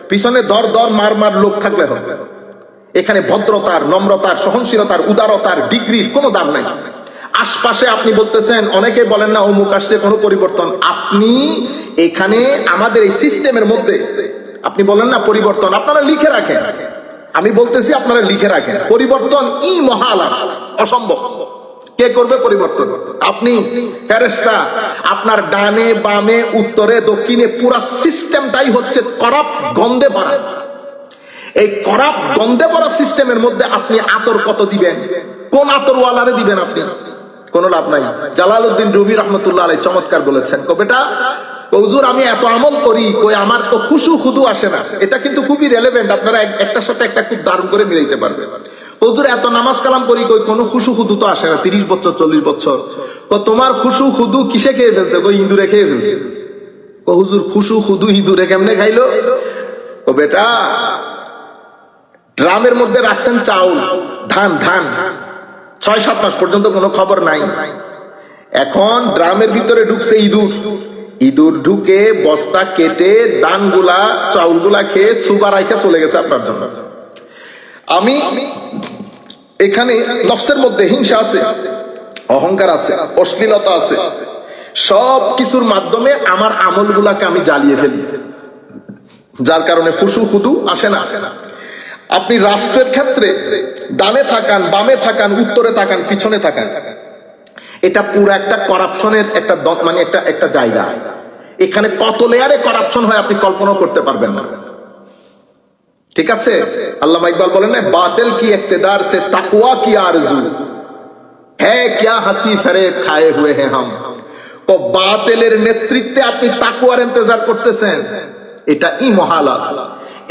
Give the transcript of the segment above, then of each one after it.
পিছনে দর দর মার মার লোক থাকলে হবে। এখানে ভদ্রতার, নম্রতার, সহনশীলতার, উদারতার ডিগ্রির কোনো দাম নাই। আশপাশে আপনি বলতেছেন, অনেকে বলেন না অমুক আসছে, কোনো পরিবর্তন। আপনি এখানে আমাদের এই সিস্টেমের মধ্যে আপনি বলেন না পরিবর্তন, আপনারা লিখে রাখেন। আমি বলতেছি আপনারা লিখে রাখেন, পরিবর্তন মহাল আছে, অসম্ভব। কে করবে পরিবর্তন? আপনি ফেরেশতা। আপনার ডানে বামে উত্তরে দক্ষিণে পুরা সিস্টেমটাই হচ্ছে করাপ্ট, গন্ধে ভরা। এই করাপ্ট গন্ধে ভরা সিস্টেমের মধ্যে আপনি আতর কত দিবেন? কোন আতরওয়ালারে দিবেন? আপনি কোনো লাভ নাই। জালালউদ্দিন রুমি রহমতুল্লাহ আলাইহি চমৎকার বলেছেন, বেটা হুজুর আমি এত আমল করি, কই আমার তো খুশু খুদু আসে না। এটা কিন্তু খুবই রেলেভেন্ট, আপনারা একটার সাথে একটা খুব দারুণ করে মিলাইতে পারবেন। হুজুর এত নামাজ কালাম করি, কই কোনো খুশু খুদু তো আসে না, 30 বছর 40 বছর। তোমার খুশু খুদু কিসে খেয়ে ফেলছে? কই ইঁদুরে খেয়ে ফেলছে। হুজুর খুশু খুদু ইঁদুরে কেমনে খাইলো? ও বেটা ড্রামের মধ্যে রাখছেন চাউল, ধান, 6-7 মাস পর্যন্ত কোনো খবর নাই। এখন ড্রামের ভিতরে ঢুকছে ইঁদুর ঢুকে বস্তা কেটে দানগুলা চাউলগুলা খেয়ে চুবা রাইখা চলে গেছে আপনার জন্য। আমি এখানে নফসের মধ্যে হিংসা আছে, অহংকার আছে, অশ্লীলতা আছে, সব কিছুর মাধ্যমে আমার আমলগুলাকে আমি জ্বালিয়ে ফেলি, যার কারণে খুশু খুদু আসে না। আপনি রাষ্ট্রের ক্ষেত্রে ডানে থাকান, বামে থাকান, উত্তরে থাকান, পিছনে থাকান, এটা পুরো একটা করাপশনের একটা মানে একটা জায়গা। এখানে কত লেয়ারে করাপশন হয় আপনি কল্পনা করতে পারবেন না। ঠিক আছে, আল্লামা ইকবাল বলেন না, বাতিল কি ইক্তেদার সে তাকওয়া কি আরজু হ্যায়, ক্যা হাসি ফরেব খায়ে হুয়ে হ্যাঁ হাম। তো বাতিলের নেতৃত্বে আপনি তাকওয়ার ইন্তজার করতেছেন, এটা মহাল আছে।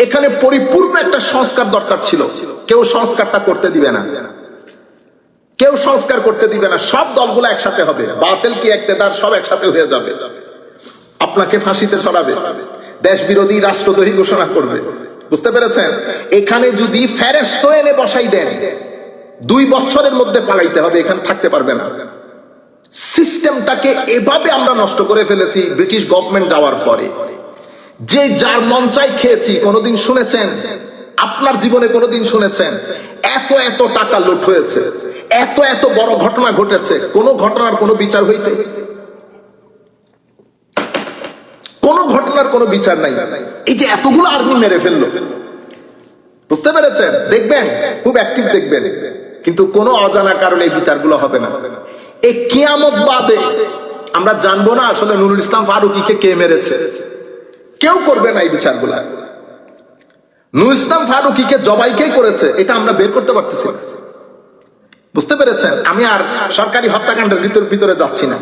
এখানে পরিপূর্ণ একটা সংস্কার দরকার ছিল, কেউ সংস্কারটা করতে দিবে না, কেউ সংস্কার করতে দিবে না। সব দলগুলো একসাথে হবে, বাতিল কি ইক্তেদার সব একসাথে হয়ে যাবে, আপনাকে ফাঁসিতে ছড়াবে, দেশ বিরোধী, রাষ্ট্রদ্রোহী ঘোষণা করবে। বুঝতে পেরেছেন? এখানে যদি ফেরেশতা এনে বসাই দেন, 2 বছরের মধ্যে পালাইতে হবে, এখানে থাকতে পারবে না। সিস্টেমটাকে এভাবে আমরা নষ্ট করে ফেলেছি ব্রিটিশ গভর্নমেন্ট যাওয়ার পরে। যে যার মন চাই খেয়েছি। কোনোদিন শুনেছেন, আপনার জীবনে কোনোদিন শুনেছেন এত এত টাকা লুট হয়েছে, এত এত বড় ঘটনা ঘটেছে, কোন ঘটনার কোনো বিচার হইতে? কোন ঘটনার কোনো বিচার নাই। এই যে এতগুলো আর্মি মেরে ফেললো, বুঝতে পেরেছেন? দেখবেন খুব অ্যাক্টিভ দেখবেন, কিন্তু কোনো অজানা কারণে এই বিচারগুলো হবে না। এই কিয়ামত বাদে আমরা জানবো না আসলে নুরুল ইসলাম ফারুকীকে কে মেরেছে। কেউ করবে না এই বিচারগুলা। নুরুল ইসলাম ফারুকীকে জবাইকেই করেছে, এটা আমরা বের করতে পারতেছি না। বুঝতে পেরেছেন? আমি আর সরকারি হত্যাকাণ্ডের ভিতরে যাচ্ছি না।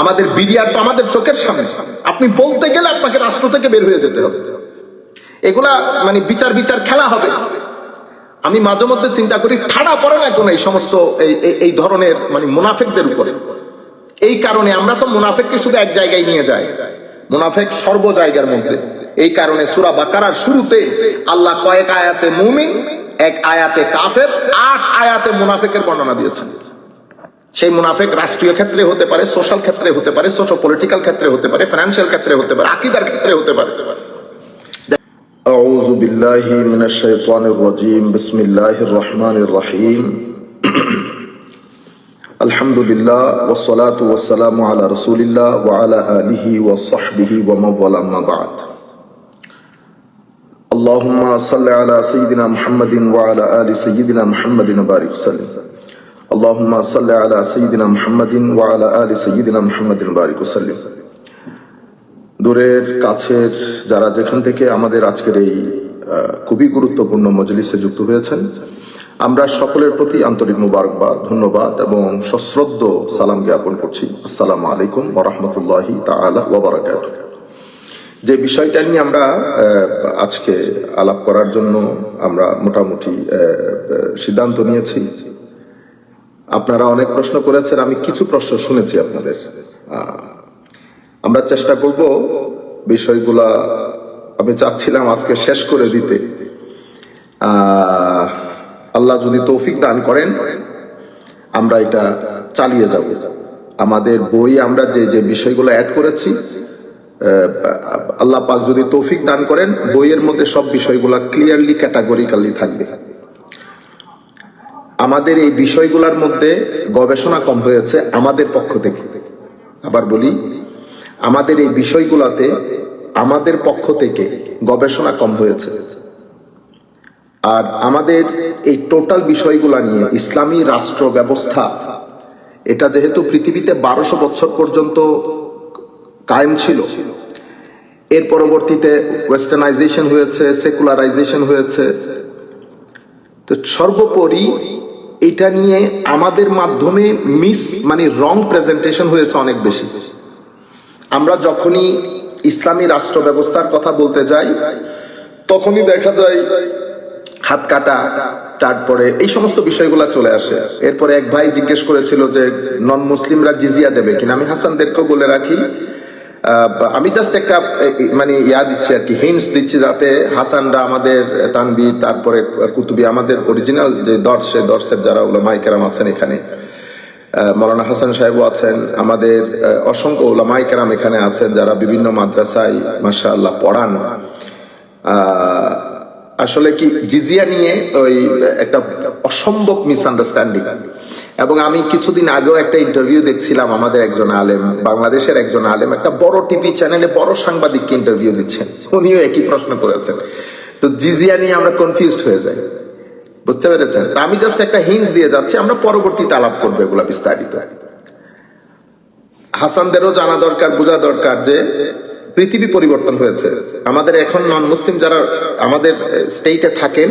আমাদের বিডিআর তো আমাদের চোখের সামনে, আপনি বলতে গেলে আপনাকে রাষ্ট্র থেকে বের হয়ে যেতে হবে। এগুলা মানে বিচার খেলা হবে। আমি মাঝে মধ্যে চিন্তা করি, ঠাড়া পড়ে না কোন এই সমস্ত এই ধরনের মানে মুনাফিকদের উপরে। এই কারণে আমরা তো মুনাফিককে শুধু এক জায়গায় নিয়ে যাই, মুনাফিক সর্ব জায়গার মধ্যে। এই কারণে সূরা বাকারার শুরুতে আল্লাহ কয়েক আয়াতে মুমিন, এক আয়াতে কাফের, 8 আয়াতে মুনাফিকের বর্ণনা দিয়েছেন। সেই মুনাফিক রাষ্ট্রীয় ক্ষেত্রে হতে পারে, সোশ্যাল ক্ষেত্রে হতে পারে, সোশ্য পলিটিক্যাল ক্ষেত্রে হতে পারে, ফাইন্যান্সিয়াল ক্ষেত্রে হতে পারে, আকীদার ক্ষেত্রে হতে পারে। আউযু বিল্লাহি মিনাশ শাইতানির রাজীম, বিসমিল্লাহির রহমানির রহিম। আলহামদুলিল্লাহ ওয়াস সালাতু ওয়াস সালামু আলা রাসূলিল্লাহ ওয়া আলা আলিহি ওয়া সাহবিহি ওয়া মান ওয়ালা, আম্মা বা'দ। আল্লাহুম্মা সাল্লি আলা সাইয়্যিদিনা মুহাম্মাদিন ওয়া আলা আলি সাইয়্যিদিনা মুহাম্মাদিন ওয়া বারিক সাল্লিম। আল্লাহুম্মা সাল্লি আলা সাইয়্যিদিনা মুহাম্মাদিন ওয়া আলা আলি সাইয়্যিদিনা মুহাম্মাদিন ওয়া বারিক সাল্লিম। দূরের কাছের যারা যেখান থেকে আমাদের আজকের এই খুবই গুরুত্বপূর্ণ মজলিসে যুক্ত হয়েছেন, আমরা সকলের প্রতি আন্তরিক মুবারকবাদ, ধন্যবাদ এবং সশ্রদ্ধ সালাম জ্ঞাপন করছি। আসসালামু আলাইকুম ওয়া রাহমাতুল্লাহি তাআলা ওয়া বারাকাতুহু। যে বিষয়টা নিয়ে আমরা আজকে আলাপ করার জন্য আমরা মোটামুটি সিদ্ধান্ত নিয়েছি, আপনারা অনেক প্রশ্ন করেছেন, আমি কিছু প্রশ্ন শুনেছি আপনাদের। আমরা চেষ্টা করব বিষয়গুলা, আমি চাচ্ছিলাম আজকে শেষ করে দিতে। আল্লাহ যদি তৌফিক দান করেন আমরা এটা চালিয়ে যাব। আমাদের বই আমরা যে বিষয়গুলো অ্যাড করেছি আল্লাহ পাক যদি তৌফিক দান করেন, বইয়ের মধ্যে সব বিষয়গুলা ক্লিয়ারলি ক্যাটাগরিক্যালি থাকবে। আমাদের এই বিষয়গুলোর মধ্যে গবেষণা কম হয়েছে আমাদের পক্ষ থেকে। আবার বলি, আমাদের এই বিষয়গুলোতে আমাদের পক্ষ থেকে গবেষণা কম হয়েছে। আর আমাদের এই টোটাল বিষয়গুলা নিয়ে ইসলামী রাষ্ট্র ব্যবস্থা, এটা যেহেতু পৃথিবীতে 1200 বছর পর্যন্ত কায়েম ছিল, এর পরবর্তীতে ওয়েস্টার্নাইজেশন হয়েছে, সেকুলারাইজেশন হয়েছে, তো সর্বোপরি এটা নিয়ে আমাদের মাধ্যমে রং প্রেজেন্টেশন হয়েছে অনেক বেশি। আমরা যখনই ইসলামী রাষ্ট্র ব্যবস্থার কথা বলতে যাই, তখনই দেখা যায় হাত কাটা, তারপরে এই সমস্ত বিষয়গুলো চলে আসে। এরপরে এক ভাই জিজ্ঞেস করেছিল যে নন মুসলিমরা জিজিয়া দেবে কিনা। আমি হাসানদেরকেও বলে রাখি, আমি জাস্ট একটা দিচ্ছি আর কি, হিন্টস দিচ্ছি, যাতে হাসানরা, আমাদের তানবীর, তারপরে কুতুবী, আমাদের অরিজিনাল যে দর্শের যারা উলামায়ে কেরাম আছেন এখানে, মৌলানা হাসান সাহেবও আছেন, আমাদের অসংখ্য উলামায়ে কেরাম এখানে আছেন যারা বিভিন্ন মাদ্রাসায় মাশাআল্লাহ পড়ান। আসলে কি জিজিয়া নিয়ে ওই একটা অসম্ভব মিসআন্ডারস্ট্যান্ডিং, এবং আমি কিছুদিন আগেও একটা ইন্টারভিউ দেখছিলাম, আমাদের একজন আলেম, বাংলাদেশের একজন আলেম একটা বড় টিভি চ্যানেলে বড় সাংবাদিককে ইন্টারভিউ দিচ্ছেন, উনিও একই প্রশ্ন করেছেন। তো জিজিয়া নিয়ে আমরা কনফিউজড হয়ে যাই, বুঝতে পেরেছেন? আমি জাস্ট একটা হিন্টস দিয়ে যাচ্ছি, আমরা পরবর্তীতে আলাপ করবো এগুলা বিস্তারিত। হাসানদেরও জানা দরকার, বোঝা দরকার যে পৃথিবী পরিবর্তন হয়েছে। আমাদের এখন নন মুসলিম যারা আমাদের স্টেটে থাকেন,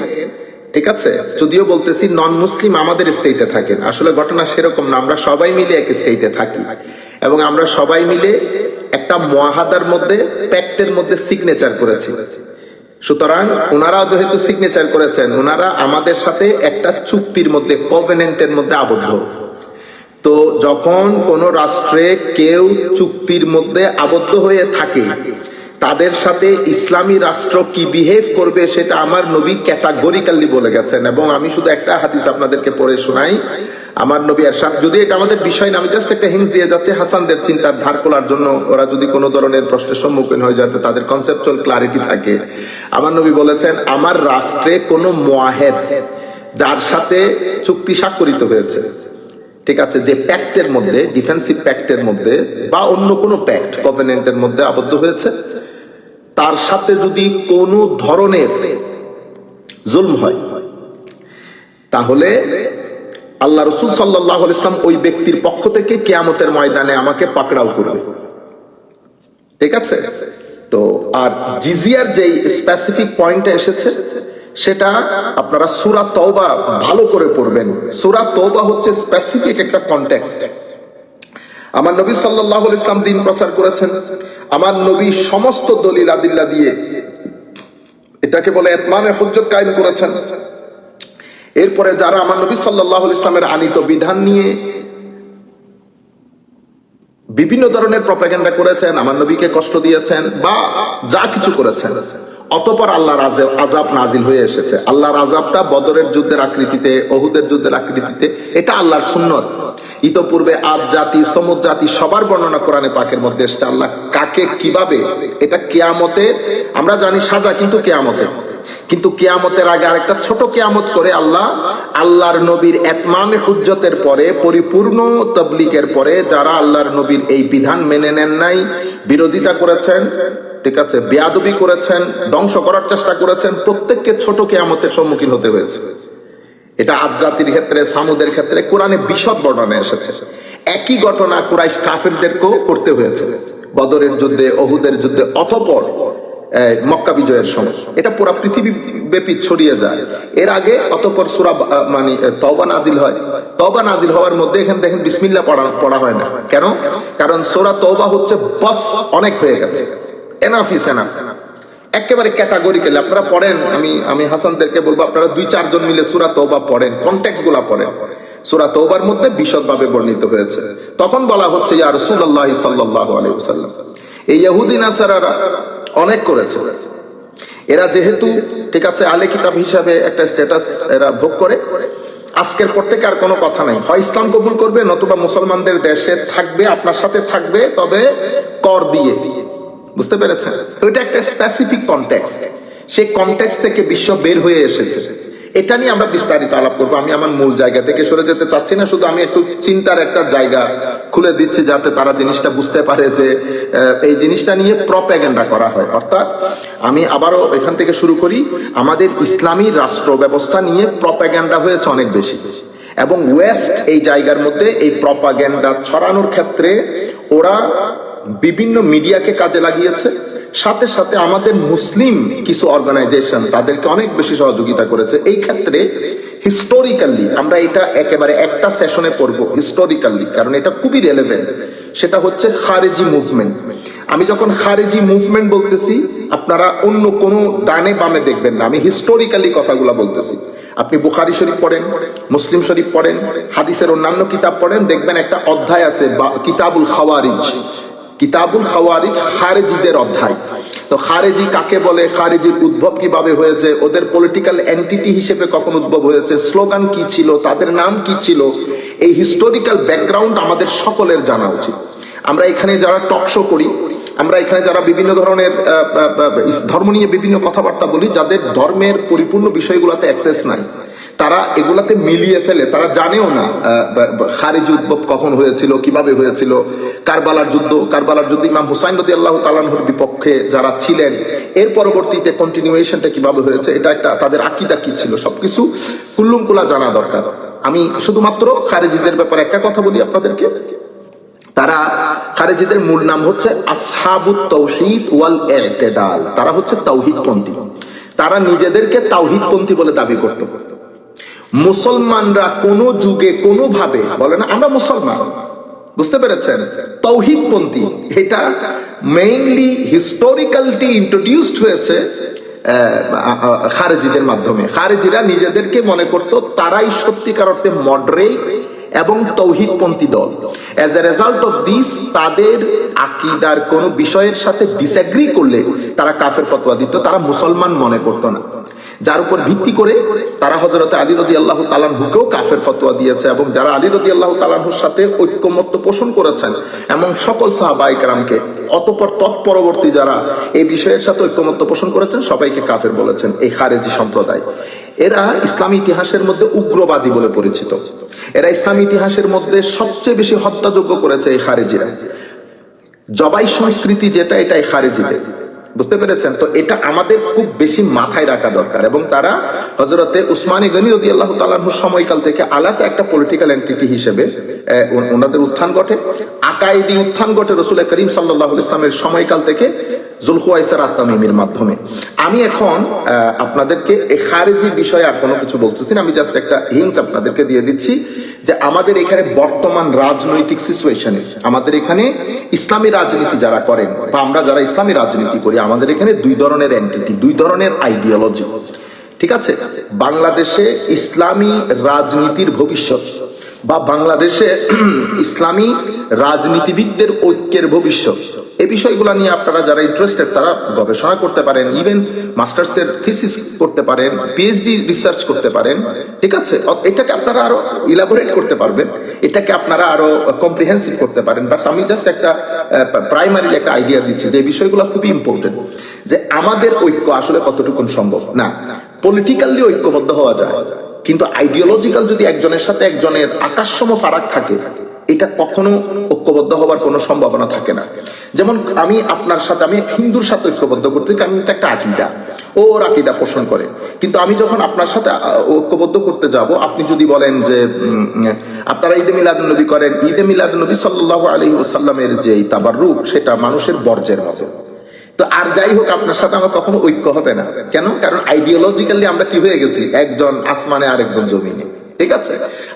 ঠিক আছে, যদিও বলতেছি নন মুসলিম আমাদের স্টেটে থাকেন, আসলে ঘটনা সেরকম না। আমরা সবাই মিলে এক স্টেটে থাকি এবং আমরা সবাই মিলে একটা মুআহাদার মধ্যে, প্যাক্টের মধ্যে সিগনেচার করেছি। সুতরাং ওনারাও যেহেতু সিগনেচার করেছেন, ওনারা আমাদের সাথে একটা চুক্তির মধ্যে, কভেনেন্টের মধ্যে আবদ্ধ। তো যখন কোন রাষ্ট্রে কেউ চুক্তির মধ্যে আবদ্ধ হয়ে থাকে, তাদের সাথে ইসলামী রাষ্ট্র কি বিহেভ করবে সেটা আমার নবী ক্যাটাগরিক্যালি বলে গেছেন। এবং আমি শুধু একটা হাদিস আপনাদেরকে পড়ে শোনাই, আমার নবী এরশাদ, যদি এটা আমাদের বিষয় না, আমি জাস্ট একটা হিন্টস দিয়ে যাচ্ছি হাসানদের চিন্তার ধার খোলার জন্য, ওরা যদি কোনো ধরনের প্রশ্নের সম্মুখীন হয়ে যাতে তাদের কনসেপচুয়াল ক্লারিটি থাকে। আমার নবী বলেছেন, আমার রাষ্ট্রে কোনো মুআহেদ, যার সাথে চুক্তি স্বাক্ষরিত হয়েছে, ঠিক আছে, যে প্যাক্টের মধ্যে, ডিফেন্সিভ প্যাক্টের মধ্যে বা অন্য কোনো প্যাক্ট, কভেনেন্টের মধ্যে আবদ্ধ হয়েছে, তার সাথে যদি কোনো ধরনের জুলম হয়, তাহলে আল্লাহ রাসূল সাল্লাল্লাহু আলাইহি ওয়াসাল্লাম ওই ব্যক্তির পক্ষ থেকে কিয়ামতের ময়দানে আমাকে পাকড়াও করবে, ঠিক আছে। তো আর জিজিয়ার যেই স্পেসিফিক পয়েন্টে এসেছে, সেটা আপনারা সূরা তওবা ভালো করে পড়বেন। সূরা তওবা হচ্ছে স্পেসিফিক একটা কনটেক্সট। আমার নবী সাল্লাল্লাহু আলাইহি ওয়াসাল্লাম দ্বীন প্রচার করেছেন, আমার নবী সমস্ত দলিল আদিল্লা দিয়ে এটাকে বলে ইতমামে হুজ্জত কায়েম করেছেন। এরপরে যারা আমার নবী সাল্লাল্লাহু আলাইহি ওয়াসাল্লামের আনিত বিধান নিয়ে বিভিন্ন ধরনের প্রপাগান্ডা করেছেন, আমার নবীকে কষ্ট দিয়েছেন বা যা কিছু করেছেন, অতঃপর আল্লাহর আযাব নাজিল হয়ে এসেছে। আল্লাহর আযাবটা বদরের যুদ্ধের আকৃতিতে, উহুদের যুদ্ধের আকৃতিতে, এটা আল্লাহর সুন্নত। ইতোপূর্বে আদ জাতি, সমুদ জাতি সবার বর্ণনা কোরআনে পাকের মধ্যে এসেছে। আল্লাহ কাকে কিভাবে, এটা কিয়ামতে আমরা জানি সাজা, কিন্তু কিয়ামতের আগে আরেকটা ছোট কিয়ামত করে আল্লাহর নবীর ইতমামে হুজ্জতের পরে, পরিপূর্ণ তাবলীগের পরে যারা আল্লাহর নবীর এই বিধান মেনে নেন নাই, বিরোধিতা করেছেন, ঠিক আছে, বেয়াদবি করেছেন, ধ্বংস করার চেষ্টা করেছেন, প্রত্যেককে ছোট কিয়ামতের সম্মুখীন হতে হয়েছে। এটা আদ জাতির ক্ষেত্রে, সামুদের ক্ষেত্রে কোরআনে বিশদ বর্ণনা এসেছে। একই ঘটনা কুরাইশ কাফিরদেরকেও করতে হয়েছে বদরের যুদ্ধে, উহুদের যুদ্ধে, অতঃপর মক্কা বিজয়ের সময়। এটা পুরো পৃথিবী ব্যাপী ছড়িয়ে যায়। এর আগে অতঃপর সূরা তওবা নাজিল হয়। তওবা নাজিল হওয়ার মধ্যে এখানে দেখেন বিসমিল্লাহ পড়া হয় না। কেন? কারণ সূরা তওবা হচ্ছে বাস, অনেক হয়ে গেছে, এনাফ ইজ এনাফ, একেবারে ক্যাটাগরিক্যালি আপনারা পড়েন। আমি হাসানদেরকে বলবো, আপনারা 2-4 জন মিলে সূরা তওবা পড়েন, কনটেক্সট গুলা পড়েন। সূরা তওবার মধ্যে বিশদভাবে বর্ণিত হয়েছে। তখন বলা হচ্ছে, ইয়া রাসূলুল্লাহ সাল্লাল্লাহু আলাইহি ওয়াসাল্লাম, এই ইহুদি নাসারারা অনেক করেছে। এরা যেহেতু, ঠিক আছে, আলে কিতাব হিসাবে একটা স্ট্যাটাস এরা ভোগ করে, আজকের পর থেকে আর কোনো কথা নাই, হয় ইসলাম কবুল করবে, নতুবা মুসলমানদের দেশে থাকবে, আপনার সাথে থাকবে, তবে কর দিয়ে, বুঝতে পেরেছেন? ওইটা একটা স্পেসিফিক কনটেক্সট, সেই কনটেক্সট থেকে বিশ্ব বের হয়ে এসেছে। এটা নিয়ে আমরা বিস্তারিত আলাপ করবো। আমি আমার মূল জায়গা থেকে সরে যেতে চাচ্ছি না, শুধু আমি একটু চিন্তার একটা জায়গা খুলে দিচ্ছি যাতে তারা জিনিসটা বুঝতে পারে যে এই জিনিসটা নিয়ে প্রপাগান্ডা করা হয়। অর্থাৎ আমি আবারও এখান থেকে শুরু করি, আমাদের ইসলামী রাষ্ট্র ব্যবস্থা নিয়ে প্রপাগান্ডা হয়েছে অনেক বেশি, এবং ওয়েস্ট এই জায়গার মধ্যে এই প্রপাগান্ডা ছড়ানোর ক্ষেত্রে ওরা বিভিন্ন মিডিয়াকে কাজে লাগিয়েছে, সাথে সাথে আমাদের মুসলিম কিছু অর্গানাইজেশন তাদেরকে অনেক বেশি সহযোগিতা করেছে। এই ক্ষেত্রে হিস্টোরিক্যালি আমরা এটা একেবারে একটা সেশনে পড়বো হিস্টোরিক্যালি, কারণ এটা খুবই রেলেভেন্ট। সেটা হচ্ছে খারেজি মুভমেন্ট। আমি যখন খারেজি মুভমেন্ট বলতেছি, আপনারা অন্য কোনো ডানে বামে দেখবেন না, আমি হিস্টোরিক্যালি কথাগুলো বলতেছি। আপনি বুখারী শরীফ পড়েন, মুসলিম শরীফ পড়েন, হাদিসের অন্যান্য কিতাব পড়েন, দেখবেন একটা অধ্যায় আছে কিতাবুল খাওয়ারিজ। কিতাবুল খাওয়ারিজ খারেজিদের অধ্যায়। তো খারেজি কাকে বলে, খারেজির উদ্ভব কিভাবে হয়েছে, ওদের পলিটিক্যাল এন্টিটি হিসেবে কখন উদ্ভব হয়েছে, স্লোগান কি ছিল, তাদের নাম কি ছিল, এই হিস্টোরিক্যাল ব্যাকগ্রাউন্ড আমাদের সকলের জানা উচিত। আমরা এখানে যারা টক শো করি, আমরা এখানে যারা বিভিন্ন ধরনের ধর্ম নিয়ে বিভিন্ন কথাবার্তা বলি, যাদের ধর্মের পরিপূর্ণ বিষয়গুলোতে অ্যাক্সেস নাই, তারা এগুলাতে মিলিয়ে ফেলে, তারা জানেও না খারেজি উদ্ভব কখন হয়েছিল, কিভাবে হয়েছিল। কারবালার যুদ্ধ ইমাম হুসাইন রাদিয়াল্লাহু তাআলা আনহুর বিপক্ষে যারা ছিলেন, এর পরবর্তীতে কন্টিনিউয়েশনটা কিভাবে হয়েছে, এটা একটা তাদের আকীদা কি ছিল, সবকিছু কুল্লুমকুলা জানা দরকার। আমি শুধুমাত্র খারেজিদের ব্যাপারে একটা কথা বলি আপনাদেরকে। তারা খারেজিদের মূল নাম হচ্ছে আসহাবুত তাওহীদ ওয়াল ইতিদাল। তারা হচ্ছে তাওহীদপন্থী। তারা নিজেদেরকে তাওহীদপন্থী বলে দাবি করত। মুসলমানরা কোন যুগে কোনোভাবে বলে না আমরা মুসলমান, বুঝতে পেরেছেন? তাওহীদপন্থী এটা মেইনলি হিস্টোরিক্যালি ইন্ট্রোডিউসড হয়েছে খারেজিদের মাধ্যমে। খারেজিরা নিজেদেরকে মনে করত তারাই সত্যিকার অর্থে মডারেট এবং তাওহীদপন্থী দল। As a result of this, তাদের আকীদার কোন বিষয়ের সাথে ডিসএগ্রি করলে তারা কাফের ফতোয়া দিত, তারা মুসলমান মনে করত না। যার উপর ভিত্তি করে তারা হযরত আলী রাদিয়াল্লাহু তাআলা আনহুকেও কাফের ফতোয়া দিয়েছে, এবং যারা আলী রাদিয়াল্লাহু তাআলা আনহুর সাথে ঐক্যমত্য পোষণ করেছেন এবং সকল সাহাবায়ে কেরামকে, অতঃপর তৎপরবর্তী যারা এই বিষয়ের সাথে ঐক্যমত্য পোষণ করেছেন, সবাইকে কাফের বলেছেন এই খারেজি সম্প্রদায়। এরা ইসলামী ইতিহাসের মধ্যে উগ্রবাদী বলে পরিচিত। এরা ইসলামী ইতিহাসের মধ্যে সবচেয়ে বেশি হত্যাযজ্ঞ করেছে এই খারেজিরা। জবাই সংস্কৃতি যেটা, এটা এই খারেজিদের, বুঝতে পেরেছেন? তো এটা আমাদের খুব বেশি মাথায় রাখা দরকার। এবং তারা হযরতে উসমানে গনি রাদিয়াল্লাহু তাআলা আনহুর সময়কাল থেকে আলাদা একটা পলিটিক্যাল এন্টিটি হিসেবে ওনাদের উত্থান ঘটে, আকাইদি উত্থান ঘটে রাসূল করিম সাল্লাল্লাহু আলাইহি ওয়াসাল্লামের সময়কাল থেকে যুলখুয়াইসার আত-তামিমির মাধ্যমে। আমি এখন আপনাদেরকে এই খারেজি বিষয়ে আর কোনো কিছু বলতেছি না, আমি জাস্ট একটা হিংস আপনাদেরকে দিয়ে দিচ্ছি যে আমাদের এখানে বর্তমান রাজনৈতিক সিচুয়েশনে, আমাদের এখানে ইসলামী রাজনীতি যারা করেন বা আমরা যারা ইসলামী রাজনীতি করি, আমাদের এখানে দুই ধরনের এন্টিটি, দুই ধরনের আইডিওলজি। ঠিক আছে? বাংলাদেশে ইসলামী রাজনীতির ভবিষ্যৎ বা বাংলাদেশে ইসলামী রাজনীতিবিদদের ঐক্যের ভবিষ্যৎ, এই বিষয়গুলো নিয়ে আপনারা যারা ইন্টারেস্টেড তারা গবেষণা করতে পারেন, ইভেন মাস্টার্সের থিসিস করতে পারেন, পিএইচডি রিসার্চ করতে পারেন। ঠিক আছে? এটাকে আপনারা আরো ইলাবোরেট করতে পারবেন, এটাকে আপনারা আরো কম্প্রিহেন্সিভ করতে পারেন। বাট আমি জাস্ট একটা প্রাইমারি একটা আইডিয়া দিচ্ছি যে বিষয়গুলো খুবই ইম্পর্টেন্ট, যে আমাদের ঐক্য আসলে কতটুকু সম্ভব। না, পলিটিক্যালি ঐক্যবদ্ধ হওয়া যায়, কিন্তু আইডিওলজিক্যাল যদি একজনের সাথে একজনের আকাশসম ফারাক থাকে, এটা কখনো ঐক্যবদ্ধ হওয়ার কোনো সম্ভাবনা থাকে না। যেমন আমি আপনার সাথে, আমি হিন্দুর সাথে ঐক্যবদ্ধ করতে, কারণ এটা একটা আকীদা, ওর আকীদা পোষণ করে। কিন্তু আমি যখন আপনার সাথে ঐক্যবদ্ধ করতে যাব, আপনি যদি বলেন যে আপনারা ঈদে মিলাদুন্নবী করেন, ঈদে মিলাদুন্নবী সাল্লাল্লাহু আলাইহি ওয়াসাল্লামের যে তাবাররুক, সেটা মানুষের বর্জ্যের মতো, তো আর যাই হোক আপনার সাথে আমার কখনো ঐক্য হবে না। কেন? কারণ আইডিওলজিক্যালি আমরা কি হয়ে গেছি, একজন আসমানে আর একজন জমিনে। ঠিক আছে?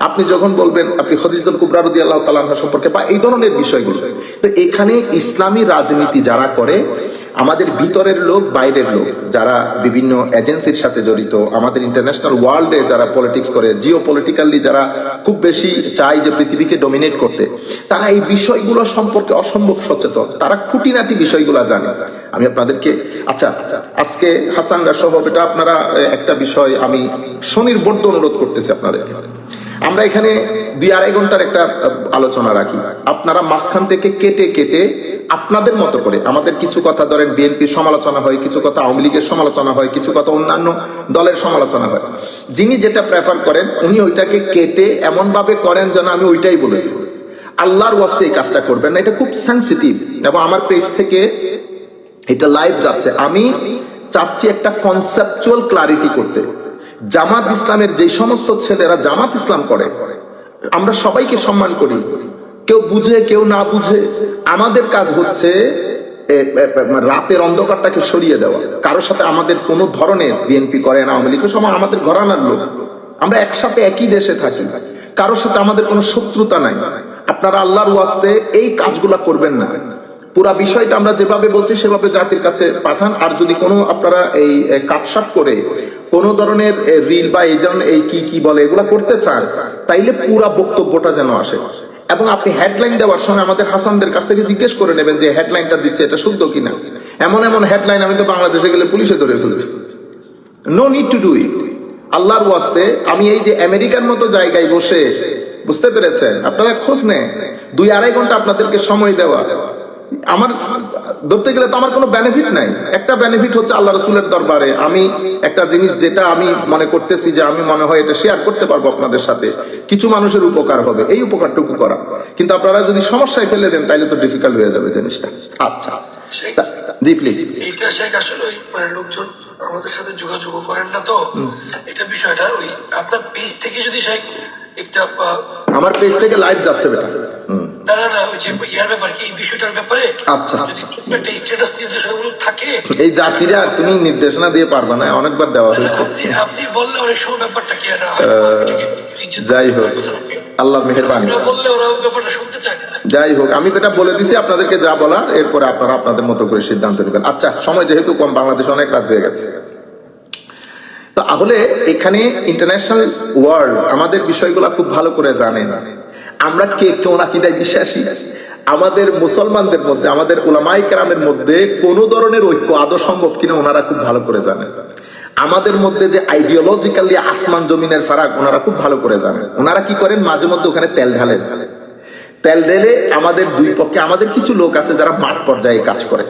আপনি যখন বলবেন আপনি খদিজাতুল কুবরা রাদিয়াল্লাহু তাআলা আনহা সম্পর্কে বা এই ধরনের বিষয়গুলো, তো এখানে ইসলামী রাজনীতি যারা করে, আমাদের ভিতরের লোক বাইরের লোক, যারা বিভিন্ন এজেন্সির সাথে জড়িত, আমাদের ইন্টারন্যাশনাল ওয়ার্ল্ডে যারা পলিটিক্স করে, জিও পলিটিক্যালি যারা খুব বেশি চায় যে পৃথিবীকে ডমিনেট করতে, তারা এই বিষয়গুলো সম্পর্কে অসম্ভব সচেতন, তারা খুঁটিনাটি বিষয়গুলো জানে। আমি আপনাদেরকে আজকে হাসান সহ এটা আপনারা একটা বিষয় আমি স্বনির্বদ্ধ অনুরোধ করতেছি আপনাদেরকে। আমরা এখানে 2-2.5 ঘন্টার একটা আলোচনা রাখি, আপনারা মাঝখান থেকে কেটে কেটে আপনাদের মতো করে, আমাদের কিছু কথা ধরেন বিএনপির সমালোচনা হয়, কিছু কথা আওয়ামী লীগের সমালোচনা হয়, কিছু কথা অন্যান্য দলের সমালোচনা হয়, যিনি যেটা প্রেফার করেন উনি ওইটাকে কেটে এমন ভাবে করেন যেন আমি ওইটাই বলেছি। আল্লাহর ওয়াস্তে এই কাজটা করবেন না, এটা খুব সেন্সিটিভ। এবং আমার পেজ থেকে এটা লাইভ যাচ্ছে, আমি চাচ্ছি একটা কনসেপচুয়াল ক্লারিটি করতে। জামাত ইসলামের যে সমস্ত ছেলেরা জামাত ইসলাম করে, আমরা সবাইকে সম্মান করি, কেউ বুঝে কেউ না বুঝে, আমাদের কাজ হচ্ছে রাতের অন্ধকারটাকে সরিয়ে দেওয়া। কারোর সাথে আমাদের কোনো ধরনের, বিএনপি করে না, আওয়ামী লীগের সময় আমাদের ঘরানার লোক, আমরা একসাথে একই দেশে থাকি, কারোর সাথে আমাদের কোনো শত্রুতা নাই। আপনারা আল্লাহর ওয়াস্তে এই কাজগুলা করবেন না। পুরা বিষয়টা আমরা যেভাবে বলছি সেভাবে জাতির কাছে পাঠান। আর যদি কোনো আপনারা এই কাটসাট করে কোন ধরনের রিল বা এই ধরনের এই কি বলে এগুলা করতে চান, তাইলে পুরা বক্তব্যটা যেন আসে। এবং আপনি হেডলাইন দেওয়ার সময় আমাদের হাসানদের কাছ থেকে জিজ্ঞেস করে নেবেন যে হেডলাইনটা দিচ্ছে এটা শুদ্ধ কিনা। এমন এমন হেডলাইন আমি তো বাংলাদেশে গেলে পুলিশে ধরে ফেলবে। No need to do it. আল্লাহর ওয়াস্তে আমি এই যে আমেরিকার মতো জায়গায় বসে, বুঝতে পেরেছেন, আপনারা খোঁজ নেন, 2-2.5 ঘন্টা আপনাদেরকে সময় দেওয়া, আমার ধরতে গেলে তো আমার কোনো বেনিফিট নাই। একটা বেনিফিট হচ্ছে আল্লাহ রসুলের দরবারে আমি একটা জিনিস যেটা আমি মনে করতেছি যে আমি মনে হয় এটা শেয়ার করতে পারবো আপনাদের সাথে, কিছু মানুষের উপকার হবে, এই উপকারটুকু করা। কিন্তু আপনারা যদি সমস্যায় ফেলে দেন তাইলে তো ডিফিকাল্ট হয়ে যাবে জিনিসটা। আচ্ছা জি প্লিজ। এইটা শেখ আসলে মানে লোকজন আমাদের সাথে যোগাযোগ করেন না, তো এটা বিষয়টা ওই আপনার পেজ থেকে যদি শেখ একটা আমার পেজ থেকে লাইভ যাচ্ছে বেটা, না ওই যে ইয়ার ব্যাপারে কি এই বিষয়টার ব্যাপারে আচ্ছা যদি একটা স্ট্যাটাস নির্দেশনাগুলো থাকে, এই জাতিরা তুমি নির্দেশনা দিয়ে পারবা না, অনেকবার দেওয়া হয়েছে। আপনি বললে অনেক সময় ব্যাপারটা কি যাই হোক, আল্লাহ মেহেরবানি। বললে ওরা ব্যাপারটা শুনতে চায় না। যাই হোক, আমি যেটা বলে দিছি আপনাদেরকে যা বলার, এরপরে আপনারা আপনাদের মতো করে সিদ্ধান্ত নেবেন। আচ্ছা, সময় যেহেতু কম, বাংলাদেশ অনেক রাত হয়ে গেছে, তাহলে এখানে ইন্টারন্যাশনাল ওয়ার্ল্ড আমাদের বিষয়গুলো খুব ভালো করে জানে না। আমরা কে কোন আকীদায় বিশ্বাসী, আমাদের মুসলমানদের মধ্যে, আমাদের উলামায়ে কেরামের মধ্যে কোন ধরনের ঐক্য আদৌ সম্ভব কিনা ওনারা খুব ভালো করে জানেন। আমাদের মধ্যে যে আইডিওলজিক্যালি আসমান জমিনের ফারাক ওনারা খুব ভালো করে জানেন। ওনারা কি করেন, মাঝে মধ্যে ওখানে তেল ঢালেন। তেল ঢেলে আমাদের দুই পক্ষে, আমাদের কিছু লোক আছে যারা মাঠ পর্যায়ে কাজ করে,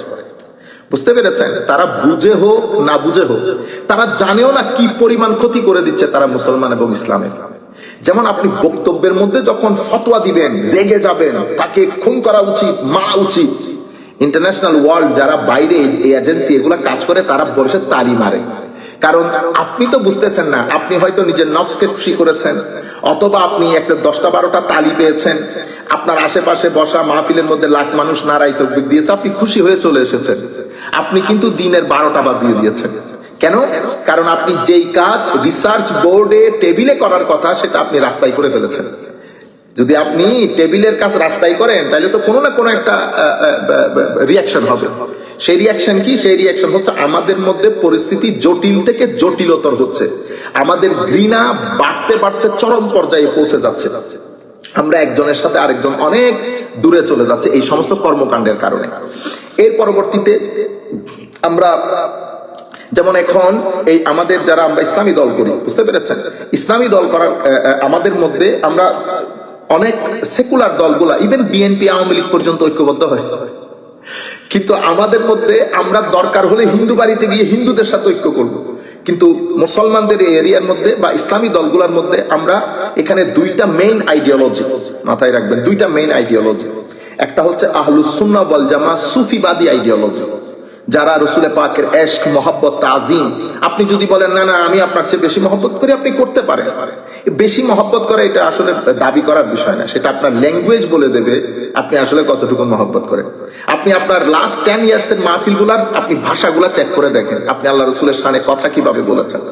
বুঝতে পেরেছেন, তারা বুঝে হোক না বুঝে হোক, তারা জানেও না কি পরিমাণ ক্ষতি করে দিচ্ছে তারা মুসলমান এবং ইসলামের। যেমন আপনি বক্তব্যের মধ্যে যখন ফতোয়া দিবেন, রেগে যাবেন, তাকে খুন করা উচিত, মারা উচিত, ইন্টারন্যাশনাল ওয়ার্ল্ড যারা বাইরে এই এজেন্সি এগুলা কাজ করে তারা বসে তালি মারে। কারণ আপনি তো বুঝতেছেন না, আপনি হয়তো নিজের নফসকে খুশি করেছেন, অথবা আপনি একটা 10টা-12টা তালি পেয়েছেন, আপনার আশেপাশে বসা মাহফিলের মধ্যে লাখ মানুষ নারাই তাকবীর দিয়েছে, আপনি খুশি হয়ে চলে এসেছেন। আপনি কিন্তু দিনের 12টা বাজিয়ে দিয়েছেন। কেন? কারণ আপনি যেই কাজ রিসার্চ বোর্ডে টেবিলে করার কথা সেটা আপনি রাস্তায় করে ফেলেছেন। যদি আপনি টেবিলের কাজ রাস্তায় করেন তাহলে তো কোনো না কোনো একটা রিয়াকশন হবে। সেই রিয়াকশন কি? সেই রিয়াকশন হচ্ছে আমাদের মধ্যে পরিস্থিতি জটিল থেকে জটিলতর হচ্ছে, আমাদের ঘৃণা বাড়তে বাড়তে চরম পর্যায়ে পৌঁছে যাচ্ছে, আমরা একজনের সাথে আরেকজন অনেক দূরে চলে যাচ্ছে এই সমস্ত কর্মকাণ্ডের কারণে। এর পরবর্তীতে আমরা যেমন এখন এই আমাদের যারা আমরা ইসলামী দল করি, বুঝতে পেরেছেন, ইসলামী দল করার আমাদের মধ্যে আমরা অনেক সেকুলার দলগুলা, ইভেন বিএনপি আওয়ামী লীগ পর্যন্ত ঐক্যবদ্ধ হয়, কিন্তু আমাদের মধ্যে আমরা দরকার হলে হিন্দু বাড়িতে গিয়ে হিন্দুদের সাথে ঐক্য করব। কিন্তু মুসলমানদের এই এরিয়ার মধ্যে বা ইসলামী দলগুলোর মধ্যে আমরা এখানে দুইটা মেইন আইডিওলজি মাথায় রাখবেন, দুইটা মেইন আইডিওলজি। একটা হচ্ছে আহলুস সুন্নাহ ওয়াল জামাত সুফিবাদী আইডিওলজি, যারা রসুল পাকের ইশক মহব্বত তাজিম, আপনি যদি বলেন না না আমি আপনার চেয়ে বেশি মহব্বত করি, আপনি করতে পারেন। বেশি মহব্বত করে এটা আসলে দাবি করার বিষয় না, সেটা আপনার ল্যাঙ্গুয়েজ বলে দেবে আপনি আসলে কতটুকু মহব্বত করেন। আপনি আপনার লাস্ট 10 ইয়ার্স এর মাহফিলগুলার আপনি ভাষাগুলা চেক করে দেখেন, আপনি আল্লাহ রসুলের শানে কথা কিভাবে বলেছেন।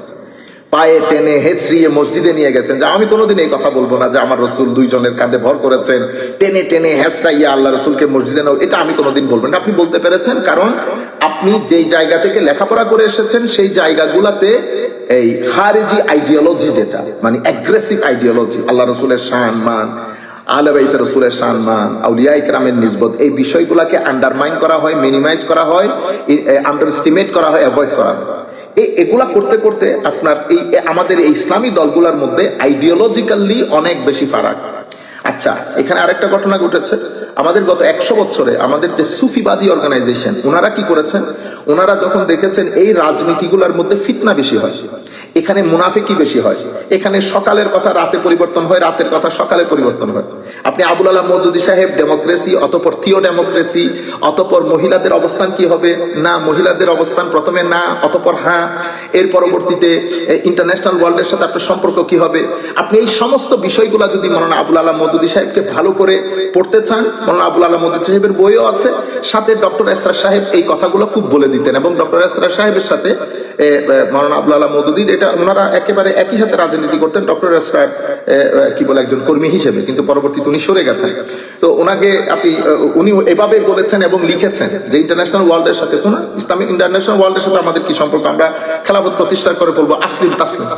পায়ে টেনে হেঁচড়িয়ে মসজিদে নিয়ে গেছেন, যে আমি কোনোদিন এই কথা বলবো না যে আমার রসুল 2 জনের কাঁধে ভর করেছেন, টেনে টেনে হেঁচড়াইয়া আল্লাহ রসুলকে মসজিদে নাও, এটা আমি কোনোদিন বলবেন না। আপনি বলতে পেরেছেন কারণ আপনি যেই জায়গা থেকে লেখাপড়া করে এসেছেন সেই জায়গাগুলাতে এই খারিজি আইডিওলজি, যেটা মানে অ্যাগ্রেসিভ আইডিওলজি, আল্লাহ রসুলের সম্মান, আহলে বাইত রাসূলের সম্মান, আউলিয়া ইকরামের নিসবত, এই বিষয়গুলোকে আন্ডারমাইন করা হয়, মিনিমাইজ করা হয়, আন্ডার এস্টিমেট করা হয়, অ্যাভয়েড করা হয়। এগুলা করতে করতে আপনার এই আমাদের এই ইসলামী দলগুলোর মধ্যে আইডিওলজিক্যালি অনেক বেশি ফারাক। আচ্ছা, এখানে আরেকটা ঘটনা ঘটেছে। আমাদের গত 100 বছরে আমাদের যে সুফিবাদী অর্গানাইজেশন, ওনারা কি করেছেন, ওনারা যখন দেখেছেন এই রাজনীতিগুলোর মধ্যে ফিতনা বেশি হয়, এখানে মুনাফিকি বেশি হয়, এখানে সকালের কথা রাতে পরিবর্তন হয়, রাতের কথা সকালে পরিবর্তন হয়। আপনি আবুল আলাম মওদুদী সাহেব ডেমোক্রেসি, অতঃপর থিও ডেমোক্রেসি, অতঃপর মহিলাদের অবস্থান কি হবে, না মহিলাদের অবস্থান প্রথমে না, অতঃপর হ্যাঁ, এর পরবর্তীতে ইন্টারন্যাশনাল ওয়ার্ল্ডের সাথে আপনার সম্পর্ক কি হবে। আপনি এই সমস্ত বিষয়গুলো যদি মৌলানা আবুল আলাম মওদুদী সাহেবকে ভালো করে পড়তে চান, মৌলানা আবুল আলাম মওদুদী সাহেবের বইও আছে, সাথে ডক্টর এসরার সাহেব এই কথাগুলো খুব বলে দিতেন। এবং ডক্টর এসরার সাহেবের সাথে মৌলানা আবুল আলাম মওদুদীর, এটা ওনারা একেবারে একই সাথে রাজনীতি করতেন। ডক্টর এসরার কি বলে একজন কর্মী হিসেবে, কিন্তু পরবর্তীতে উনি সরে গেছেন। তো ওনাকে আপনি, উনি এভাবে বলেছেন এবং লিখেছেন যে ইন্টারন্যাশনাল ওয়ার্ল্ডের সাথে, শোনা, ইসলামিক ইন্টারন্যাশনাল ওয়ার্ল্ডের সাথে আমাদের কি সম্পর্ক, আমরা খেলাফত প্রতিষ্ঠা করে বলবো আসলিম তাসলিম,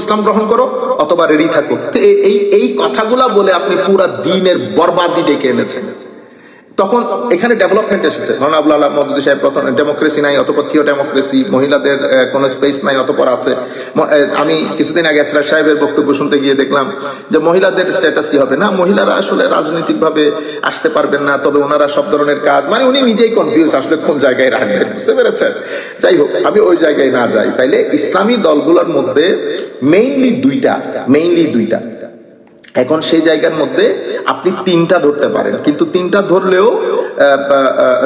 ইসলাম গ্রহণ করো অথবা রেডি থাকো। এই কথাগুলা বলে আপনি পুরা দ্বীনের বরবাদি ডেকে এনেছেন। তখন এখানে ডেভেলপমেন্ট এসেছে। মৌলানা আবুল আলাম মওদুদী সাহেব প্রথম ডেমোক্রেসি নাই, অতঃপর থিও ডেমোক্রেসি, মহিলাদের কোনো স্পেস নাই, অতঃপর আছে। আমি কিছুদিন আগে এসরার সাহেবের বক্তব্য শুনতে গিয়ে দেখলাম যে মহিলাদের স্ট্যাটাস কি হবে, না মহিলারা আসলে রাজনৈতিক ভাবে আসতে পারবেন না, তবে ওনারা সব ধরনের কাজ, মানে উনি নিজেই কনফিউজ আসলে কোন জায়গায় রাখবেন, বুঝতে পেরেছেন। যাই হোক, আমি ওই জায়গায় না যাই। তাইলে ইসলামী দলগুলোর মধ্যে মেইনলি দুইটা। এখন সেই জায়গার মধ্যে আপনি 3টা ধরতে পারেন, কিন্তু 3টা ধরলেও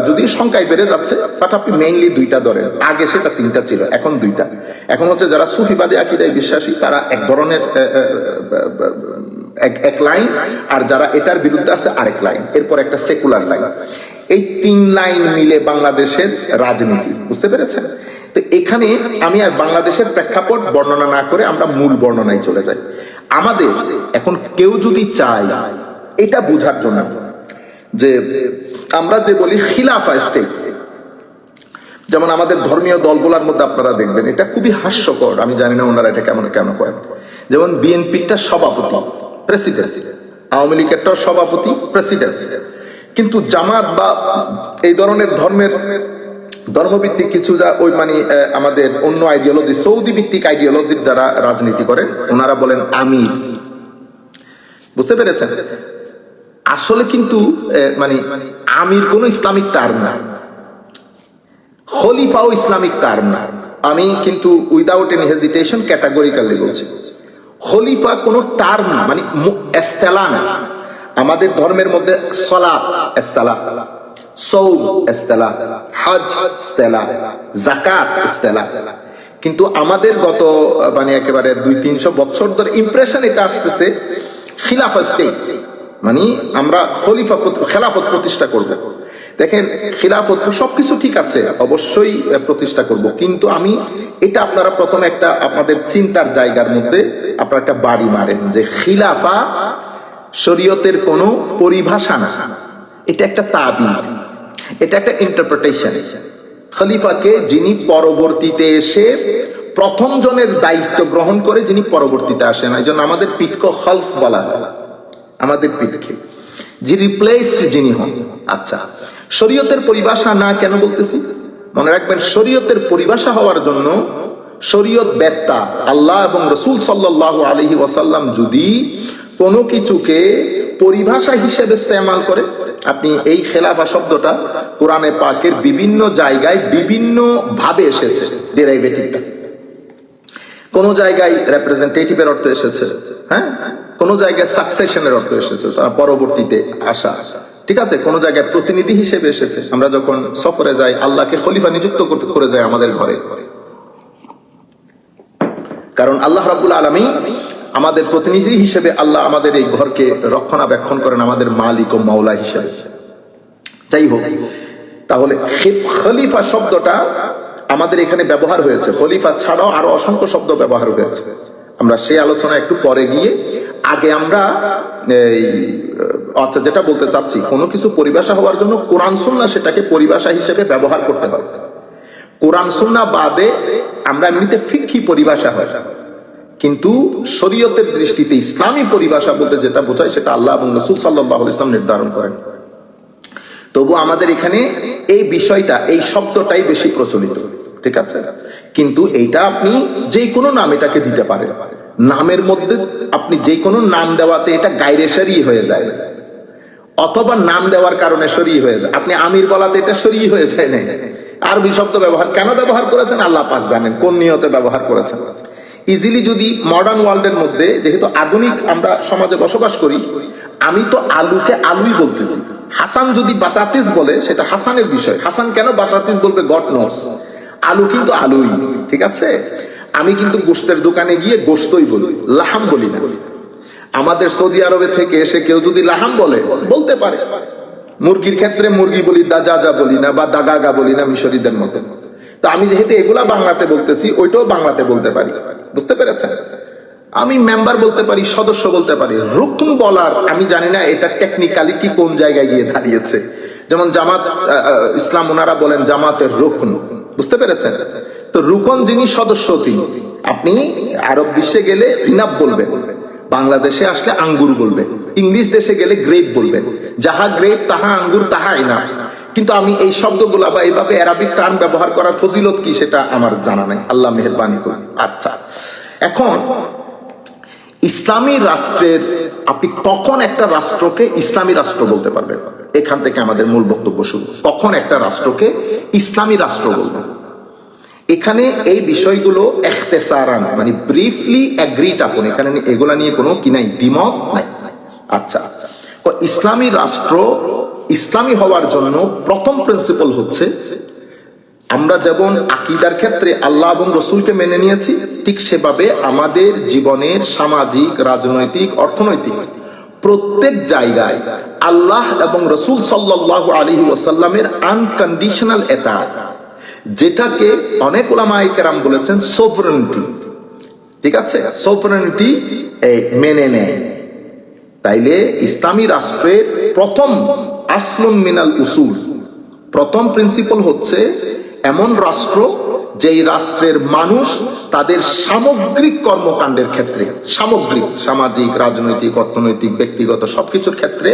যদি সংখ্যায় বেড়ে যাচ্ছে, বাট আপনি মেইনলি 2টা ধরেন। আগে সেটা 3টা ছিল, এখন 2টা। এখন হচ্ছে যারা সুফিবাদী আকীদায় বিশ্বাসী তারা এক ধরনের এক লাইন, আর যারা এটার বিরুদ্ধে আছে আরেক লাইন, এরপর একটা সেকুলার লাইন। এই 3 লাইন মিলে বাংলাদেশের রাজনীতি, বুঝতে পেরেছেন। তো এখানে আমি আর বাংলাদেশের প্রেক্ষাপট বর্ণনা না করে আমরা মূল বর্ণনায় চলে যাই। আমাদের এখন কেউ যদি চায় এটা বোঝার জন্য যে আমরা যে বলি খিলাফা স্টেট, যেমন আমাদের ধর্মীয় দলগুলোর মধ্যে আপনারা দেখবেন এটা খুবই হাস্যকর, আমি জানি না ওনারা এটা কেন করেন। যেমন বিএনপিটা সভাপতি প্রেসিডেন্ট, আওয়ামী লীগেরটাও সভাপতি প্রেসিডেন্ট, কিন্তু জামাত বা এই ধরনের ধর্মভিত্তিক কিছু যা ওই মানে আমাদের অন্য আইডিওলজি, সৌদি ভিত্তিক আইডিওলজির যারা রাজনীতি করেন ওনারা বলেন আমির, বুঝতে পেরেছেন। আসলে কিন্তু মানে আমির কোন ইসলামিক টার্ম না, খলিফাও ইসলামিক টার্ম না। আমি কিন্তু উইদাউট এনি হেজিটেশন ক্যাটাগরিক্যালি বলছি, খলিফা কোন টার্ম না, মানে এস্তেলা না। আমাদের ধর্মের মধ্যে সালাত ইস্তেলা, সৌম ইস্তেলা, হজ ইস্তেলা, যাকাত ইস্তেলা। কিন্তু আমাদের গত মানে একেবারে 200-300 বছর ধরে ইমপ্রেশন এটা আসতেছে খিলাফা স্টেট, মানে আমরা খেলাফত প্রতিষ্ঠা করব। দেখেন, খিলাফত সবকিছু ঠিক আছে, অবশ্যই প্রতিষ্ঠা করব, কিন্তু আমি এটা আপনারা প্রথমে একটা আপনাদের চিন্তার জায়গার মধ্যে আপনারা একটা বাড়ি মারেন যে খিলাফা শরীয়তের কোনো পরিভাষা না, এটা একটা তাবির, এটা একটা ইন্টারপ্রিটেশন। খলিফাকে যিনি পরবর্তীতে এসে প্রথম জনের দায়িত্ব গ্রহণ করে, যিনি পরবর্তীতে আসেন, এই জন্য আমাদের পিঠকে খলফ বলা হয়, আমাদের পিঠকে যে রিপ্লেসড যিনি হন। আচ্ছা, শরীয়তের পরিভাষা না কেন বলতেছি, মনে রাখবেন শরীয়তের পরিভাষা হওয়ার জন্য শরীয়ত বেত্তা আল্লাহ এবং রাসূল সাল্লাল্লাহু আলাইহি ওয়াসাল্লাম যদি কোনো কিছুকে পরিভাষা হিসেবে ইস্তেমাল করে, আপনি এই খেলাফা শব্দটা কোরআনে পাকের বিভিন্ন জায়গায় বিভিন্ন ভাবে এসেছে, ডেরাইভেটিভটা কোন জায়গায় রিপ্রেজেন্টেটিভের অর্থ এসেছে, হ্যাঁ, কোন জায়গায় সাকসেশনের অর্থ এসেছে, পরবর্তীতে আসা, ঠিক আছে, কোন জায়গায় প্রতিনিধি হিসেবে এসেছে। আমরা যখন সফরে যাই আল্লাহকে খলিফা নিযুক্ত করে যায় আমাদের ঘরে, কারণ আল্লাহ রাব্বুল আলামিন আমাদের প্রতিনিধি হিসেবে, আল্লাহ আমাদের এই ঘরকে রক্ষণাবেক্ষণ করেন আমাদের মালিক ও মাওলা হিসেবে। যাই হোক, তাহলে খলিফা শব্দটা আমাদের এখানে ব্যবহার হয়েছে, খলিফা ছাড়াও আরো অসংখ্য শব্দ ব্যবহার হয়েছে, আমরা সেই আলোচনা একটু পরে গিয়ে, আগে আমরা আচ্ছা যেটা বলতে চাচ্ছি, কোনো কিছু পরিভাষা হওয়ার জন্য কোরআন সুন্নাহ সেটাকে পরিভাষা হিসেবে ব্যবহার করতে হবে। কোরআন সুন্নাহ বাদে আমরা এমনিতে ফিকহি পরিভাষা হয়, কিন্তু শরীয়তের দৃষ্টিতে ইসলামী পরিভাষা বলতে যেটা বোঝায় সেটা আল্লাহ এবং রাসূল সাল্লাল্লাহু আলাইহি ওয়াসাল্লাম নির্ধারণ করেন। তবু আমাদের এখানে এই বিষয়টা, এই শব্দটাই বেশি প্রচলিত, ঠিক আছে, কিন্তু এইটা আপনি যে কোনো নাম এটাকে দিতে পারেন। নামের মধ্যে আপনি যে কোনো নাম দেওয়াতে এটা গায়রে শরঈ হয়ে যায়, অথবা নাম দেওয়ার কারণে শরঈ হয়ে যায়। আপনি আমির বলাতে এটা শরঈ হয়ে যায় না। আরবি শব্দ ব্যবহার কেন ব্যবহার করেছেন আল্লাহ পাক জানেন, কোন নিয়তে ব্যবহার করেছেন। ইজিলি যদি মডার্ন ওয়ার্ল্ডের মধ্যে, যেহেতু আধুনিক আমরা সমাজে বসবাস করি, আমি তো আলুকে আলুই বলতেছি। হাসান যদি বাতাতিস বলে সেটা হাসানের বিষয়, হাসান কেন বাতাতিস বলবে গড নোস। আলু কিন্তু আলুই, ঠিক আছে। আমি কিন্তু গোশতের দোকানে গিয়ে গোশতই বলি, লাহাম বলি না। আমাদের সৌদি আরবে থেকে এসে কেউ যদি লাহাম বলে, বলতে পারে। মুরগির ক্ষেত্রে মুরগি বলি, দাজা বলি না, বা দাগাগা বলি না মিশরীদের মতো। তো আমি যেহেতু এগুলা বাংলাতে বলতেছি, ওইটাও বাংলাতে বলতে পারি, বুঝতে পেরেছেন। আমি মেম্বার বলতে পারি, সদস্য বলতে পারি। রুকন বলার আমি জানি না এটা টেকনিক্যালিটি কোন জায়গায় গিয়ে দাঁড়িয়েছে। যেমন জামাত ইসলাম ওনারা বলেন জামাতের রুকন, বুঝতে পেরেছেন। তো রুকন যিনি সদস্য তিনি, আপনি আরব বিশ্বে গেলে ইনাব বলবেন, বাংলাদেশে আসলে আঙ্গুর বলবেন, ইংলিশ দেশে গেলে গ্রেপ বলবেন। যাহা গ্রেপ তাহা আঙ্গুর তাহা ইনাব। কিন্তু আমি এই শব্দগুলা বা এইভাবে অ্যারাবিক টার্ম ব্যবহার করার ফজিলত কি সেটা আমার জানা নাই, আল্লাহ মেহেরবানি করুন। আচ্ছা, এখন ইসলামী রাষ্ট্রের, আপনি কখন একটা রাষ্ট্রকে ইসলামী রাষ্ট্র বলতে পারবেন, এখান থেকে আমাদের মূল বক্তব্য শুরু। কখন একটা রাষ্ট্রকে ইসলামী রাষ্ট্র বলবেন, এখানে এই বিষয়গুলো ইখতিসারান মানে ব্রিফলি এগ্রিড আপন, এখানে এগুলা নিয়ে কোনো কি নাই, দ্বিমত নাই। আচ্ছা, ইসলামী রাষ্ট্র ইসলামী হওয়ার জন্য প্রথম প্রিন্সিপাল হচ্ছে, আমরা যেমন আকীদার ক্ষেত্রে আল্লাহ এবং রসুলকে মেনে নিয়েছি, ঠিক সেভাবে আমাদের জীবনের সামাজিক, রাজনৈতিক, অর্থনৈতিক প্রত্যেক জায়গায় আল্লাহ এবং রসুল সাল্লাল্লাহু আলাইহি ওয়াসাল্লামের আনকন্ডিশনাল ইতাআত, যেটাকে অনেক উলামায়ে কেরাম বলেছেন সোভরেনিটি, ঠিক আছে, সোভরেনিটি মেনে নেয়। তাইলে ইসলামী রাষ্ট্রের প্রথম আসলুম মিনাল উসুল, প্রথম প্রিন্সিপাল হচ্ছে এমন রাষ্ট্র যেই রাষ্ট্রের মানুষ তাদের সামগ্রিক কর্মকাণ্ডের ক্ষেত্রে, সামগ্রিক সামাজিক, রাজনৈতিক, অর্থনৈতিক, ব্যক্তিগত সবকিছুর ক্ষেত্রে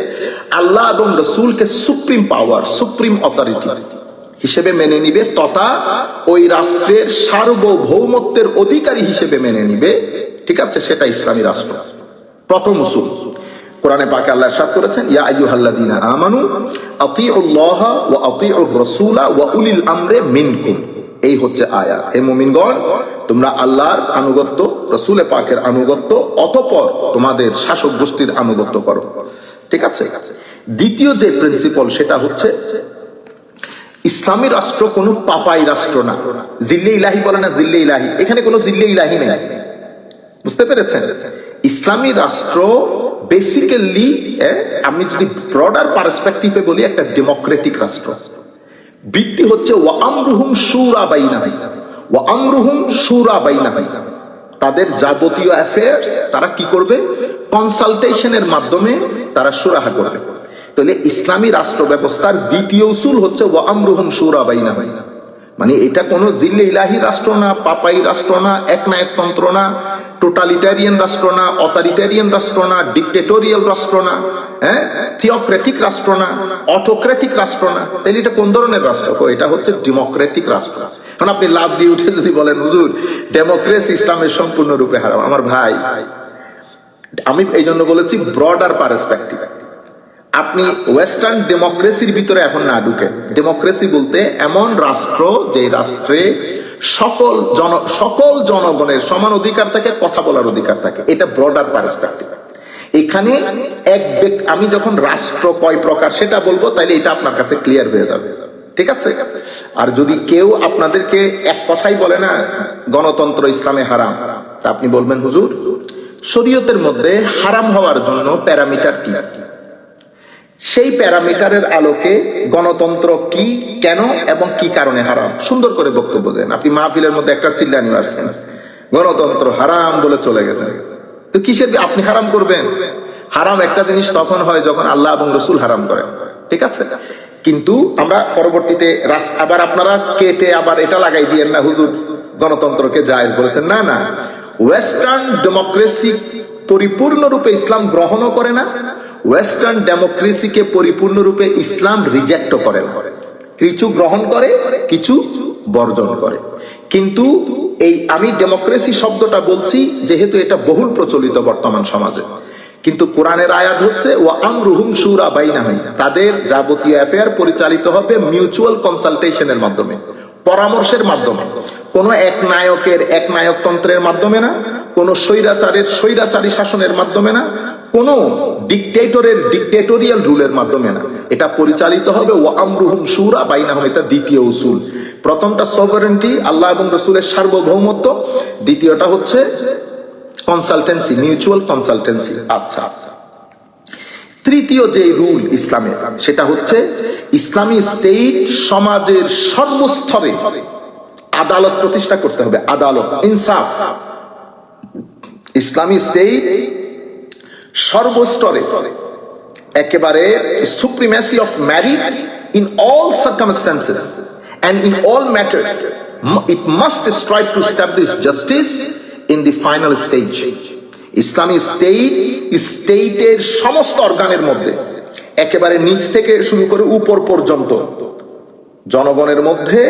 আল্লাহ এবং রসুলকে সুপ্রিম পাওয়ার, সুপ্রিম অথরিটি হিসেবে মেনে নিবে, তথা ওই রাষ্ট্রের সার্বভৌমত্বের অধিকারী হিসেবে মেনে নিবে, ঠিক আছে, সেটা ইসলামী রাষ্ট্র। প্রথম উসুল কোরআনে পাকে আল্লাহ ইরশাদ করেছেন, ইয়া আইয়ুহাল্লাযীনা আমানু আতিউল্লাহ ওয়া আতিউর রাসূলা ওয়া উলিল আমরি মিনকুম। এই হচ্ছে আয়াত, হে মুমিনগণ তোমরা আল্লাহর আনুগত্য, রাসূল পাকের আনুগত্য, অতঃপর তোমাদের শাসক গোষ্ঠীর আনুগত্য করো, ঠিক আছে। দ্বিতীয় যে প্রিন্সিপাল সেটা হচ্ছে ইসলামী রাষ্ট্র কোনো পাপাই রাষ্ট্র না। জিল্লে ইলাহি বলে না, জিল্লে ইলাহি, এখানে কোনো জিল্লে ইলাহি নেই, বুঝতে পেরেছেন। ইসলামী রাষ্ট্র বেসিক্যালি, আমি যদি ব্রডার পার্সপেক্টিভে বলি, একটা ডেমোক্রেটিক রাষ্ট্র। ভিত্তি হচ্ছে ওয়া আমরুহুম শুরা বাইনাহুম, ওয়া আমরুহুম শুরা বাইনাহুম, তাদের যাবতীয় অ্যাফেয়ার্স তারা কি করবে, কনসালটেশনের মাধ্যমে তারা সুরাহা করবে। তাহলে ইসলামী রাষ্ট্র ব্যবস্থার দ্বিতীয় উসুল হচ্ছে ওয়া আমরুহুম শুরা বাইনাহুম, মানে এটা কোনো জিল্লে ইলাহি রাষ্ট্র না, পাপাই রাষ্ট্র না, একনায়কতন্ত্র না, টোটালিটারিয়ান রাষ্ট্র না, অথরিটারিয়ান রাষ্ট্র না, ডিক্টেটোরিয়াল রাষ্ট্র না, থিওক্রেটিক রাষ্ট্র না, অটোক্রেটিক রাষ্ট্র না। তাহলে এটা কোন ধরনের রাষ্ট্র? এটা হচ্ছে ডেমোক্রেটিক রাষ্ট্র। এখন আপনি লাভ দিয়ে উঠে যদি বলেন হুজুর ডেমোক্রেসি ইসলামের সম্পূর্ণরূপে হারাম, আমার ভাই আমি এই জন্য বলেছি ব্রডার পার্সপেক্টিভ। আপনি ওয়েস্টার্ন ডেমোক্রেসির ভিতরে এখন না ঢুকে, ডেমোক্রেসি বলতে এমন রাষ্ট্র যে রাষ্ট্রে সকল জনগণের সমান অধিকার থাকে, কথা বলার অধিকার থাকে, এটা ব্রডার পার্সপেক্টিভ। এখানে আমি যখন রাষ্ট্র কয় প্রকার সেটা বলবো, তাইলে এটা আপনার কাছে ক্লিয়ার হয়ে যাবে, ঠিক আছে। আর যদি কেউ আপনাদেরকে এক কথাই বলে না গণতন্ত্র ইসলামে হারাম, তা আপনি বলবেন হুজুর শরীয়তের মধ্যে হারাম হওয়ার জন্য প্যারামিটার কি, সেই প্যারামিটারের আলোকে গণতন্ত্র কি, কেন এবং কি কারণে হারাম, সুন্দর করে বক্তব্য দেন। আপনি মাহফিলের মধ্যে একটা চিল্লানি মারছেন, গণতন্ত্র হারাম বলে চলে গেছেন, তো কিসের আপনি হারাম করবেন? হারাম একটা জিনিস তখন হয় যখন আল্লাহ এবং রসুল হারাম করেন, ঠিক আছে। কিন্তু আমরা পরবর্তীতে আবার আপনারা কেটে আবার এটা লাগাই দিয়েন না হুজুর গণতন্ত্রকে জায়েজ বলেছেন, না না, ওয়েস্টার্ন ডেমোক্রেসি পরিপূর্ণরূপে ইসলাম গ্রহণও করে না, ওয়েস্টার্ন ডেমোক্রেসিকে পরিপূর্ণরূপে ইসলাম রিজেক্টও করে না, কিছু গ্রহণ করে, কিছু বর্জন করে। কিন্তু এই আমি ডেমোক্রেসি শব্দটা বলছি যেহেতু এটা বহুল প্রচলিত বর্তমান সমাজে, কিন্তু কোরআনের আয়াত হচ্ছে ওয়া আমরুহুম শুরা বাইনাহুম, তাদের যাবতীয় অ্যাফেয়ার পরিচালিত হবে মিউচুয়াল কনসালটেশনের মাধ্যমে, পরামর্শের মাধ্যমে। কোন এক নায়কের এক নায়কতন্ত্রের মাধ্যমে না, কোন স্বৈরাচারের স্বৈরাচারী শাসনের মাধ্যমে না, কোন ডিকটেটরের ডিকটেটোরিয়াল রুলের মাধ্যমে না। এটা পরিচালিত হবে ওয়া আমরুহুম শুরা বাইনাহুম, এটা দ্বিতীয় উসুল। প্রথমটা সভারেন্টি, আল্লাহ এবং রাসূলের সার্বভৌমত্ব। দ্বিতীয়টা হচ্ছে কনসালটেন্সি, মিউচুয়াল কনসালটেন্সি। আচ্ছা, তৃতীয় যে রুল ইসলামের, সেটা হচ্ছে ইসলামী স্টেট সমাজের সর্বস্তরে আদালত প্রতিষ্ঠা করতে হবে, আদালত, ইনসাফ। ইসলামী স্টেট সর্বস্তরে একেবারে supremacy of married in all circumstances and in all matters it must strive to establish justice in the final stage. ইসলামী স্টেটের সমস্ত অর্গানের মধ্যে একেবারে নিচ থেকে শুরু করে উপর পর্যন্ত জনগণের মধ্যে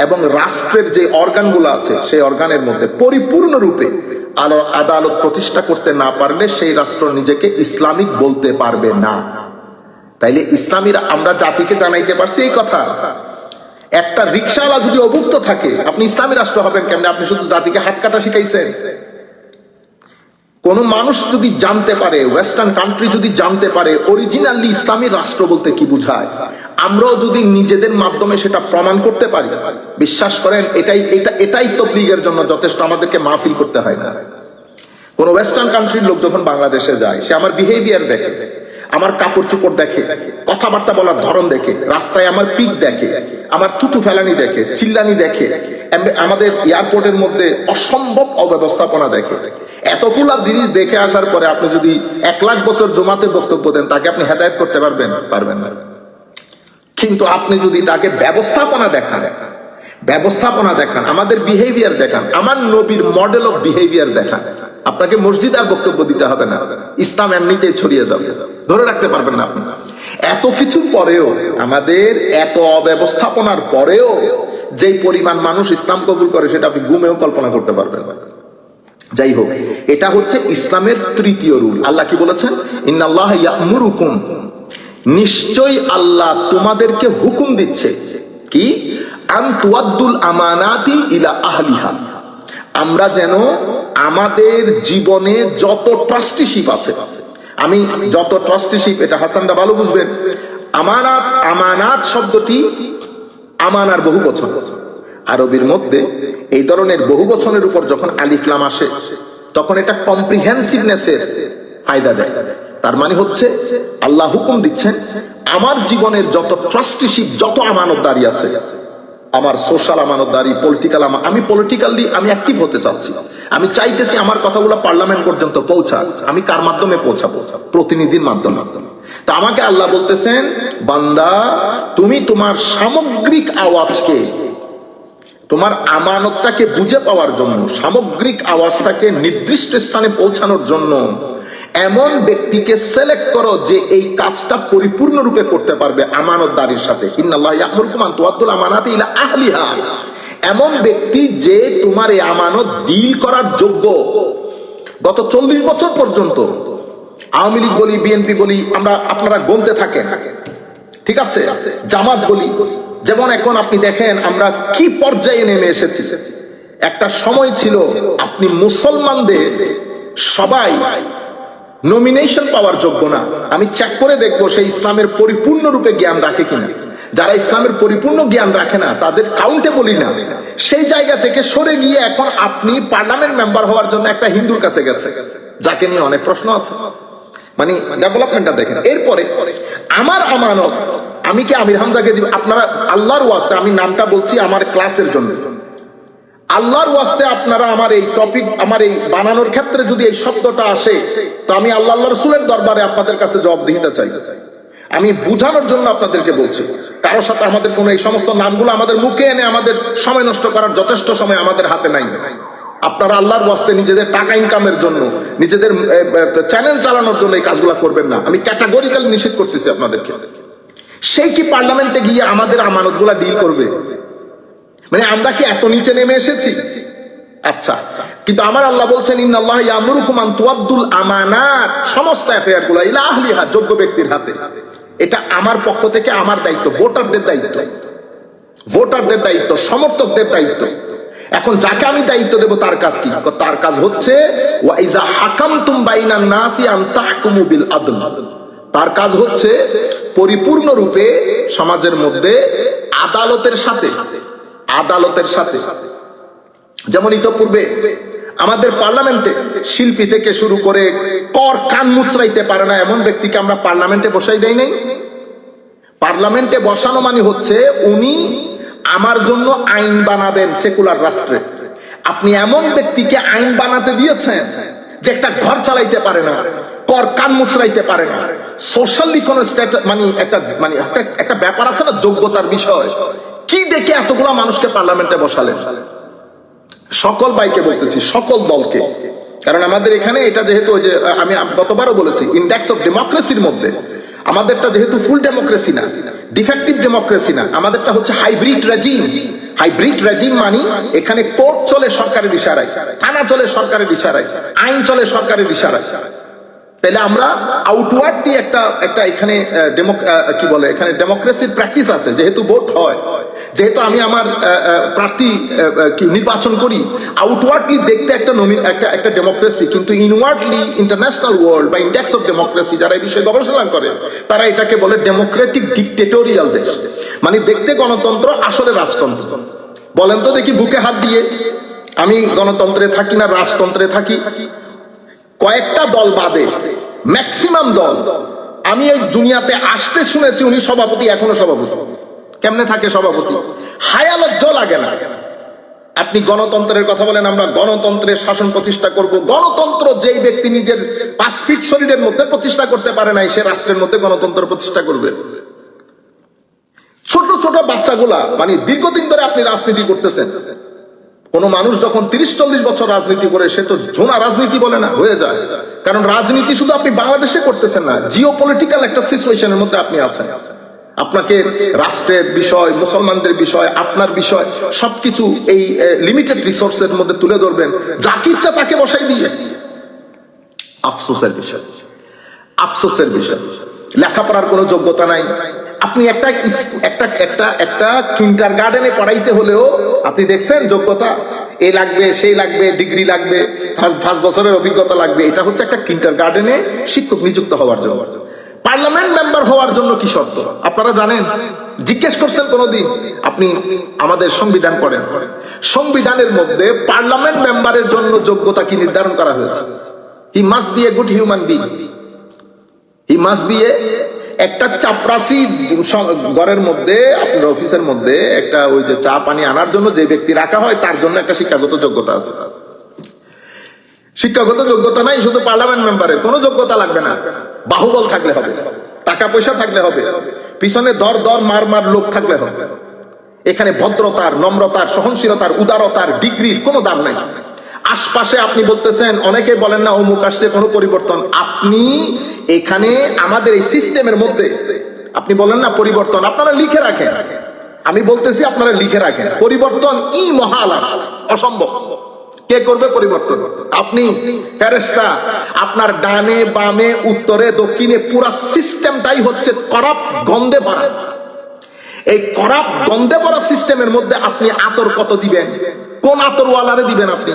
এবং রাষ্ট্রের যে অর্গানগুলো আছে সেই অর্গানের মধ্যে পরিপূর্ণরূপে আদালত প্রতিষ্ঠা করতে না পারলে সেই রাষ্ট্র নিজেকে ইসলামিক বলতে পারবে না। তাইলে ইসলামীর আমরা জাতিকে জানাইতে পারছি এই কথা। একটা রিকশাওয়ালা যদি অভুক্ত থাকে, আপনি ইসলামী রাষ্ট্র হবেন কেমনে? আপনি শুধু জাতিকে হাত কাটা শিখাইছেন। কোন মানুষ যদি জানতে পারে, ওয়েস্টার্ন কান্ট্রি যদি জানতে পারে অরিজিনালি ইসলামী রাষ্ট্র বলতে কি বোঝায়, আমরাও যদি নিজেদের মাধ্যমে সেটা প্রমাণ করতে পারি, বিশ্বাস করেন এটাই তবলিগের জন্য যথেষ্ট। আমাদেরকে মাহফিল করতে হয় না। কোন ওয়েস্টার্ন কান্ট্রির লোক যখন বাংলাদেশে যায়, সে আমার বিহেভিয়ার দেখে, আমার কাপড় চোপড় দেখে, কথাবার্তা বলার ধরন দেখে, রাস্তায় আমার পিক দেখে, আমার থুতু ফেলানি দেখে, চিল্লানি দেখে, আমাদের এয়ারপোর্টের মধ্যে অসম্ভব অব্যবস্থাপনা দেখে। এতগুলা জিনিস দেখে আসার পরে আপনি যদি 1 লাখ বছর জমাতে বক্তব্য দেন, তাকে আপনি হেদায়েত করতে পারবেন না। কিন্তু আপনি যদি তাকে ব্যবস্থাপনা দেখান, আমাদের বিহেভিয়ার দেখান, আমার নবীর মডেল অফ বিহেভিয়ার দেখান, আপনাকে মসজিদ আর বক্তব্য দিতে হবে না, ইসলাম এমনিতেই ছড়িয়ে যাবে, ধরে রাখতে পারবেন না আপনি। এত কিছুর পরেও, আমাদের এত অব্যবস্থাপনার পরেও যেই পরিমাণ মানুষ ইসলাম কবুল করে, সেটা আপনি ঘুমেও কল্পনা করতে পারবেন না। যাই হোক, এটা হচ্ছে ইসলামের তৃতীয় রুল। আল্লাহ কি বলেছেন? ইন্নাল্লাহা ইয়া'মুরুকুম, নিশ্চয়ই আল্লাহ তোমাদেরকে হুকুম দিচ্ছে কি? আন তুআদ্দুল আমানাতি ইলা আহলিহা, আমরা যেন আমাদের জীবনে যত ট্রাস্টিশিপ আছে, আমি যত ট্রাস্টিশিপ, এটা হাসানরা ভালো বুঝবেন। আমানাত শব্দটি আমানার বহু বচন। আরবির মধ্যে এই ধরনের বহু বচনের উপর যখন আলিফ লাম আসে, তখন এটা কম্প্রিহেন্সিভনেসের ফায়দা দেয়। তার মানে হচ্ছে আল্লাহ হুকুম দিচ্ছেন আমার জীবনের যত ট্রাস্টিশিপ, যত আমানতদারি আছে, আমার সোশ্যাল আমানতদারি, পলিটিক্যাল, আমি পলিটিক্যালি আমি অ্যাক্টিভ হতে চাচ্ছি, আমি চাইতেছি আমার কথাগুলো পার্লামেন্ট পর্যন্ত পৌঁছাক। আমি কার মাধ্যমে পৌঁছাবো? প্রতিনিধির মাধ্যমে। তা আমাকে আল্লাহ বলতেছেন, বান্দা তুমি তোমার সামগ্রিক আওয়াজকে, তোমার আমানতটাকে বুঝে পাওয়ার জন্য, সামগ্রিক আওয়াজটাকে নির্দিষ্ট স্থানে পৌঁছানোর জন্য এমন ব্যক্তিকে সিলেক্ট করো যে এই কাজটা পরিপূর্ণরূপে করতে পারবে আমানতদারির সাথে। ইন্নাল্লাহা ইয়া'মুরুকুম আন তুআদ্দুল আমানাতি ইলা আহলিহা, এমন ব্যক্তি যে তোমার এই আমানত ডিল করার যোগ্য। গত 40 বছর পর্যন্ত আওয়ামী লীগ বলি, বিএনপি বলি, আপনারা গুনতে থাকেন, ঠিক আছে, জামাত বলি, যেমন এখন আপনি দেখেন আমরা কি পর্যায়ে নেমে এসেছি। একটা সময় ছিল আপনি মুসলমানদের সবাই নমিনেশন পাওয়ার যোগ্য না। আমি চেক করে দেখবো সেই ইসলামের পরিপূর্ণরূপে জ্ঞান রাখে কিনা। যারা ইসলামের পরিপূর্ণ জ্ঞান রাখে না, তাদের কাউন্টে বলি না। সেই জায়গা থেকে সরে গিয়ে এখন আপনি পার্লামেন্ট মেম্বার হওয়ার জন্য একটা হিন্দুর কাছে গেছে, যাকে নিয়ে অনেক প্রশ্ন আছে। মানে ডেভেলপমেন্টটা দেখেন। এরপরে আমার আমানত আমি কি আমির হামজাকে দিব? আপনারা আল্লাহর ওয়াস্তে, আমি নামটা বলছি আমার ক্লাসের জন্য, আল্লাহর ওয়াস্তে আপনারা আমার এই টপিক, আমার এই বানানোর ক্ষেত্রে যদি এই শব্দটা আসে, তো আমি আল্লাহ রাসূলের দরবারে আপনাদের কাছে জবাবদিহিতা চাই। আমি বুঝানোর জন্য আপনাদেরকে বলছি। কারোর সাথে আমাদের কোনো এই সমস্ত নামগুলো আমাদের মুখে এনে আমাদের সময় নষ্ট করার যথেষ্ট সময় আমাদের হাতে নাই। আপনারা আল্লাহর ওয়াস্তে নিজেদের টাকা ইনকামের জন্য, নিজেদের চ্যানেল চালানোর জন্য এই কাজগুলো করবেন না। আমি ক্যাটাগরিক্যালি নিষেধ করতেছি আপনাদেরকে। সেই কি পার্লামেন্টে গিয়ে আমাদের আমানতগুলা ডিল করবে? মানে আমরা কি এত নিচে নেমে এসেছি? আচ্ছা, কিন্তু আমার আল্লাহ বলছেন ইন্নাল্লাহ ইয়ামুরুকুম আন তুআদ্দুল আমানাত, সমস্ত অ্যাফেয়ার গুলো ইলা আহলিহা, যোগ্য ব্যক্তির হাতে। এটা আমার পক্ষ থেকে আমার দায়িত্ব, ভোটারদের দায়িত্ব, ভোটারদের দায়িত্ব, সমর্থকদের দায়িত্ব। এখন যাকে আমি দায়িত্ব দেব তার কাজ কি? তার কাজ হচ্ছে ওয়া ইজা হাকামতুম বাইনান নাসি আন তাহকুমু বিল আদল, তার কাজ হচ্ছে পরিপূর্ণ রূপে সমাজের মধ্যে আদালতের সাথে, আদালতের সাথে, যেমন ইতোপূর্বে আমাদের পার্লামেন্টে শিল্পী থেকে শুরু করে কর কান মুচড়াইতে পারে না এমন ব্যক্তিকে আমরা পার্লামেন্টে বসাই দেই নাই। পার্লামেন্টে বসানো মানে হচ্ছে উনি আমার জন্য আইন বানাবেন সেকুলার রাষ্ট্রে। আপনি এমন ব্যক্তিকে আইন বানাতে দিয়েছেন যে একটা ঘর চালাইতে পারে না, কর কান মুচড়াইতে পারে না, সোশ্যালি কোনো মানে একটা ব্যাপার আছে না, যোগ্যতার বিষয়। কি দেখে এতগুলো মানুষকে পার্লামেন্টে বসালেন? সকল ভাইকে বলতেছি, সকল দলকে, কারণ আমাদের এখানে এটা যেহেতু ওই যে আমি গতবারও বলেছি ইন্ডেক্স অফ ডেমোক্রেসির মধ্যে আমাদেরটা যেহেতু ফুল ডেমোক্রেসি না, ডিফেক্টিভ ডেমোক্রেসি না, আমাদেরটা হচ্ছে হাইব্রিড রেজিম। হাইব্রিড রেজিম মানে এখানে কোর্ট চলে সরকারের ইশারায়, থানা চলে সরকারের ইশারায়, আইন চলে সরকারের ইশারায়। তাহলে আমরা আউটওয়ার্ডলি একটা এখানে কি বলে, এখানে ডেমোক্রেসির প্র্যাকটিস আছে, যেহেতু ভোট হয়, যেহেতু আমি আমার প্রার্থী নির্বাচন করি, আউটওয়ার্ডলি দেখতে একটা ডেমোক্রেসি, কিন্তু ইনওয়ার্ডলি ইন্টারন্যাশনাল ওয়ার্ল্ড বা ইন্ডেক্স অফ ডেমোক্রেসি যারা এই বিষয়ে গবেষণা করে তারা এটাকে বলে ডেমোক্রেটিক ডিক্টেটোরিয়াল দেশ। মানে দেখতে গণতন্ত্র, আসলে রাজতন্ত্র। বলেন তো দেখি বুকে হাত দিয়ে, আমি গণতন্ত্রে থাকি না রাজতন্ত্রে থাকি? কয়েকটা দল বাদে ম্যাক্সিমাম দল আমি এই দুনিয়াতে আসতে শুনেছি উনি সভাপতি, এখনো সভাপতি। কেমনে থাকে সভাপতি? হায়া লজ্জাও লাগে না। আপনি গণতন্ত্রের কথা বলেন, আমরা গণতন্ত্রের শাসন প্রতিষ্ঠা করব। গণতন্ত্র যেই ব্যক্তি নিজের 5 ফিট শরীরের মধ্যে প্রতিষ্ঠা করতে পারে নাই, সে রাষ্ট্রের মধ্যে গণতন্ত্র প্রতিষ্ঠা করবে? ছোট ছোট বাচ্চাগুলা, মানে দীর্ঘদিন ধরে আপনি রাজনীতি করতেছেন। কোন মানুষ যখন 30-40 বছর রাজনীতি করে সে তো ঝোনা রাজনীতি বলে না, হয়ে যায়। কারণ রাজনীতি শুধু আপনি বাংলাদেশে করতেছেন না, জিও পলিটিক্যাল একটা সিচুয়েশনের মধ্যে আপনি আছেন। আপনাকে রাষ্ট্রের বিষয়, মুসলমানদের বিষয়, আপনার বিষয় সবকিছু এই লিমিটেড রিসোর্সের মধ্যে তুলে ধরবেন, যাকে ইচ্ছা তাকে বসাই দিয়ে। আফসোসের বিষয়, আফসোসের বিষয়, লেখাপড়ার কোনো যোগ্যতা নাই। আপনি একটা কিন্ডার গার্ডেনে পড়াইতে হলেও আপনি দেখছেন যোগ্যতা, এ লাগবে, সেই লাগবে, ডিগ্রি লাগবে, 5 বছরের অভিজ্ঞতা লাগবে। এটা হচ্ছে একটা কিন্ডার গার্ডেনে শিক্ষক নিযুক্ত হওয়ার জন্য। পার্লামেন্ট মেম্বার হওয়ার জন্য কি শর্ত আপনারা জানেন? জিজ্ঞেস করছেন কোনদিন? আপনি আমাদের সংবিধান পড়েন, সংবিধানের মধ্যে পার্লামেন্ট মেম্বারের জন্য যোগ্যতা কি নির্ধারণ করা হয়েছে? He must be a good human being, he must be a, একটা চাপরাশি ঘরের মধ্যে, আপনার অফিসের মধ্যে একটা ওই যে চা পানি আনার জন্য যে ব্যক্তি রাখা হয় তার জন্য একটা শিক্ষাগত যোগ্যতা আছে। শিক্ষাগত যোগ্যতা নাই শুধু পার্লামেন্ট মেম্বারের, কোনো যোগ্যতা লাগবে না। বাহুবল থাকলে হবে, টাকা পয়সা থাকলে হবে, পিছনে দর মার লোক থাকলে হবে। এখানে ভদ্রতার, নম্রতার, সহনশীলতার, উদারতার, ডিগ্রির কোনো দাম নাই। আশপাশে আপনি বলতেছেন, অনেকে বলেন না অমুক আসছে, কোনো পরিবর্তন। আপনি এখানে আমাদের এই সিস্টেমের মধ্যে আপনি বলেন না পরিবর্তন, আপনারা লিখে রাখেন। আমি বলতেছি আপনারা লিখে রাখেন, পরিবর্তন মহাল, অসম্ভব। কে করবে পরিবর্তন? আপনি ফেরেশতা। আপনার ডানে বামে উত্তরে দক্ষিণে পুরো সিস্টেমটাই হচ্ছে করাপ্ট, গন্ধে ভরা। এই করাপ্ট গন্ধে ভরা সিস্টেমের মধ্যে আপনি আতর কত দিবেন? কোন আতরওয়ালারে দিবেন? আপনি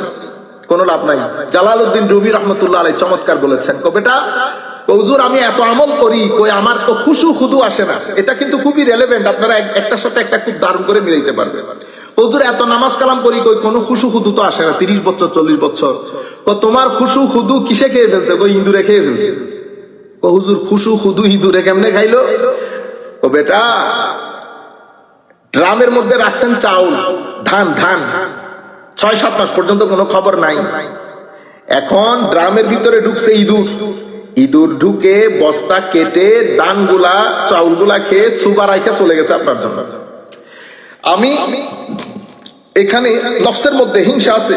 কোনো লাভ নাই। জালালউদ্দিন রুমি রহমতুল্লাহ আলাইহি চমৎকার বলেছেন, বেটা হুজুর আমি এত আমল করি, কই আমার তো খুশু খুদু আসে না। এটা কিন্তু খুবই রেলেভেন্ট, আপনারা একটার সাথে একটা খুব দারুণ করে মিলাইতে পারবেন। হুজুর এত নামাজ কালাম করি, কই কোনো খুশু খুদু তো আসে না, 30 বছর 40 বছর। তোমার খুশু খুদু কিসে খেয়ে ফেলছে? কই ইন্দুরে খেয়ে ফেলছে। হুজুর খুশু খুদু ইঁদুরে কেমনে খাইলো? ও বেটা ড্রামের মধ্যে রাখছেন চাউল, ধান 6-7 মাস পর্যন্ত কোনো খবর নাই। এখন ড্রামের ভিতরে ঢুকছে ইঁদুর ঢুকে বস্তা কেটে দানগুলা চাউলগুলা খেয়ে চুবা রাইখা চলে গেছে আপনার জন্য। আমি এখানে নফসের মধ্যে হিংসা আছে,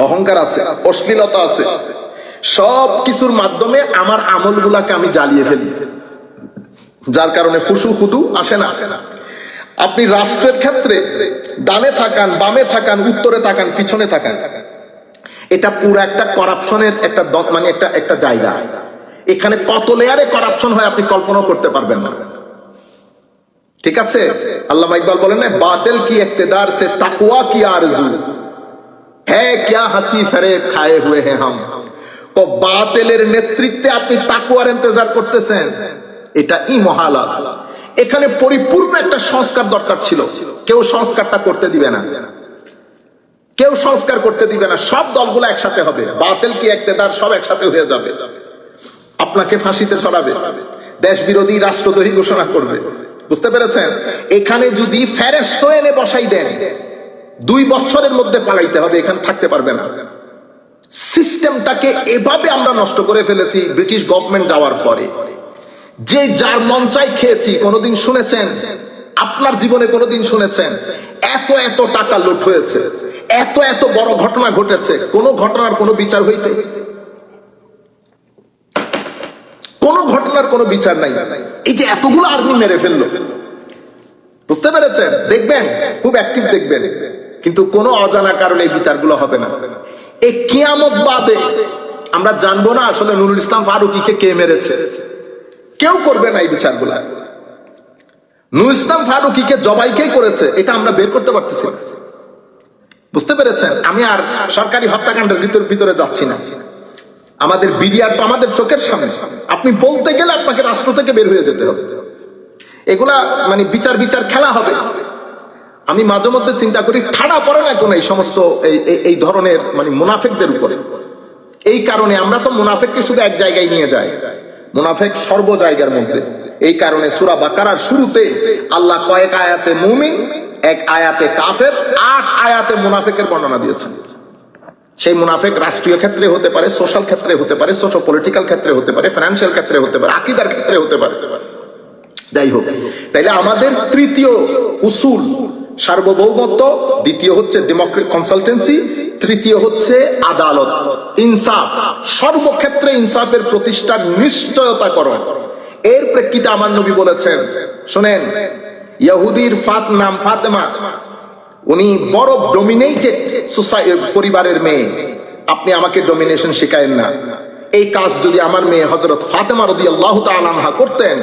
অহংকার আছে, অশ্লীলতা আছে, সব কিছুর মাধ্যমে আমার আমলগুলাকে আমি জ্বালিয়ে ফেলি, যার কারণে খুশু খুদু আসে না। আপনি রাষ্ট্রের ক্ষেত্রে ডানে থাকান, বামে থাকান, উত্তরে থাকান, পিছনে থাকান, এটা পুরো একটা করাপশনের একটা মানে একটা জায়গা। এখানে কত লেয়ারে করাপশন হয় আপনি কল্পনা করতে পারবেন না। ঠিক আছে, আল্লামা ইকবাল বলেন না, বাতিল কি ইক্তেদার সে তাকওয়া কি আরজু হ্যাঁ, क्या हंसी फरेब खाए हुए हैं हम। ও বাতিলের নেতৃত্বে আপনি তাকওয়ার ইন্তজার করতেছেন, এটা মহাল আছে। এখানে পরিপূর্ণ একটা সংস্কার দরকার ছিল, কেউ সংস্কারটা করতে দিবে না, কেউ সংস্কার করতে দিবে না। সব দলগুলো একসাথে হবে, বাতিল কি ইক্তেদার সব একসাথে হয়ে যাবে, আপনাকে ফাঁসিতে ছড়াবে, দেশ বিরোধী রাষ্ট্রদ্রোহী ঘোষণা করবে। বুঝতে পেরেছেন? এখানে যদি ফেরেশতা এনে বসাই দেন, 2 বছরের মধ্যে পালাইতে হবে, এখানে থাকতে পারবে না। সিস্টেমটাকে এভাবে আমরা নষ্ট করে ফেলেছি ব্রিটিশ গভর্নমেন্ট যাওয়ার পরে। যে যার মন চাই খেয়েছি, কোনোদিন শুনেছেন? আপনার জীবনে কোনোদিন শুনেছেন এত এত টাকা লুট হয়েছে, এত এত বড় ঘটনা ঘটেছে, কোন ঘটনার কোনো বিচার হইতে? কোন ঘটনার কোনো বিচার নাই। এই যে এতগুলো আর্মি মেরে ফেললো, বুঝতে পেরেছেন? দেখবেন খুব অ্যাক্টিভ দেখবেন, কিন্তু কোনো অজানা কারণে এই বিচারগুলো হবে না। এই কিয়ামত বাদে আমরা জানবো না আসলে নুরুল ইসলাম ফারুকীকে কে মেরেছে, কেউ করবে না এই বিচারগুলো। নুরুল ইসলাম ফারুকীকে জবাইকে করেছে, এটা আমরা বের করতে পারতেছি না। বুঝতে পেরেছেন? আমি আর সরকারি হত্যাকাণ্ডের ভিতরে যাচ্ছি না। আমাদের বিডিআর তো আমাদের চোখের সামনে, আপনি বলতে গেলে আপনাকে রাষ্ট্র থেকে বের হয়ে যেতে হবে। এগুলা মানে বিচার খেলা হবে। আমি মাঝে মধ্যে চিন্তা করি, ঠাড়া পড়ে না কোন এই সমস্ত এই ধরনের মানে মুনাফিকদের উপরে। এই কারণে আমরা তো মুনাফিককে শুধু এক জায়গায় নিয়ে যাই, মুনাফিক সর্ব জায়গার মধ্যে। এই কারণে সূরা বাকারার শুরুতে আল্লাহ কয়েক আয়াতে মুমিন, এক আয়াতে কাফের, 8 আয়াতে মুনাফিকের বর্ণনা দিয়েছেন। সেই মুনাফিক রাষ্ট্রীয় ক্ষেত্রে হতে পারে, সোশ্যাল ক্ষেত্রে হতে পারে, সোশ্যাল পলিটিক্যাল ক্ষেত্রে হতে পারে, ফাইন্যান্সিয়াল ক্ষেত্রে হতে পারে, আকীদার ক্ষেত্রে হতে পারে। যাই হোক, তাইলে আমাদের তৃতীয় উসুল সার্বভৌমত্ব, দ্বিতীয় হচ্ছে ডেমোক্রেটিক কনসালটেন্সি, তৃতীয় হচ্ছে আদালত, ইনসাফ। সর্বক্ষেত্রে ইনসাফের প্রতিষ্ঠার নিশ্চয়তাকরণ। এর প্রেক্ষিতে আমার নবী বলেছেন, শুনেন, ইহুদির নাম ফাতেমা, উনি বড় ডমিনেটেড পরিবারের মেয়ে, আপনি আমাকে ডমিনেশন শেখায়েন না। এই কাজ যদি আমার মেয়ে হযরত ফাতেমা রাদিয়াল্লাহু তাআলা আনহা করতেন,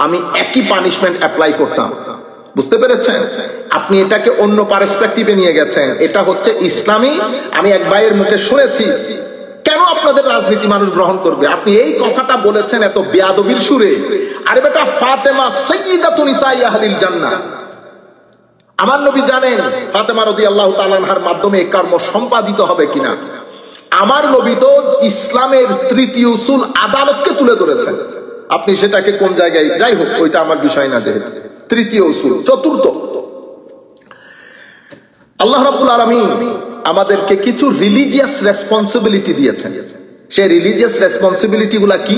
আমি একই পানিশমেন্ট অ্যাপ্লাই করতাম। বুঝতে পেরেছেন? আপনি এটাকে অন্য পার্সপেক্টিভে নিয়ে গেছেন, এটা হচ্ছে ইসলামী। আমি এক ভাইয়ের মুখে শুনেছি, কেন আপনাদের রাজনীতি মানুষ গ্রহণ করবে? আপনি এই কথাটা বলেছেন এত বেয়াদবির সুরে। আরে বেটা, ফাতেমা সাইয়্যিদাতু নিসাই আহলিল জান্নাহ। আমার নবী জানেন ফাতেমা রাদিয়াল্লাহু তাআলা আনহার মাধ্যমে এই কর্ম সম্পাদিত হবে কিনা। আমার নবী তো ইসলামের তৃতীয় উসুল আদালতকে তুলে ধরেছেন। আপনি সেটাকে কোন জায়গায়, যাই হোক, ওইটা আমার বিষয় না। যেহেতু তৃতীয় উসুল, চতুর্থ, আল্লাহ রাব্বুল আলামিন আমাদেরকে কিছু রিলিজিয়াস রেসপন্সিবিলিটি দিয়েছেন। সেই রিলিজিয়াস রেসপন্সিবিলিটি গুলা কি?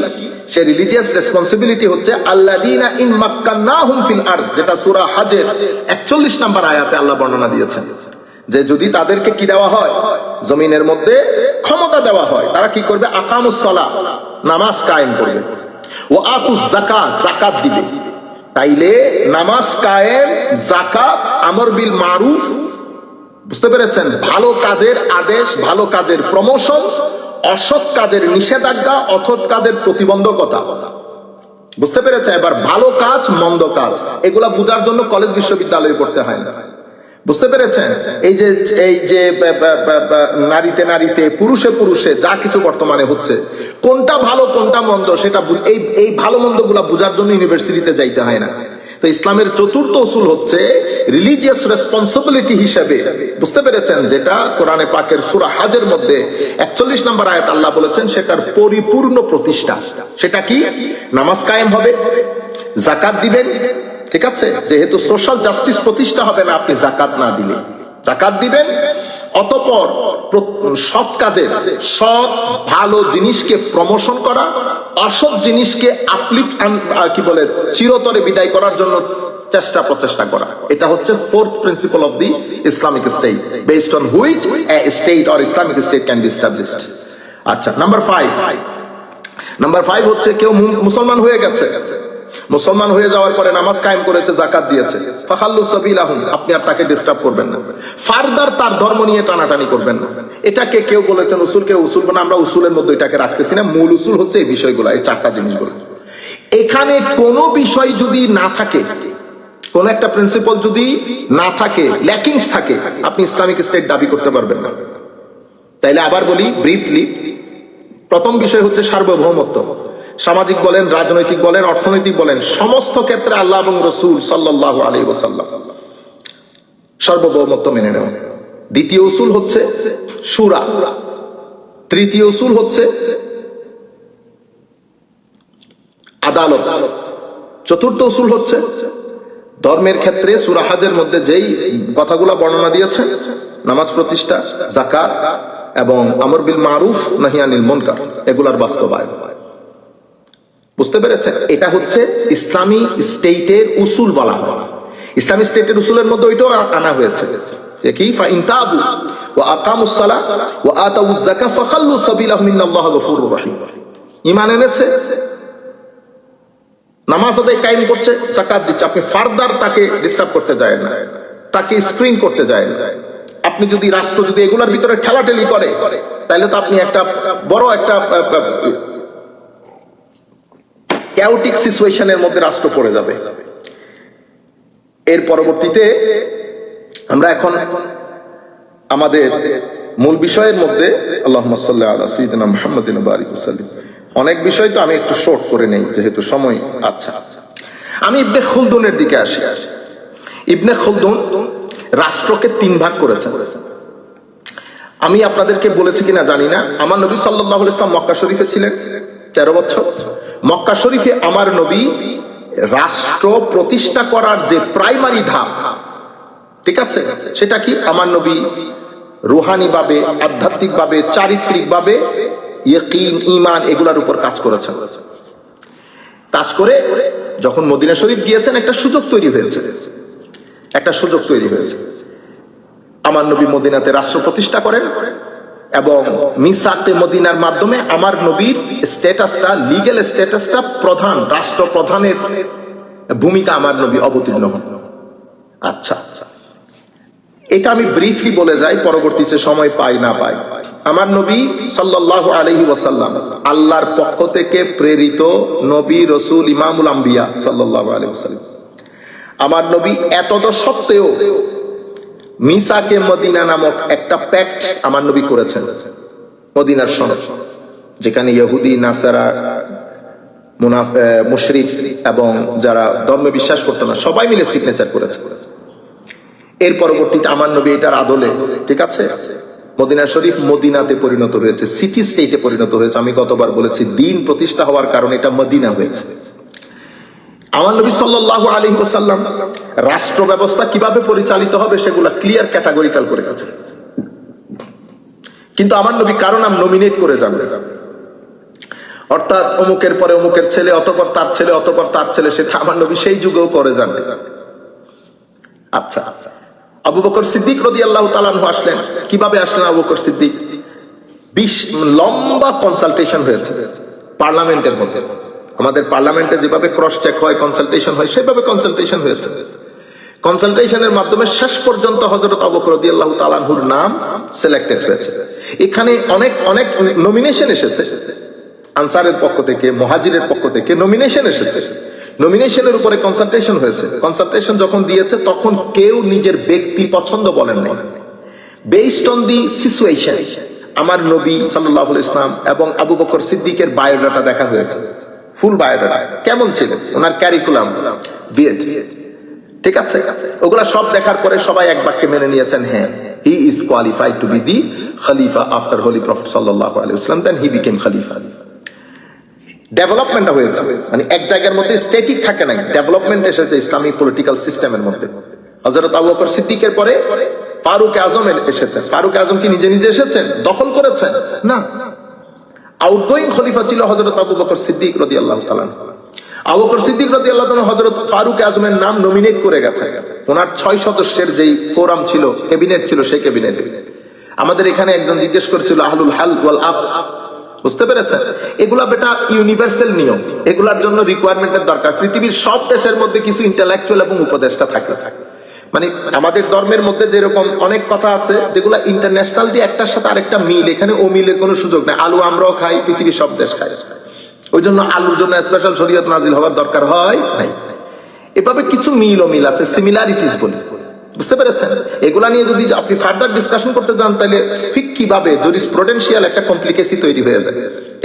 সেই রিলিজিয়াস রেসপন্সিবিলিটি হচ্ছে আল্লাযীনা ইন মাক্কান্নাহুম ফিল আরদ, যেটা সূরা হজের 41 নম্বর আয়াতে আল্লাহ বর্ণনা দিয়েছেন, যে যদি তাদেরকে কি দেওয়া হয়, জমিনের মধ্যে ক্ষমতা দেওয়া হয়, তারা কি করবে? আকামুস সালাহ, নামাজ কায়েম করবে, ওয়া আতুজ যাকাত, যাকাত দিবে। তাইলে নামাজ কায়েম, যাকাত, আমর বিল মারুফ, বুঝতে পেরেছেন? ভালো কাজের আদেশ, ভালো কাজের প্রমোশন, অসৎ কাজের নিষেধাজ্ঞা, অসৎ কাজের প্রতিবন্ধকতা। বুঝতে পেরেছেন? এবার ভালো কাজ, মন্দ কাজ, এগুলা বোঝার জন্য কলেজ বিশ্ববিদ্যালয়ে পড়তে হয় না। বুঝতে পেরেছেন? এই যে নারীতে নারীতে, পুরুষে পুরুষে যা কিছু বর্তমানে হচ্ছে, কোনটা ভালো কোনটা মন্দ, সেটা এই ভালো মন্দ গুলা বোঝার জন্য ইউনিভার্সিটিতে যাইতে হয় না। তো ইসলামের চতুর্থ উসুল হচ্ছে রিলিজিয়াস রেসপন্সিবিলিটি হিসেবে, বুঝতে পেরেছেন, যেটা কোরআনে পাকের সূরা হজের মধ্যে 41 নম্বর আয়াত আল্লাহ বলেছেন, সেটার পরিপূর্ণ প্রতিষ্ঠা। সেটা কি? নামাজ কায়েম হবে, যাকাত দিবেন। ঠিক আছে? যেহেতু সোশ্যাল জাস্টিস প্রতিষ্ঠা হবে না আপনি যাকাত না দিলে, যাকাত দিবেন। অতঃপর সৎ কাজের, সৎ ভালো জিনিসকে প্রমোশন করা, অসৎ জিনিসকে আপলিফট, কি বলে, চিরতরে বিদায় করার জন্য প্রচেষ্টা করা। এটা হচ্ছে fourth principle of the Islamic state, based on which a state or Islamic state can be established. আচ্ছা, নাম্বার 5 হচ্ছে কেউ মুসলমান হয়ে গেছে, মুসলমান হয়ে যাওয়ার পরে নামাজ কায়েম করেছে, যাকাত দিয়েছে, ফাখাল্লু সাবিলাহুম, আপনি আর তাকে ডিস্টার্ব করবেন না, ফারদার তার ধর্ম নিয়ে টানাটানি করবেন না। এটাকে কেউ বলেছেন উসুল, কেউ উসুল না, আমরা উসুলের মধ্যে এটাকে রাখতেছি না। মূল উসুল হচ্ছে এই বিষয়গুলো, এই চারটা জিনিসগুলো। এখানে কোনো বিষয় যদি না থাকে, কোন একটা প্রিন্সিপাল যদি না থাকে, ল্যাকিংস থাকে, আপনি ইসলামিক স্টেট দাবি করতে পারবেন না। তাইলে আবার বলি ব্রিফলি, প্রথম বিষয় হচ্ছে সার্বভৌমত্ব। সামাজিক বলেন, রাজনৈতিক বলেন, অর্থনৈতিক বলেন, সমস্ত ক্ষেত্রে আল্লাহ এবং রসুল সাল্লাল্লাহু আলাইহি ওয়াসাল্লাম সার্বভৌমত্ব মেনে নেওয়া। দ্বিতীয় উসুল হচ্ছে শুরা। তৃতীয় উসুল হচ্ছে আদালত। চতুর্থ উসুল হচ্ছে ধর্মের ক্ষেত্রে সূরা হজের মধ্যে যেই কথাগুলো বর্ণনা দিয়েছে, নামাজ প্রতিষ্ঠা, যাকাত এবং আমর বিল মারুফ নাহি আনিল মুনকার, এগুলার বাস্তবায়ন। বুঝতে পেরেছেন? এটা হচ্ছে ইসলামী স্টেটের উসুল বলা হয়। ইসলামী স্টেটের উসুলের মধ্যে ওইটাও আনা হয়েছে যে কি, ফাইন তাবু ওয়া আকামুস সালাহ ওয়া আতাউজ যাকাত ফাখাল্লু সাবিলাহুম ইন্নাল্লাহা গফুরুর রহিম। ঈমান এনেছে, নামাজ আদায় কায়েম করছে, যাকাত দিচ্ছে, আপনি ফারদার তাকে ডিস্টার্ব করতে যায় না, তাকে স্ক্রিন করতে যায় না। আপনি যদি রাষ্ট্র যদি এগুলোর ভিতরে ঠেলাঠেলি করে, তাহলে তো আপনি একটা বড় একটা ক্যাওটিক সিচুয়েশনের মধ্যে রাষ্ট্র পড়ে যাবে। এর পরবর্তীতে আমরা এখন আমাদের মূল বিষয়ের মধ্যে, আল্লাহুম্মা সাল্লি আলা সাইয়্যিদিনা মুহাম্মাদিন ওয়া বারিক ওয়াসাল্লিম। অনেক বিষয় তো আমি একটু শর্ট করে নেই যেহেতু সময়। আচ্ছা, আমি ইবনে খুলদুনের দিকে আসি। ইবনে খুলদুন রাষ্ট্রকে 3 ভাগ করেছেন। আমি আপনাদেরকে বলেছি কিনা জানি না, আমার নবী সাল্লাল্লাহু আলাইহি ওয়াসাল্লাম মক্কা শরীফে ছিলেন 13 বছর। মক্কা শরীফে আমার নবী রাষ্ট্র প্রতিষ্ঠা করার যে প্রাইমারি ধাপ, ঠিক আছে, সেটা কি? আমার নবী রুহানি ভাবে, আধ্যাত্মিক ভাবে, চারিত্রিক ভাবে, ইয়াকিন, ঈমান, এগুলার উপর কাজ করেছেন। কাজ করে যখন মদিনা শরীফ গিয়েছেন, একটা সুযোগ তৈরি হয়েছে, আমার নবী মদিনাতে রাষ্ট্র প্রতিষ্ঠা করেন এবং মিসাকে মদিনার মাধ্যমে আমার নবীর স্ট্যাটাসটা, লিগ্যাল স্ট্যাটাসটা, প্রধান রাষ্ট্র প্রধানের ভূমিকা আমার নবী অবতীর্ণ হন। আচ্ছা, এটা আমি ব্রিফলি বলে যাই, পরবর্তীতে সময় পাই না পাই। আমার নবী সাল্লাল্লাহু আলাইহি ওয়াসাল্লাম আল্লাহর পক্ষ থেকে প্রেরিত নবী, রসুল, ইমামুল আম্বিয়া সাল্লাল্লাহু আলাইহি ওয়াসাল্লাম। আমার নবী এতদ সত্ত্বেও মিসাকে মদিনা নামক একটা প্যাক্ট আমার নবী করেছেন, মদিনার সনদ, যেখানে ইহুদি, নাসারা, মুশরিক এবং যারা ধর্মে বিশ্বাস করতো না সবাই মিলে সিগনেচার করেছে। এর পরবর্তীতে আমার নবী এটার আদলে, ঠিক আছে, মদিনা শরীফ মদিনাতে পরিণত হয়েছে, সিটি স্টেটে পরিণত হয়েছে। আমি গতবার বলেছি দিন প্রতিষ্ঠা হওয়ার কারণে এটা মদিনা হয়েছে। আমার নবী সাল্লাল্লাহু আলাইহি ওয়াসাল্লাম রাষ্ট্র ব্যবস্থা কিভাবে পরিচালিত হবে সেগুলা ক্লিয়ার ক্যাটাগরিক্যাল করে গেছে। কিন্তু আমার নবী কারো নাম নমিনেট করে যাবে, অর্থাৎ অমুকের পরে অমুকের ছেলে, অতঃপর তার ছেলে, অতঃপর তার ছেলে, সেটা আমার নবী সেই যুগেও করে যাবে। আচ্ছা, আবু বকর সিদ্দিক রাদিয়াল্লাহু তাআলা আনহু আসলেন। কিভাবে আসলেন আবু বকর সিদ্দিক? 20 লম্বা কনসালটেশন হয়েছে পার্লামেন্টের মধ্যে। আমাদের পার্লামেন্টে যেভাবে ক্রস চেক হয়, কনসালটেশন হয়, সেভাবে কনসালটেশন হয়েছে। কনসালটেশনের মাধ্যমে শেষ পর্যন্ত হযরত আবু বকর রাদিয়াল্লাহু তাআলা আনহুর নাম সিলেক্টেড হয়েছে। এখানে অনেক অনেক নমিনেশন এসেছে, আনসারের পক্ষ থেকে, মুহাজিরের পক্ষ থেকে নমিনেশন এসেছে। নমিনেশনের উপরে কনসালটেশন হয়েছে। কনসালটেশন যখন দিয়েছে তখন কেউ নিজের ব্যক্তি পছন্দ বলেন নাই, বেসড অন দি সিচুয়েশন। আমার নবী সাল্লাল্লাহু আলাইহি ওয়াসাল্লাম এবং আবু বকর সিদ্দিকের বায়োডাটা দেখা হয়েছে, ফুল বায়োডাটা কেমন ছিল, ওনার ক্যারিকুলাম, বিএড, ঠিক আছে, ওগুলা সব দেখার পরে সবাই এক বাক্যে মেনে নিয়েছেন, হ্যাঁ, he is qualified to be the খলিফা আফটার হোলি প্রফেট সাল্লাল্লাহু আলাইহি ওয়াসাল্লাম, দেন হি বিকেম খলিফা। ডেভেলপমেন্ট হয়েছে, মানে এক জায়গার মধ্যে স্ট্যাটিক থাকে নাই, ডেভেলপমেন্ট এসেছে ইসলামিক পলিটিক্যাল সিস্টেমের মধ্যে। হযরত আবু বকর সিদ্দিকের পরে ফারুক আজম এসেছেন। ফারুক আজম কি নিজে নিজে এসেছেন, দখল করেছেন? না, আউটগোয়িং খলিফা ছিল হযরত আবু বকর সিদ্দিক রাদিয়াল্লাহু তাআলা। আবু বকর সিদ্দিক রাদিয়াল্লাহু তাআলা হযরত ফারুক আজমের নাম নমিনেট করে গেছে। ওনার 6 সদস্যের যেই ফোরাম ছিল, ক্যাবিনেট ছিল, সেই ক্যাবিনেট। আমাদের এখানে একজন জিজ্ঞেস করেছিল আহলুল হাল ওয়াল আব, বুঝতে পেরেছেন? এগুলা বেটা ইউনিভার্সাল নিয়ম, এগুলার জন্য রিকোয়ারমেন্টের দরকার। পৃথিবীর সব দেশের মধ্যে কিছু ইন্টেলেকচুয়াল এবং উপদেষ্টা থাকে। মানে আমাদের ধর্মের মধ্যে যেরকম অনেক কথা আছে যেগুলো ইন্টারন্যাশনাল দিয়ে একটার সাথে আরেকটা মিল, এখানে ও মিলের কোনো সুযোগ নেই। আলু আমরাও খাই, পৃথিবীর সব দেশ খায়, ওই জন্য আলুর জন্য স্পেশাল শরীয়ত নাজিল হওয়ার দরকার হয় নাই। এভাবে কিছু মিল আছে, সিমিলারিটিস বলি, বুঝতে পেরেছেন? এগুলা নিয়ে যদি আপনি ফার্দার ডিসকাশন করতে যান তাহলে ঠিক কিভাবে জুরিসপ্রুডেন্সিয়াল একটা কমপ্লিকেসি তৈরি হয়ে যায়।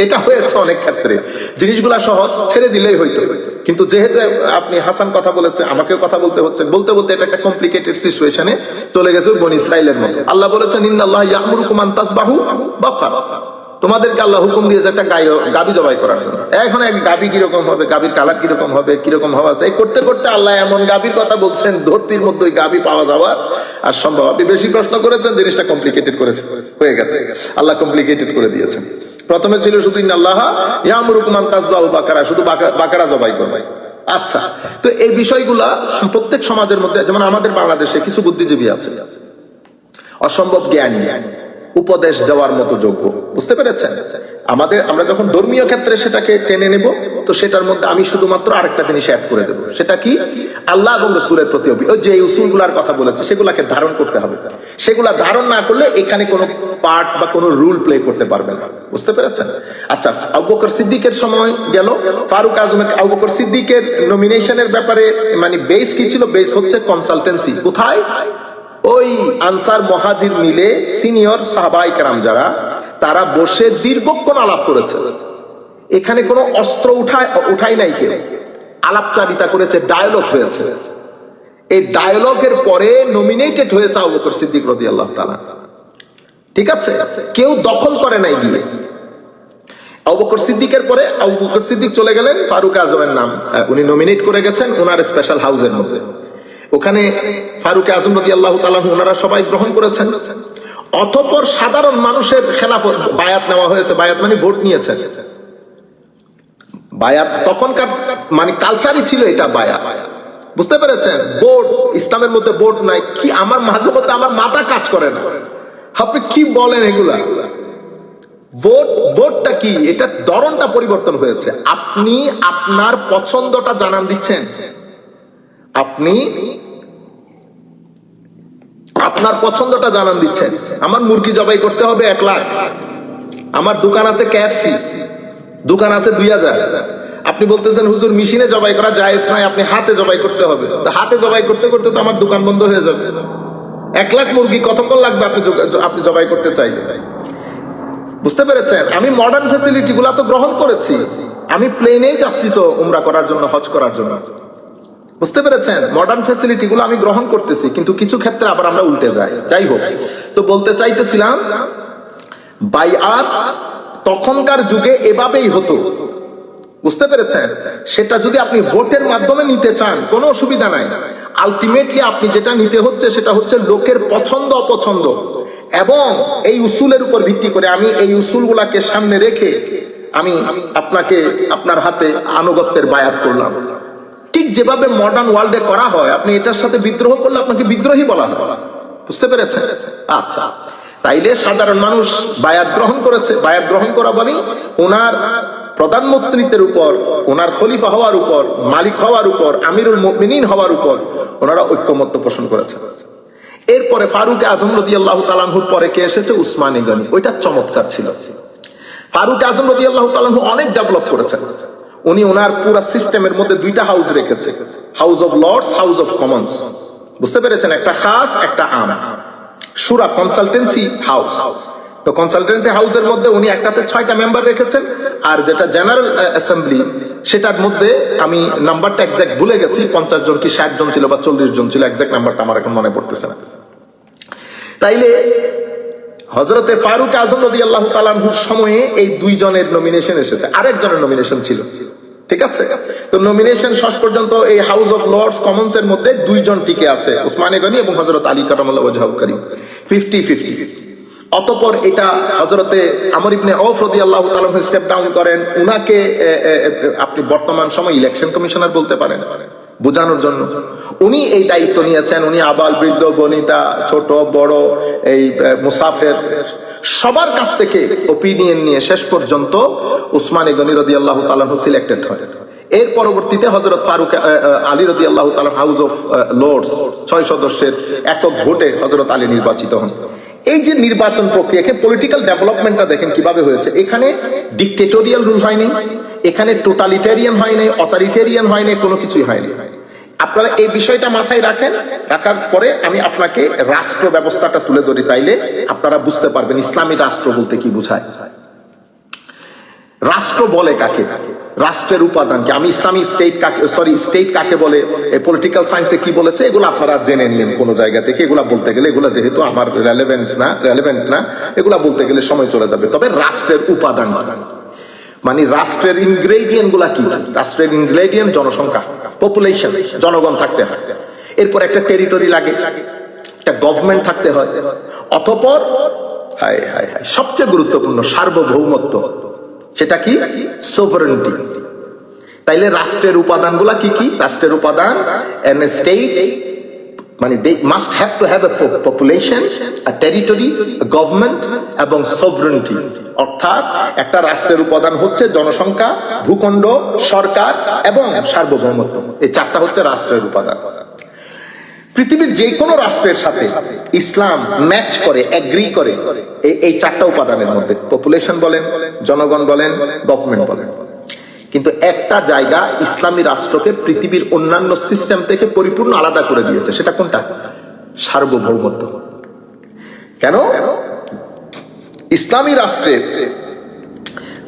এটা হয়েছে অনেক ক্ষেত্রে, জিনিসগুলা সহজ ছেড়ে দিলেই হইতো, কিন্তু যেহেতু আপনি হাসান কথা বলেছে, আমাকেও কথা বলতে হচ্ছে, বলতে বলতে এটা একটা কমপ্লিকেটেড সিচুয়েশনে চলে গেছে বনি ইসরাইলের মতো। আল্লাহ বলেছেন ইন্নাল্লাহ ইয়া'মুরুকুম আন তাসবাহু বাকারা, তোমাদেরকে আল্লাহ হুকুম দিয়েছে একটা গাবি জবাই করার জন্য। এখন এক গাবি কিরকম হবে, গাবির কালার কিরকম হবে, কিরকম হওয়া যায়, করতে করতে আল্লাহ এমন গাবির কথা বলছেন ধরতির মধ্যে ওই গাবি পাওয়া যাওয়া আর সম্ভব। আপনি বেশি প্রশ্ন করেছেন, জিনিসটা কমপ্লিকেটেড করে হয়ে গেছে, আল্লাহ কমপ্লিকেটেড করে দিয়েছেন। প্রথমে ছিল শুধু ইন্নাল্লাহ ইয়া'মুরুকুম আন তাসবাহু বাকারা, শুধু বাকারা জবাই করবে। আচ্ছা, তো এই বিষয়গুলা প্রত্যেক সমাজের মধ্যে, যেমন আমাদের বাংলাদেশে কিছু বুদ্ধিজীবী আছে অসম্ভব জ্ঞানী, উপদেশ দেওয়ার মতো যোগ্য, বুঝতে পেরেছেন? আমরা যখন ধর্মীয় ক্ষেত্রে সেটাকে টেনে নেব, তো সেটার মধ্যে আমি শুধুমাত্র আরেকটা জিনিস অ্যাড করে দেবো, সেটা কি আল্লাহ এবং রাসূলের প্রতি ওই যে উসুলগুলার কথা বলেছে সেগুলাকে ধারণ করতে হবে। সেগুলা ধারণ না করলে এখানে কোনো পার্ট বা কোনো রুল প্লে করতে পারবে না, বুঝতে পেরেছেন? আচ্ছা, আবু বকর সিদ্দিকের সময় গেল, ফারুক আজমের আবু বকর সিদ্দিকের নমিনেশনের ব্যাপারে মানে বেস কি ছিল? বেস হচ্ছে কনসালটেন্সি। কোথায়? ওই আনসার মুহাজির মিলে সিনিয়র সাহাবায়ে কেরাম যারা, তারা বসে দীর্ঘক্ষণ আলাপ করেছে। এখানে কোনো অস্ত্র উঠাই নাই, কেউ আলাপচারিতা করেছে, ডায়ালগ হয়েছে। এই ডায়ালগের পরে নমিনেটেড হয়েছে আবু বকর সিদ্দিক রাদিয়াল্লাহু তাআলা, ঠিক আছে? কেউ দখল করে নাই গিয়ে। আবু বকর সিদ্দিকের পরে আবু বকর সিদ্দিক চলে গেলেন, ফারুক আজমের নাম উনি নমিনেট করে গেছেন ওনার স্পেশাল হাউসের মধ্যে। ওখানে ফারুক আজম রাদিয়াল্লাহু তাআলা ওনারা সবাই গ্রহণ করেছেন। অতঃপর সাধারণ মানুষের খেলাফত বায়াত নেওয়া হয়েছে। বায়াত মানে ভোট নিয়েছে। বায়াত তখনকার মানে কালচারই ছিল এটা, বায়াত, বুঝতে পেরেছেন? ভোট ইসলামের মধ্যে ভোট নাই। কি আমার মাঝে মধ্যে আমার মাথা কাজ করে না, আপনি কি বলেন এগুলা? ভোটটা কি? এটা ধরনটা পরিবর্তন হয়েছে। আপনি আপনার পছন্দটা জানান দিচ্ছেন, আপনি আপনার পছন্দটা জানান দিচ্ছেন। আমার মুরগি জবাই করতে হবে 1 লাখ, আমার দোকান আছে KFC, দোকান আছে 2000, আপনি বলতেছেন হুজুর মেশিনে জবাই করা জায়েজ নাই, আপনি হাতে জবাই করতে হবে। তো হাতে জবাই করতে করতে তো আমার দোকান বন্ধ হয়ে যাবে। 1 লাখ মুরগি কতক্ষণ লাগবে আপনি জবাই করতে চাইলে? বুঝতে পেরেছেন? আমি মডার্ন ফ্যাসিলিটি গুলা তো গ্রহণ করেছি, আমি প্লেনেই যাচ্ছি তো উমরা করার জন্য, হজ করার জন্য, বুঝতে পেরেছেন? মডার্ন ফ্যাসিলিটি গুলো আমি গ্রহণ করতেছি, কিন্তু কিছু ক্ষেত্রে আবার আমরা উল্টে যাই। যাই হোক, তো বলতে চাইতেছিলাম বাইআত তখনকার যুগে এভাবেই হতো, বুঝতে পেরেছেন? সেটা যদি আপনি ভোটের মাধ্যমে নিতে চান কোনো অসুবিধা নাই। আলটিমেটলি আপনি যেটা নিতে হচ্ছে সেটা হচ্ছে লোকের পছন্দ অপছন্দ, এবং এই উসুলের উপর ভিত্তি করে আমি এই উসুলগুলাকে সামনে রেখে আমি আপনাকে আপনার হাতে আনুগত্যের বায়াত করলাম। ঠিক যেভাবে মডার্ন ওয়ার্ল্ডে করা হয়, আপনি এটার সাথে বিদ্রোহ করলে আপনাকে বিদ্রোহী বলা হয়, বুঝতে পেরেছেন? আচ্ছা, তাইলে সাধারণ মানুষ বায়াত গ্রহণ করেছে। বায়াত গ্রহণ করা মানে ওনার প্রধানমন্ত্রীত্বের উপর, ওনার খলিফা হওয়ার উপর, মালিক হওয়ার উপর, আমিরুল মুমিনিন হওয়ার উপর ওনারা ঐক্যমত্য পোষণ করেছে। এরপরে ফারুক আজম রাদিয়াল্লাহু তাআলা আনহুর পরে কে এসেছে? উসমানে গনি। ওইটা চমৎকার ছিল। ফারুক আজম রাদিয়াল্লাহু তাআলা আনহু অনেক ডেভেলপ করেছেন। উনি ওনার পুরো সিস্টেমের মধ্যে 2টা হাউস রেখেছে, house of lords, house of commons, বুঝতে পেরেছেন? একটা খাস, একটা আম। শুরা কনসালটেন্সি হাউস, তো কনসালটেন্সি হাউসের মধ্যে উনি একটাতে 6টা মেম্বার রেখেছেন, আর যেটা জেনারেল অ্যাসেম্বলি সেটার মধ্যে আমি নাম্বারটা এক্সাক্ট ভুলে গেছি, 50 জন কি 60 জন ছিল বা 40 জন ছিল, এক্সাক্ট নাম্বারটা আমার এখন মনে পড়তেছে না। তাইলে হযরতে ফারুক আজম রাদিয়াল্লাহু তাআলা আনহুর সময়ে এই 2 জনের নমিনেশন এসেছে, আরেকজনের নমিনেশন ছিল, ঠিক আছে? তো নমিনেশন শেষ পর্যন্ত এই হাউস অফ লর্ডস কমন্স এর মধ্যে 2 জন টিকে আছে, উসমানে গনি এবং হযরত আলী কারামাল্লাহু ওয়াজহাহু কারীম, 50-50। অতঃপর এটা হযরতে আমর ইবনে আওফ রাদিয়াল্লাহু তাআলা স্টেপ ডাউন করেন, উনাকে আপনি বর্তমান সময় ইলেকশন কমিশনার বলতে পারেন বোঝানোর জন্য। উনি এই দায়িত্ব নিয়েছেন। উনি আবাল বৃদ্ধ বনিতা ছোট বড় এই মুসাফির সবার কাছ থেকে ওপিনিয়ন নিয়ে শেষ পর্যন্ত উসমান গনি রাদিয়াল্লাহু তাআলা সিলেক্টেড হয়। এর পরবর্তীতে হযরত ফারুক আলী রাদিয়াল্লাহু তাআলা হাউস অফ লর্ডস 6 সদস্যের একক ভোটে হযরত আলী নির্বাচিত হন। এই যে নির্বাচন প্রক্রিয়াকে পলিটিক্যাল ডেভেলপমেন্টটা দেখেন কিভাবে হয়েছে। এখানে ডিক্টেটোরিয়াল রুল হয়নি, এখানে টোটালিটেরিয়ান হয় নাই, অথরিটেরিয়ান হয় নাই, কোনো কিছুই হয়নি। আপনারা এই বিষয়টা মাথায় রাখেন, রাখার পরে আমি আপনাকে রাষ্ট্র ব্যবস্থাটা তুলে ধরি, তাইলে আপনারা বুঝতে পারবেন ইসলামী রাষ্ট্র বলতে কি বোঝায়। রাষ্ট্র বলে কাকে, রাষ্ট্রের উপাদান কি, আমি ইসলামী স্টেট কাকে, স্টেট কাকে বলে, পলিটিক্যাল সায়েন্সে কি বলেছে, এগুলো আপনারা জেনে নিন কোন জায়গা থেকে। এগুলা বলতে গেলে, এগুলা যেহেতু আমার রেলেভেন্ট না, এগুলা বলতে গেলে সময় চলে যাবে। তবে রাষ্ট্রের উপাদান মানে রাষ্ট্রের ইনগ্রেডিয়েন্ট গুলা কি? রাষ্ট্রের ইনগ্রেডিয়েন্ট জনসংখ্যা, পপুলেশন, জনগণ থাকতে হয়, এরপর একটা টেরিটরি লাগে, একটা গভর্নমেন্ট থাকতে হয়, অতঃপর সবচেয়ে গুরুত্বপূর্ণ সার্বভৌমত্ব, সেটা কি? সোভারেন্টি। তাইলে রাষ্ট্রের উপাদানগুলা কি কি? রাষ্ট্রের উপাদান স্টেট মানে they must have to have a population, a territory, a government এবং sovereignty। অর্থাৎ একটা রাষ্ট্রের উপাদান হচ্ছে জনসংখ্যা, ভূখণ্ড, সরকার এবং সার্বভৌমত্ব। এই চারটা হচ্ছে রাষ্ট্রের উপাদান। পৃথিবীর যে কোনো রাষ্ট্রের সাথে ইসলাম ম্যাচ করে, এগ্রি করে এই চারটা উপাদানের মধ্যে, পপুলেশন বলেন, জনগণ বলেন, গভর্নমেন্ট বলেন। কিন্তু একটা জায়গা ইসলামী রাষ্ট্রকে পৃথিবীর অন্যান্য সিস্টেম থেকে পরিপূর্ণ আলাদা করে দিয়েছে, সেটা কোনটা? সার্বভৌমত্ব। কেন? ইসলামী রাষ্ট্রের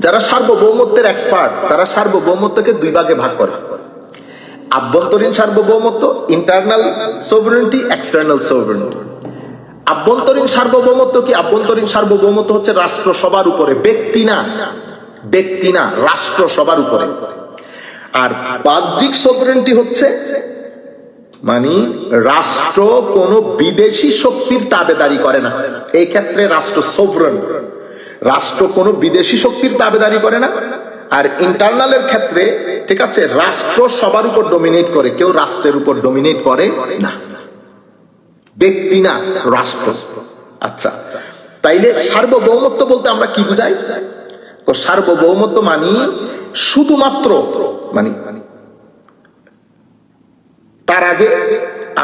যারা সার্বভৌমত্বের এক্সপার্ট, তারা সার্বভৌমত্বকে দুই ভাগে ভাগ করে। আভ্যন্তরীণ সার্বভৌমত্ব, ইন্টারনাল সোভারেনিটি, এক্সটার্নাল সোভারেনিটি। আভ্যন্তরীণ সার্বভৌমত্ব কি? আভ্যন্তরীণ সার্বভৌমত্ব হচ্ছে রাষ্ট্র সবার উপরে, ব্যক্তি না, ব্যক্তি না, রাষ্ট্র সবার উপরে। আর বাহ্যিক সোভারেনিটি হচ্ছে মানে রাষ্ট্র কোনো বিদেশি শক্তির তাবেদারি করে না, এই ক্ষেত্রে রাষ্ট্র সোভরেন, রাষ্ট্র কোনো বিদেশি শক্তির তাবেদারি করে না। আর ইন্টারনালের ক্ষেত্রে ঠিক আছে, রাষ্ট্র সবার উপর ডমিনেট করে, কেউ রাষ্ট্রের উপর ডমিনেট করে না, ব্যক্তি না, রাষ্ট্র। আচ্ছা, তাইলে সার্বভৌমত্ব বলতে আমরা কি বুঝাই? সার্বভৌমত্ব মানে শুধুমাত্র মানে তার আগে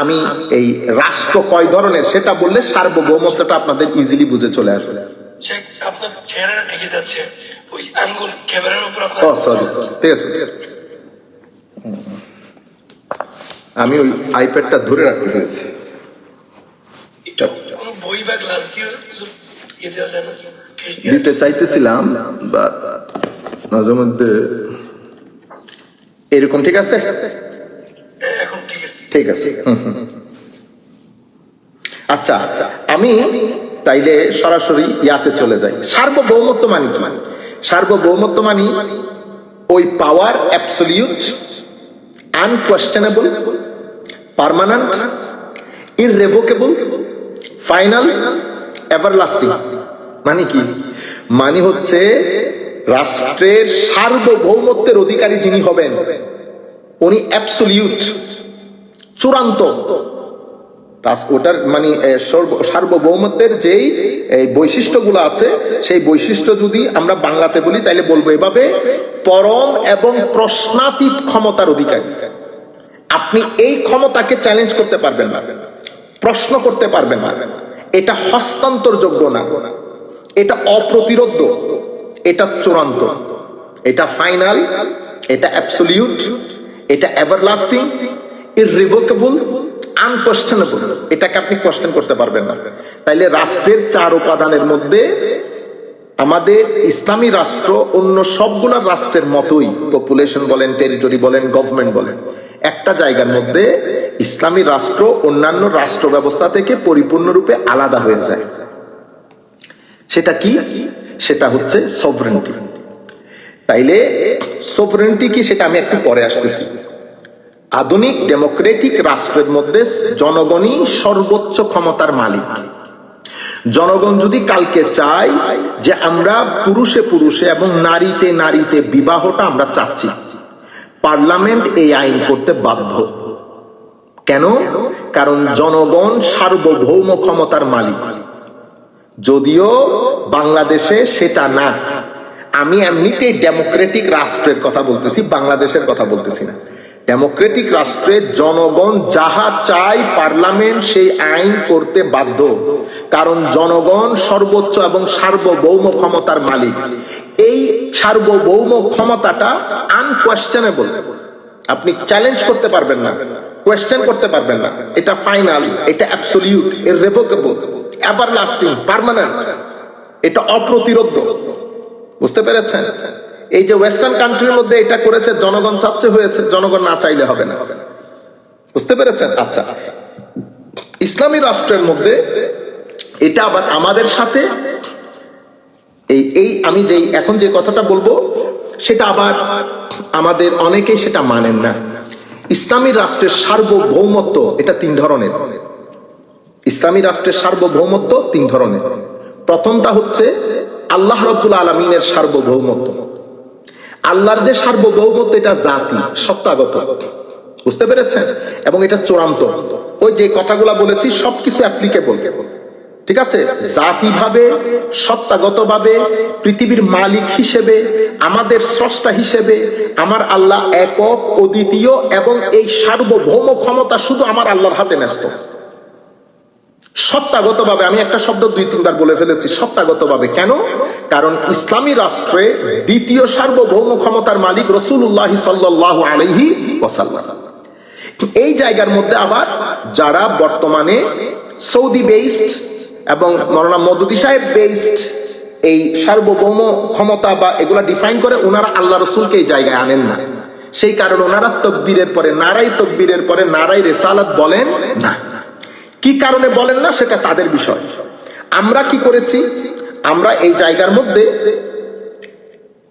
আমি এই রাষ্ট্র কয় ধরনের সেটা বললে সার্বভৌমত্বটা আপনাদের ইজিলি বুঝে চলে আসবে। আপনার চেহারা ঢেকে যাচ্ছে, ওই আঙ্গুল ক্যামেরার উপর আপনার। ও সরি, ঠিক আছে, আমি ওই আইপ্যাডটা ধরে রাখতে হয়েছে। কোনো বই বা গ্লাস দিয়ে দিতে চাইতেছিলাম, মাঝে মধ্যে এরকম। ঠিক আছে, এখন ঠিক আছে, ঠিক আছে। আচ্ছা, আমি তাইলে সরাসরি ইয়াতে চলে যাই। সার্বভৌমত্ব মানে কি? সার্বভৌমত্ব মানে ওই পাওয়ার অ্যাবসলিউট, আনকোয়েশ্চেনেবল, পার্মানেন্ট, ইররেভোকেবল, ফাইনাল, এভারলাস্টিং। মানে কি? মানে হচ্ছে রাষ্ট্রের সার্বভৌমত্বের অধিকারী যিনি হবেন উনি অ্যাবসলিউট, চূড়ান্ত। ওটার মানে সার্বভৌমত্বের যেই বৈশিষ্ট্যগুলো আছে, সেই বৈশিষ্ট্য যদি আমরা বাংলাতে বলি তাইলে বলবো এভাবে: পরম এবং প্রশ্নাতীত ক্ষমতার অধিকারী। আপনি এই ক্ষমতাকে চ্যালেঞ্জ করতে পারবেন না, প্রশ্ন করতে পারবেন না, এটা হস্তান্তরযোগ্য না, এটা অপ্রতিরোধ্য, এটা চূড়ান্ত, এটা ফাইনাল, এটা অ্যাবসলিউট, এটা এভারলাস্টিং, ইররিভোকেবল, আনকোয়েশ্চেনেবল। এটাকে আপনি কোয়েশ্চেন করতে পারবেন না। তাইলে রাষ্ট্রের চার উপাদানের মধ্যে আমাদের ইসলামী রাষ্ট্র অন্য সবগুলা রাষ্ট্রের মতোই, পপুলেশন বলেন, টেরিটরি বলেন, গভর্নমেন্ট বলেন, একটা জায়গার মধ্যে ইসলামী রাষ্ট্র অন্যান্য রাষ্ট্র ব্যবস্থা থেকে পরিপূর্ণরূপে আলাদা হয়ে যায়। সেটা কি? সেটা হচ্ছে সভরেন্টি। তাইলে সভরেন্টি কি সেটা আমি একটু পরে আসতেছি। আধুনিক ডেমোক্রেটিক রাষ্ট্রের মধ্যে জনগণই সর্বোচ্চ ক্ষমতার মালিক। জনগণ যদি কালকে চায় যে আমরা পুরুষে পুরুষে এবং নারীতে নারীতে বিবাহটা আমরা চাচ্ছি, পার্লামেন্ট এই আইন করতে বাধ্য। কেন? কারণ জনগণ সার্বভৌম ক্ষমতার মালিক। যদিও বাংলাদেশে সেটা না। আমি এমনিতেই ডেমোক্রেটিক রাষ্ট্রের কথা বলতেছি, বাংলাদেশের কথা বলতেছি না। ডেমোক্রেটিক রাষ্ট্রে জনগণ যাহা চায় পার্লামেন্ট সেই আইন করতে বাধ্য, কারণ জনগণ সর্বোচ্চ এবং সার্বভৌম ক্ষমতার মালিক। এই সার্বভৌম ক্ষমতাটা আনকোয়েশ্চেনেবল, আপনি চ্যালেঞ্জ করতে পারবেন না, কোয়েশ্চেন করতে পারবেন না। এটা ফাইনাল, এটা অ্যাবসলিউট, ইররিভোকেবল, এভারলাস্টিং, পার্মানেন্ট, এটা অপ্রতিরোধ্য। বুঝতে পেরেছেন? এই যে ওয়েস্টার্ন কান্ট্রির মধ্যে এটা করেছে, জনগণ চাচ্ছে হয়েছে, জনগণ না চাইলে হবে না। বুঝতে পেরেছেন? আচ্ছা, ইসলামী রাষ্ট্রের মধ্যে এটা আবার আমাদের সাথে এই আমি যে এখন যে কথাটা বলবো সেটা আবার আমাদের অনেকেই সেটা মানেন না। ইসলামী রাষ্ট্রের সার্বভৌমত্ব এটা তিন ধরনের। ইসলামী রাষ্ট্রের সার্বভৌমত্ব তিন ধরনের। প্রথমটা হচ্ছে আল্লাহ রাব্বুল আলামিনের সার্বভৌমত্ব। আল্লাহর যে সার্বভৌমত্ব এটা জাতি, সত্তাগত। বুঝতে পেরেছেন? এবং এটা চূড়ান্ত। ওই যে কথাগুলা বলেছি সবকিছু অ্যাপ্লিকেবল, ঠিক আছে? জাতিভাবে, সত্তাগতভাবে, পৃথিবীর মালিক হিসেবে, আমাদের স্রষ্টা হিসেবে আমার আল্লাহ একক, অদ্বিতীয়, এবং এই সার্বভৌম ক্ষমতা শুধু আমার আল্লাহর হাতে ন্যস্ত। সত্তাগতভাবে, আমি একটা শব্দ 2-3 বার বলে ফেলেছি, সত্তাগতভাবে। কেন? কারণ ইসলামী রাষ্ট্রে দ্বিতীয় সার্বভৌম ক্ষমতার মালিক রাসূলুল্লাহ সাল্লাল্লাহু আলাইহি ওয়াসাল্লাম। এই জায়গার মধ্যে আবার যারা বর্তমানে সৌদি বেসড এবং মৌলানা মওদুদী সাহেব বেসড এই সার্বভৌম ক্ষমতা বা এগুলা ডিফাইন করে, ওনারা আল্লাহ রসুলকে এই জায়গায় আনেন না। সেই কারণে ওনারা তকবীরের পরে, নারাই তকবীরের পরে নারাই রিসালাত বলেন না। কি কারণে বলেন না সেটা তাদের বিষয়। আমরা কি করেছি? আমরা এই জায়গার মধ্যে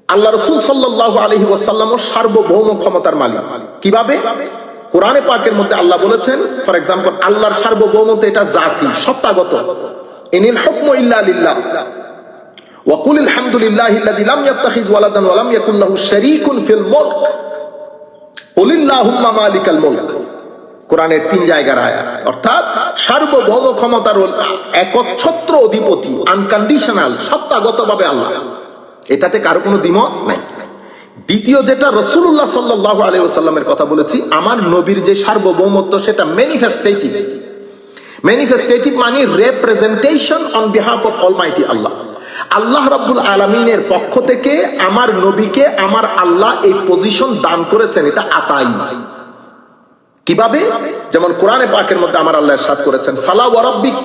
আল্লাহ রসুল সাল্লাল্লাহু আলাইহি ওয়াসাল্লামের সার্বভৌম ক্ষমতার মালিক। কিভাবে? কোরআনে পাকের মধ্যে আল্লাহ বলেছেন, ফর এক্সাম্পল, আল্লাহর সার্বভৌমত্ব এটা জাতি, সত্তাগত। ইনিল হুকমু ইল্লা লিল্লাহ ওয়া কুল আলহামদুলিল্লাহিল্লাযী লাম ইয়াত্তাখিয ওয়ালাদান ওয়া লাম ইয়াকুল লাহু শারীকুন ফিল মুলক কুলিল্লাহুম্মা মালিকাল মুলক। কোরআনের 3 জায়গার আয়াত। অর্থাৎ সার্বভৌম ক্ষমতার একচ্ছত্র অধিপতি, আনকন্ডিশনাল, সত্তাগতভাবে আল্লাহ, এটাতে কারো কোনো দ্বিমত নাই। দ্বিতীয় যেটা রাসূলুল্লাহ সাল্লাল্লাহু আলাইহি ওয়াসাল্লামের কথা বলেছি, আমার নবীর যে সার্বভৌমত্ব সেটা ম্যানিফেস্টেটিভ। ম্যানিফেস্টেটিভ মানে representation on behalf of almighty Allah. আল্লাহ রাব্বুল আলামিনের পক্ষ থেকে আমার নবীকে আমার আল্লাহ এই পজিশন দান করেছেন, এটা আতাই। কিভাবে? যেমন কোরআনে পাকের মধ্যে আমার আল্লাহ ইরশাদ করেছেন, ফালা ওয়া রাব্বিক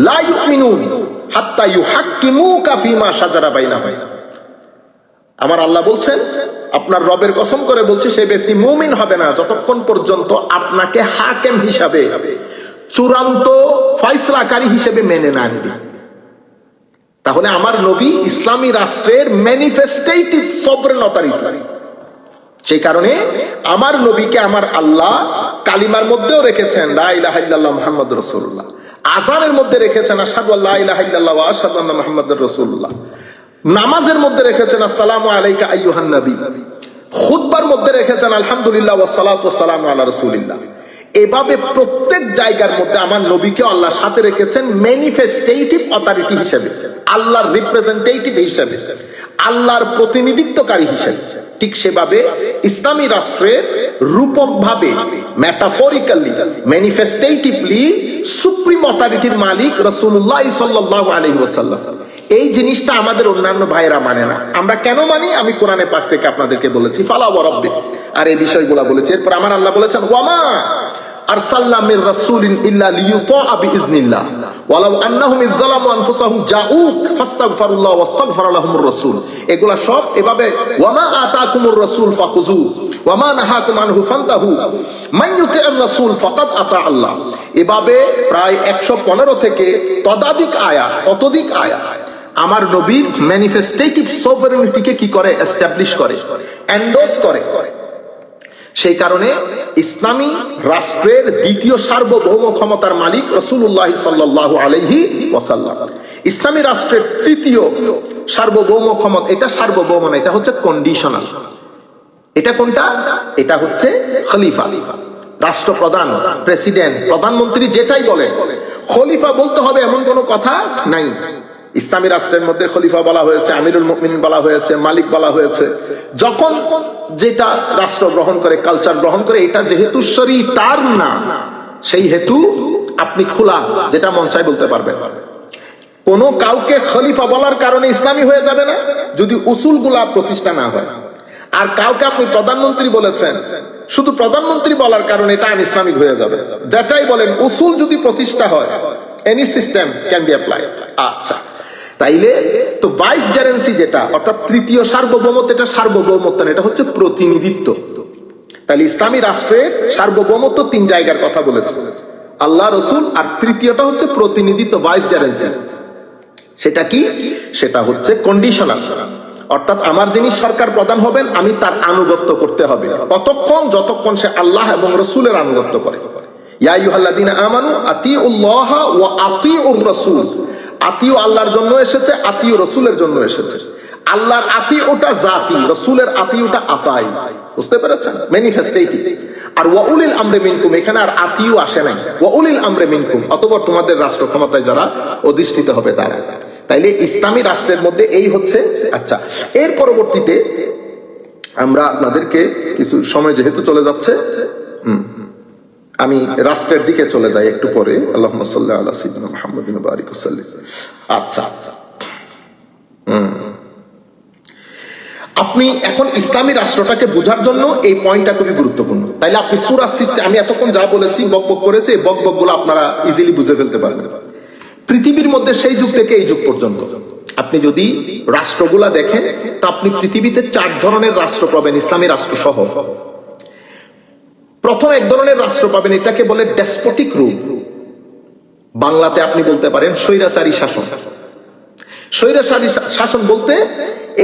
লা ইউমিনুন হাত্তা ইউহাক্কিমুকা ফীমা শাজারা বাইনাহুম। আমার আল্লাহ বলছেন, আপনার রবের কসম করে বলছি, সেই ব্যক্তি মুমিন হবে না যতক্ষণ পর্যন্ত আপনাকে হাকিম হিসাবে, চূড়ান্ত ফয়সালাকারী হিসেবে মেনে না নেবে। তাহলে আমার নবী ইসলামী রাষ্ট্রের ম্যানিফেস্টেটিভ সভরেন অথরিটি। সেই কারণে আমার নবীকে আমার আল্লাহ কালিমার মধ্যেও রেখেছেন লা ইলাহা ইল্লাল্লাহ মুহাম্মাদুর রাসূলুল্লাহ, আযানের মধ্যে রেখেছেন আশহাদু আল্লা ইলাহা ইল্লাল্লাহ ওয়া আশহাদু আন্না মুহাম্মাদুর রাসূলুল্লাহ, নামাজের মধ্যে রেখেছেন আসসালামু আলাইকা আইয়ুহান নবী, খুতবার মধ্যে রেখেছেন আলহামদুলিল্লাহ ওয়া সালাতু ওয়া সালামু আলা রাসূলিল্লাহ। এভাবে প্রত্যেক জায়গার মধ্যে আমার নবীকে আল্লাহ সাথে রেখেছেন ম্যানিফেস্টেটিভ অথরিটি হিসেবে, আল্লাহর রিপ্রেজেন্টেটিভ হিসেবে, আল্লাহর প্রতিনিধিত্বকারী হিসেবে। ঠিক সেভাবে ইসলামী রাষ্ট্রের রূপকভাবে, মেটাফরিক্যালি, ম্যানিফেস্টেটিভলি সুপ্রিম অথরিটির মালিক রাসূলুল্লাহ সাল্লাল্লাহু আলাইহি ওয়াসাল্লাম। এই জিনিসটা আমাদের অন্যান্য ভাইয়েরা মানে না। আমরা কেন মানি? আমি কোরআনে পাক থেকে আপনাদেরকে বলেছি, ফালা ওয়া রাব্বিক, আর এই বিষয়গুলো বলেছি। এরপর আমার আল্লাহ বলেছেন, ওয়ামা আরসালনা মির রাসূলিন ইল্লা লিইউতা বিইজনিল্লাহ ওয়ালাউ আন্নাহুম ইযযালামু আনফুসাহুম জাউক ফাস্তাগফিরুল্লাহ ওয়াস্তাগফারা লাহুমুর রাসূল। এগুলা সব এভাবে, ওয়ামা আতাকুমুর রাসূল ফাখুযু ওয়ামা নাহাকুম আনহু ফান্তাহু মান ইউতি'র রাসূল ফাকাদ আতা আল্লাহ। এভাবে প্রায় 115 থেকে ততোধিক আয়াত আমার নবীর ম্যানিফেস্টেটিভ সভরেনিটিকে কি করে? এস্টাবলিশ করে, এন্ডোর্স করে। সেই কারণে ইসলামী রাষ্ট্রের দ্বিতীয় সার্বভৌম ক্ষমতার মালিক রাসূলুল্লাহ সাল্লাল্লাহু আলাইহি ওয়াসাল্লাম। ইসলামী রাষ্ট্রের তৃতীয় সার্বভৌম ক্ষমতা, এটা সার্বভৌম না, এটা হচ্ছে কন্ডিশনাল। এটা কোনটা? এটা হচ্ছে খলিফা, রাষ্ট্রপ্রধান, প্রেসিডেন্ট, প্রধানমন্ত্রী যেটাই বলে, খলিফা বলতে হবে এমন কোনো কথা নাই। ইসলামী রাষ্ট্রের মধ্যে খলিফা বলা হয়েছে, আমিরুল মুমিনিন বলা হয়েছে, মালিক বলা হয়েছে। যখন যেটা রাষ্ট্র গ্রহণ করে, কালচার গ্রহণ করে, এটা যেহেতু শরীয়ত টার্ম না, সেই হেতু আপনি খোলা যেটা মন চায় বলতে পারবেন। কোন কাউকে খলিফা বলার কারণে ইসলামী হয়ে যাবে না যদি উসুলগুলা প্রতিষ্ঠা না হয়। আর কাউকে আপনি প্রধানমন্ত্রী বলেছেন, শুধু প্রধানমন্ত্রী বলার কারণে এটা ইসলামিক হয়ে যাবে। যেটাই বলেন উসুল যদি প্রতিষ্ঠা হয়, any system can be applied. আচ্ছা, তাইলে তো ভাইসজেরেন্সি যেটা, অর্থাৎ তৃতীয় সার্বভৌমত্ব, এটা সার্বভৌমত্ব না, এটা হচ্ছে প্রতিনিধিত্ব। তাহলে ইসলামী রাষ্ট্রের সার্বভৌমত্ব তিন জায়গার কথা বলেছে, আল্লাহ, রসুল, আর তৃতীয়টা হচ্ছে প্রতিনিধিত্ব, ভাইসজেরেন্সি। সেটা কি? সেটা হচ্ছে কন্ডিশনাল, অর্থাৎ আমার যিনি সরকার প্রধান হবেন আমি তার আনুগত্য করতে হবে কতক্ষণ, যতক্ষণ সে আল্লাহ এবং রসুলের আনুগত্য করে। ইয়া আইয়ুহাল্লাযীনা আমানু আতিউল্লাহ ওয়া আতিউর রাসূল। আতিউ আল্লাহর জন্য এসেছে, আতিউ রসুলের জন্য এসেছে। আল্লাহর আতিউটা জাতি, রসুলের আতিউটা আতাই। বুঝতে পেরেছেন? ম্যানিফেস্টেটিভ। আর ওয়া উলিল আমরি মিনকুম, এখানে আর আতিউ আসে নাই, ওয়া উলিল আমরি মিনকুম, অতঃপর তোমাদের রাষ্ট্র ক্ষমতায় যারা অধিষ্ঠিত হবে তারা। তাইলে ইসলামী রাষ্ট্রের মধ্যে এই হচ্ছে। আচ্ছা, এর পরবর্তীতে আমরা আপনাদেরকে কিছু সময় যেহেতু চলে যাচ্ছে, আমি রাষ্ট্রের দিকে চলে যাই একটু পরে। আল্লাহুম্মা সাল্লি আলা সাইয়্যিদিনা মুহাম্মাদিন ওয়া বারিক ওয়াসাল্লিম। আচ্ছা, আপনি এখন ইসলামী রাষ্ট্রটাকে বোঝার জন্য এই পয়েন্টটা খুবই গুরুত্বপূর্ণ। তাইলে আপনি পুরা সিস্টেম, আমি এতক্ষণ যা বলেছি, বকবক করেছে, এই বকবক গুলো আপনারা ইজিলি বুঝে ফেলতে পারবেন। পৃথিবীর মধ্যে সেই যুগ থেকে এই যুগ পর্যন্ত আপনি যদি রাষ্ট্রগুলা দেখেন, তা আপনি পৃথিবীতে 4 ধরনের রাষ্ট্র পাবেন ইসলামী রাষ্ট্র সহ। প্রথম এক ধরনের রাষ্ট্র পাবেন, এটাকে বলে ডেসপোটিক রুল। বাংলাতে আপনি বলতে পারেন স্বৈরাচারী শাসন। স্বৈরাচারী শাসন বলতে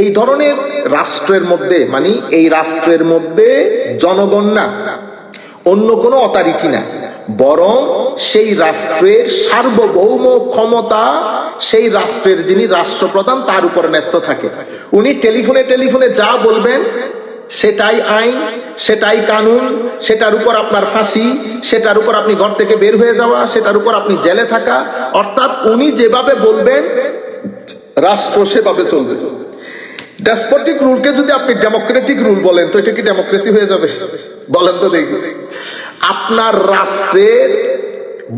এই ধরনের রাষ্ট্রের মধ্যে, মানে এই রাষ্ট্রের মধ্যে জনগণ না, অন্য কোনো অথরিটি না, বরং সেই রাষ্ট্রের সার্বভৌম ক্ষমতা সেই রাষ্ট্রের যিনি রাষ্ট্রপ্রধান তার উপর ন্যস্ত থাকে। উনি টেলিফোনে টেলিফোনে যা বলবেন সেটাই আইন, সেটাই কানুন, সেটার উপর আপনার ফাঁসি, সেটার উপর আপনি ঘর থেকে বের হয়ে যাওয়া, সেটার উপর আপনি জেলে থাকা। অর্থাৎ উনি যেভাবে বলবেন রাষ্ট্র সেভাবে চলবে। ডেসপোটিক রুলকে যদি আপনি ডেমোক্রেটিক রুল বলেন, তো এটা কি ডেমোক্রেসি হয়ে যাবে? বলেন তো দেখি। আপনার রাষ্ট্রের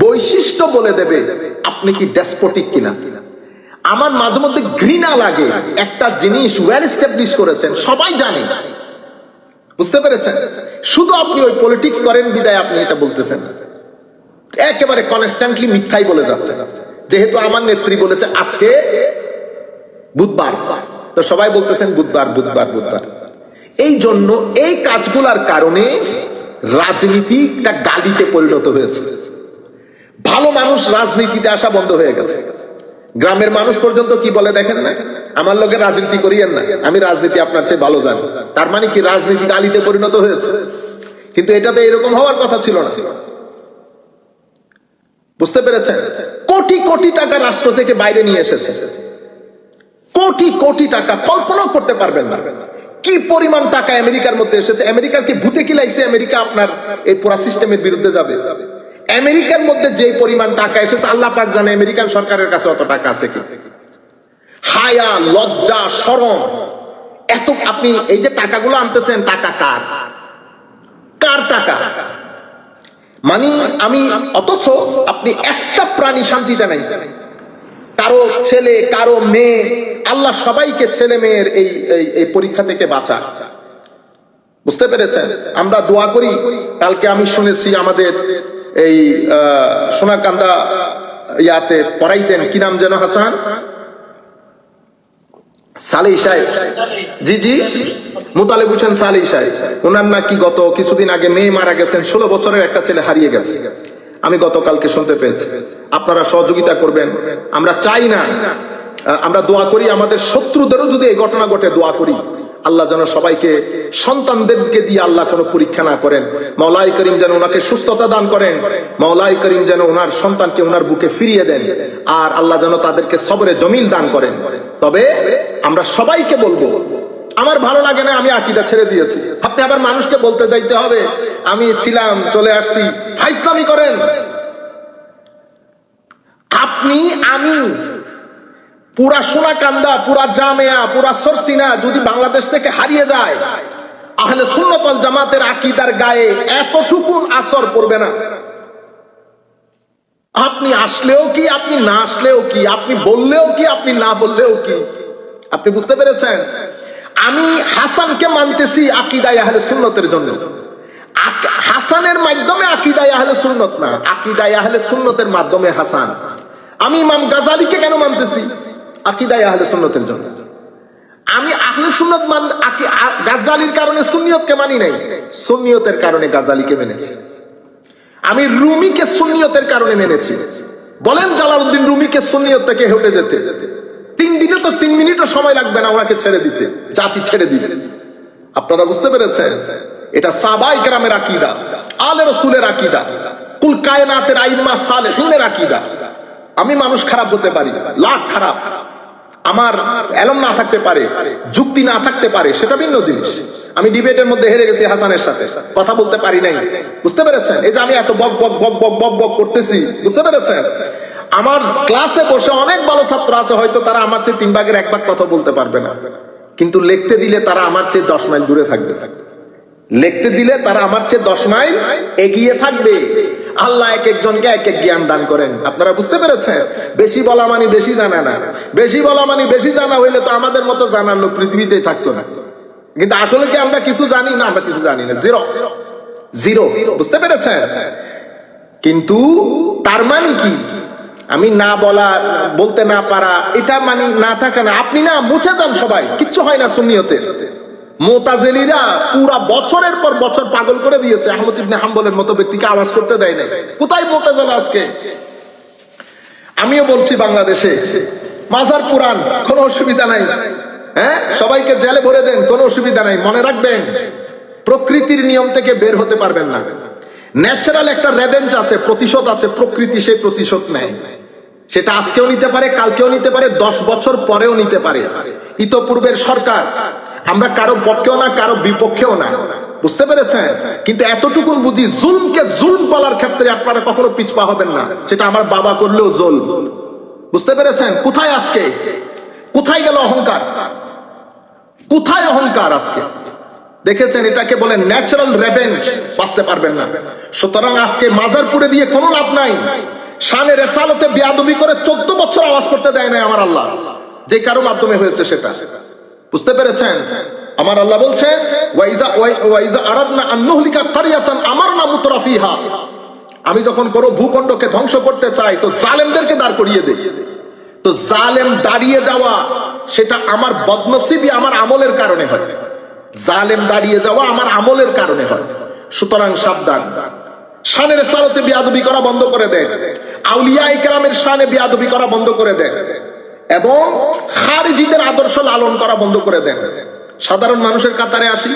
বৈশিষ্ট্য বলে দেবে আপনি কি ডেসপোটিক কিনা। আমার মাঝে মধ্যে ঘৃণা লাগে, একটা জিনিস ওয়েল এস্টাবলিশ করেছেন, সবাই জানে, বুঝতে পেরেছেন, শুধু আপনি ওই পলিটিক্স করেন বিদায় আপনি এটা বলতেছেন, একেবারে কনস্ট্যান্টলি মিথ্যাই বলে যাচ্ছেন। যেহেতু আমার নেত্রী বলেছে আজকে বুধবার, তো সবাই বলতেছেন বুধবার বুধবার বুধবার। এই জন্য এই কাজগুলার কারণে রাজনীতিটা গালিতে পরিণত হয়েছে। ভালো মানুষ রাজনীতিতে আসা বন্ধ হয়ে গেছে। গ্রামের মানুষ পর্যন্ত কি বলে দেখেন না, আমার লোকে রাজনীতি করিয়েন না, আমি রাজনীতি আপনার চেয়ে ভালো জানি। তার মানে কি রাজনীতি গালিতে পরিণত হয়েছে? কিন্তু এটাতে এরকম হওয়ার কথা ছিল না। বুঝতে পেরেছেন? কোটি কোটি টাকা রাষ্ট্র থেকে বাইরে নিয়ে এসেছে, কোটি কোটি টাকা, কল্পনা করতে পারবেন না কি পরিমাণ টাকা আমেরিকার মধ্যে এসেছে। আমেরিকার কি ভূতে কি লাইছে আমেরিকা আপনার এই পুরা সিস্টেমের বিরুদ্ধে যাবে? আমেরিকার মধ্যে যে পরিমাণ টাকা এসেছে আল্লাহ পাক জানে আমেরিকান সরকারের কাছে অত টাকা আছে কি। হায়া, লজ্জা, শরম, এত আপনি এই যে টাকাগুলো আনতেছেন, টাকা কার? কার টাকা? মানে আমি, অথচ আপনি একটা প্রাণী শান্তিতে নাই, কারো ছেলে কারো মেয়ে, আল্লাহ সবাইকে ছেলে মেয়ের এই পরীক্ষা থেকে বাঁচা। বুঝতে পেরেছেন? আমরা দোয়া করি। কালকে আমি শুনেছি আমাদের এই সোনাকান্দা ইয়াতে পড়াইতেন, কি নাম যেন, হাসান সালেহ সাহেব, জি জি, মুতালেব হোসেন সালেহ সাহেব, ওনার নাকি গত কিছুদিন আগে মেয়ে মারা গেছেন, 16 বছরের একটা ছেলে হারিয়ে গেছে। আমি গতকালকে শুনতে পেয়েছি। আপনারা সহযোগিতা করবেন, আমরা চাই না, আমরা দোয়া করি আমাদের শত্রুদেরও যদি এই ঘটনা ঘটে, দোয়া করি আল্লাহ যেন সবাইকে, সন্তানদেরকে দিয়ে আল্লাহ কোনো পরীক্ষা না করেন। মাওলাই করিম যেন ওনাকে সুস্থতা দান করেন, মাওলাই করিম যেন ওনার সন্তানকে ওনার বুকে ফিরিয়ে দেন, আর আল্লাহ যেন তাদেরকে সবরে জমিল দান করেন। তবে আমরা সবাইকে বলবো, আমার ভালো লাগে না, আমি আকীদা ছেড়ে দিয়েছি। আপনি আবার মানুষকে বলতে যাইতে হবে আমি ছিলাম চলে আসছি, ফাইজলামি করেন। আপনি, আমি, পুরা সোনাকান্দা, পুরা জামিয়া, পুরা সরসিনা যদি বাংলাদেশ থেকে হারিয়ে যায়, আহলে সুন্নাত ওয়াল জামাতের আকীদার গায়ে এতটুকুন আসর পড়বে না। আপনি আসলেও কি, আপনি না আসলেও কি, আপনি বললেও কি, আপনি না বললেও কি। আপনি বুঝতে পেরেছেন? আমি হাসানকে মানতেছি আকীদায়ে আহলে সুন্নতের জন্য। হাসানের মাধ্যমে আকীদায়ে আহলে সুন্নত না, আকীদায়ে আহলে সুন্নতের মাধ্যমে হাসান। আমি ইমাম গাজালিকে কেন মানতেছি? আকীদায়ে আহলে সুন্নতের জন্য। আমি আহলে সুন্নত গাজালির কারণে সুন্নিয়তকে মানি নাই, সুন্নিয়তের কারণে গাজালিকে মেনেছি। আমি রুমিকে সুন্নিয়তের কারণে মেনেছি। বলেন জালালউদ্দিন রুমিকে সুন্নিয়ত থেকে হেঁটে যেতে 3 দিনে তো 3 মিনিটও সময় লাগবে না ওনাকে ছেড়ে দিতে, জাতি ছেড়ে দিবে। আপনারা বুঝতে পেরেছেন? এটা সাহাবায়ে কেরামের আকীদা, আলে রাসূলের আকীদা, কুল কায়নাতের আইম্মা সালেহিনের আকীদা। আমি মানুষ খারাপ হতে পারি, লাখ খারাপ, আমার এলম না থাকতে পারে, যুক্তি না থাকতে পারে, সেটা ভিন্ন জিনিস। আমি ডিবেটের মধ্যে হেরে গেছি হাসানের সাথে, কথা বলতে পারি নাই। বুঝতে পেরেছেন? এই যে আমি এত বক বক বক বক বক বক করতেছি, বুঝতে পেরেছেন? আমার ক্লাসে বসে অনেক ভালো ছাত্র আছে, হয়তো তারা আমার চেয়ে 3 ভাগের 1 ভাগ কথা বলতে পারবে না, কিন্তু লিখতে দিলে তারা আমার চেয়ে 10 মাইল দূরে থাকবে। লিখতে দিলে তারা আমার চেয়ে 10 মাইল এগিয়ে থাকবে। আল্লাহ এক একজনকে এক এক জ্ঞান দান করেন। আপনারা বুঝতে পেরেছেন? বেশি বলা মানে বেশি জানা না, বেশি বলা মানে বেশি জানা হইলে তো আমাদের মতো জানার লোক পৃথিবীতেই থাকতো না। কিন্তু আসলে কি আমরা কিছু জানি না? আমরা কিছু জানি না, জিরো জিরো। বুঝতে পেরেছেন? কিন্তু তার মানে কি আমি না বলা, বলতে না পারা, এটা মানে না থাকা না। আপনি না মুছে যান, সবাই কিচ্ছু হয় না সুন্নিয়তে। মুতাজিলীরা পুরা বছরের পর বছর পাগল করে দিয়েছে, আহমদ ইবনে হাম্বলের মতো ব্যক্তিকে আওয়াজ করতে দেয় না। কোথায় মুতাজিলা আজকে? আমিও বলছি বাংলাদেশে মাজার পুরান, কোনো অসুবিধা নাই, হ্যাঁ, সবাইকে জেলে ভরে দেন, কোনো অসুবিধা নাই। মনে রাখবেন, প্রকৃতির নিয়ম থেকে বের হতে পারবেন না। ন্যাচারাল একটা রেভেঞ্জ আছে, প্রতিশোধ আছে। প্রকৃতি সেই প্রতিশোধ নেয়, সেটা আজকেও নিতে পারে, কালকেও নিতে পারে, 10 বছর পরেও নিতে পারে। ইতোপূর্বের সরকার, আমরা কারো পক্ষেও না, কারো বিপক্ষেও না। বুঝতে পেরেছেন? কিন্তু এতটুকুন বুঝি, জুলমকে জুলম বলার ক্ষেত্রে আপনারা কখনো পিছপা হবেন না। সেটা আমার বাবা করলেও জুলম। বুঝতে পেরেছেন? কোথায় আজকে, কোথায় গেল অহংকার? কোথায় অহংকার আজকে? দেখেছেন? এটাকে বলে ন্যাচারাল রেভেঞ্জ। বাঁচতে পারবেন না। সুতরাং আজকে মাজারপুরে দিয়ে কোনো লাভ নাই। শানে রেসালতে বেয়াদবি করে 14 বছর আওয়াজ করতে দেয় নাই আমার আল্লাহ, যে কারো মাধ্যমে হয়েছে সেটা। বুঝতে পেরেছেন? আমার আল্লাহ বলছেন, ওয়াইজা আরাদনা আন নুহলিকা কারিয়াতান আমারনা মুতরাফিহা, আমি যখন কোনো ভূখণ্ডকে ধ্বংস করতে চাই তো জালেমদেরকে দাঁড় করিয়ে দেই। তো জালেম দাঁড়িয়ে যাওয়া সেটা আমার বদনসিবই, আমার আমলের কারণে হয়। জালেম দাঁড়িয়ে যাওয়া আমার আমলের কারণে হয়। সুতরাং সাবধান, শানে রেসালতে বেয়াদবি করা বন্ধ করে দেন, আউলিয়ায়ে কেরামের শানে বেয়াদবি করা বন্ধ করে দেন, এবং খারিজিদের আদর্শ লালন করা বন্ধ করে দেন। সাধারণ মানুষের কাতারে আসি।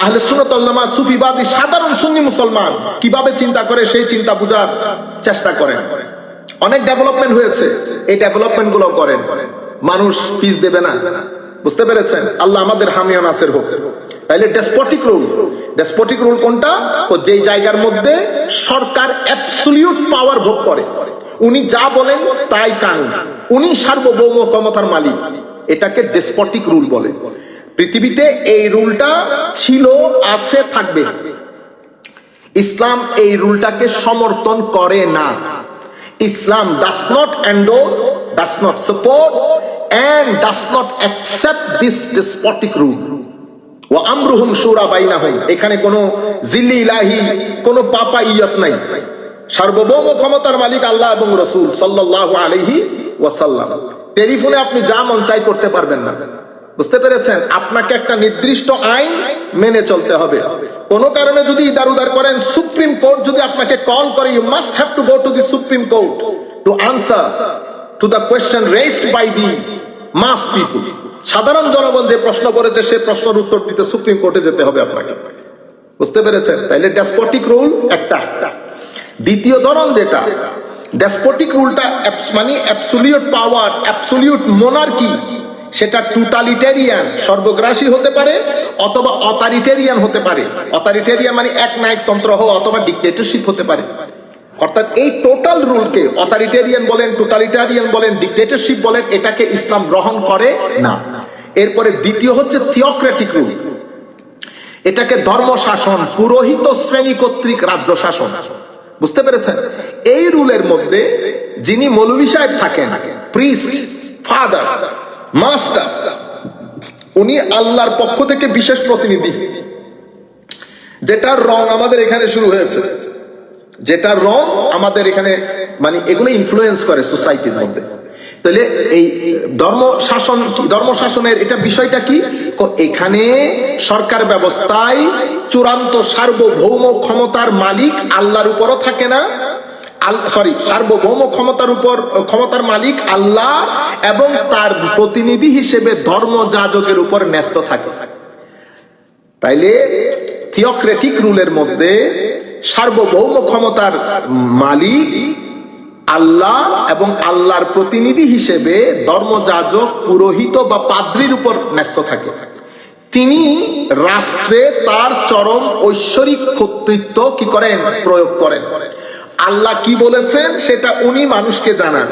আহলে সুন্নাত ওয়াল জামাত সুফিবাদী সাধারণ সুন্নি মুসলমান কিভাবে চিন্তা করে সেই চিন্তা বুঝার চেষ্টা করেন। অনেক ডেভেলপমেন্ট হয়েছে, এই ডেভেলপমেন্ট গুলো করেন, মানুষ পিস দেবে না। বুঝতে পেরেছেন? আল্লাহ আমাদের হামি ও নাসির হোক। তাইলে ডেসপটিক রুল, ডেসপটিক রুল কোনটা? ও যেই জায়গার মধ্যে সরকার অ্যাবসলিউট পাওয়ার ভোগ করে, উনি যা বলেন তাই কানুন, উনি সার্বভৌম ক্ষমতার মালিক, এটাকে ডেসপটিক রুল বলে। পৃথিবীতে এই রুলটা ছিল, আছে, থাকবে। ইসলাম এই রুলটাকে সমর্থন করে না। ইসলাম does not endorse, does not support and does not accept this despotic rule. ওয়া আমরুহুম শুরা বাইনাহুম, এখানে কোনো জিল্লি ইলাহি, কোনো পাপাইয়াত নাই। সার্বভৌম ক্ষমতার মালিক আল্লাহ এবং রাসূল সাল্লাল্লাহু আলাইহি ওয়াসাল্লাম। টেলিফোনে আপনি যা মন চাই করতে পারবেন না। বুঝতে পেরেছেন? আপনাকে একটা নির্দিষ্ট আইন মেনে চলতে হবে। কোনো কারণে যদি ইদার উদার করেন, সুপ্রিম কোর্ট যদি আপনাকে কল করে, you must have to go to the supreme court to answer to the question raised by the mass people. সাধারণ জনগণ যে প্রশ্ন করেছে সেই প্রশ্নের উত্তর দিতে সুপ্রিম কোর্টে যেতে হবে আপনাকে। বুঝতে পেরেছেন? তাইলে ডেসপটিক রুল একটা। দ্বিতীয় ধরন যেটা ডেসপটিক রুলটা মানে অ্যাবসলিউট পাওয়ার, অ্যাবসলিউট মোনার্কি, সেটা টোটালিটেরিয়ান, সর্বগ্রাসী হতে পারে, অথবা অথরিটেরিয়ান হতে পারে। অথরিটেরিয়ান মানে এক নায়কতন্ত্র হওয়া, অথবা ডিক্টেটরশিপ হতে পারে। অর্থাৎ এই টোটাল রুলকে অথরিটেরিয়ান বলেন, টোটালিটারিয়ান বলেন, ডিক্টেটরশিপ বলেন, এটাকে ইসলাম গ্রহণ করে না। এরপরে দ্বিতীয় হচ্ছে থিওক্রেটিক রুল, এটাকে ধর্ম শাসন, পুরোহিত শ্রেণী কর্তৃক রাজ্য শাসন। বুঝতে পেরেছেন? এই রুলের মধ্যে যিনি মৌলভী সাহেব থাকেন, প্রিস্ট, ফাদার, মাস্টার, উনি আল্লাহর পক্ষ থেকে বিশেষ প্রতিনিধি। যেটার রং আমাদের এখানে শুরু হয়েছে, যেটার রং আমাদের এখানে, মানে এগুলো ইনফ্লুয়েন্স করে সোসাইটির মধ্যে। তাহলে এই ধর্ম শাসনের এটা বিষয়টা কি? এখানে সরকার ব্যবস্থায় চূড়ান্ত সার্বভৌম ক্ষমতার মালিক আল্লাহর উপরও থাকে না, সার্বভৌম ক্ষমতার মালিক আল্লাহ এবং তার প্রতিনিধি হিসেবে ধর্ম যাজকের উপর ন্যস্ত থাকে। তাইলে থিওক্রেটিক রুলের মধ্যে সার্বভৌম ক্ষমতার মালিক আল্লাহ এবং আল্লাহর প্রতিনিধি হিসেবে ধর্মযাজক, পুরোহিত বা পাদ্রীর উপর ন্যস্ত থাকে। তিনি রাষ্ট্রে তার চরম ঐশ্বরিক কর্তৃত্ব কি করেন? প্রয়োগ করেন। আল্লাহ কি বলেছেন সেটা উনি মানুষকে জানান,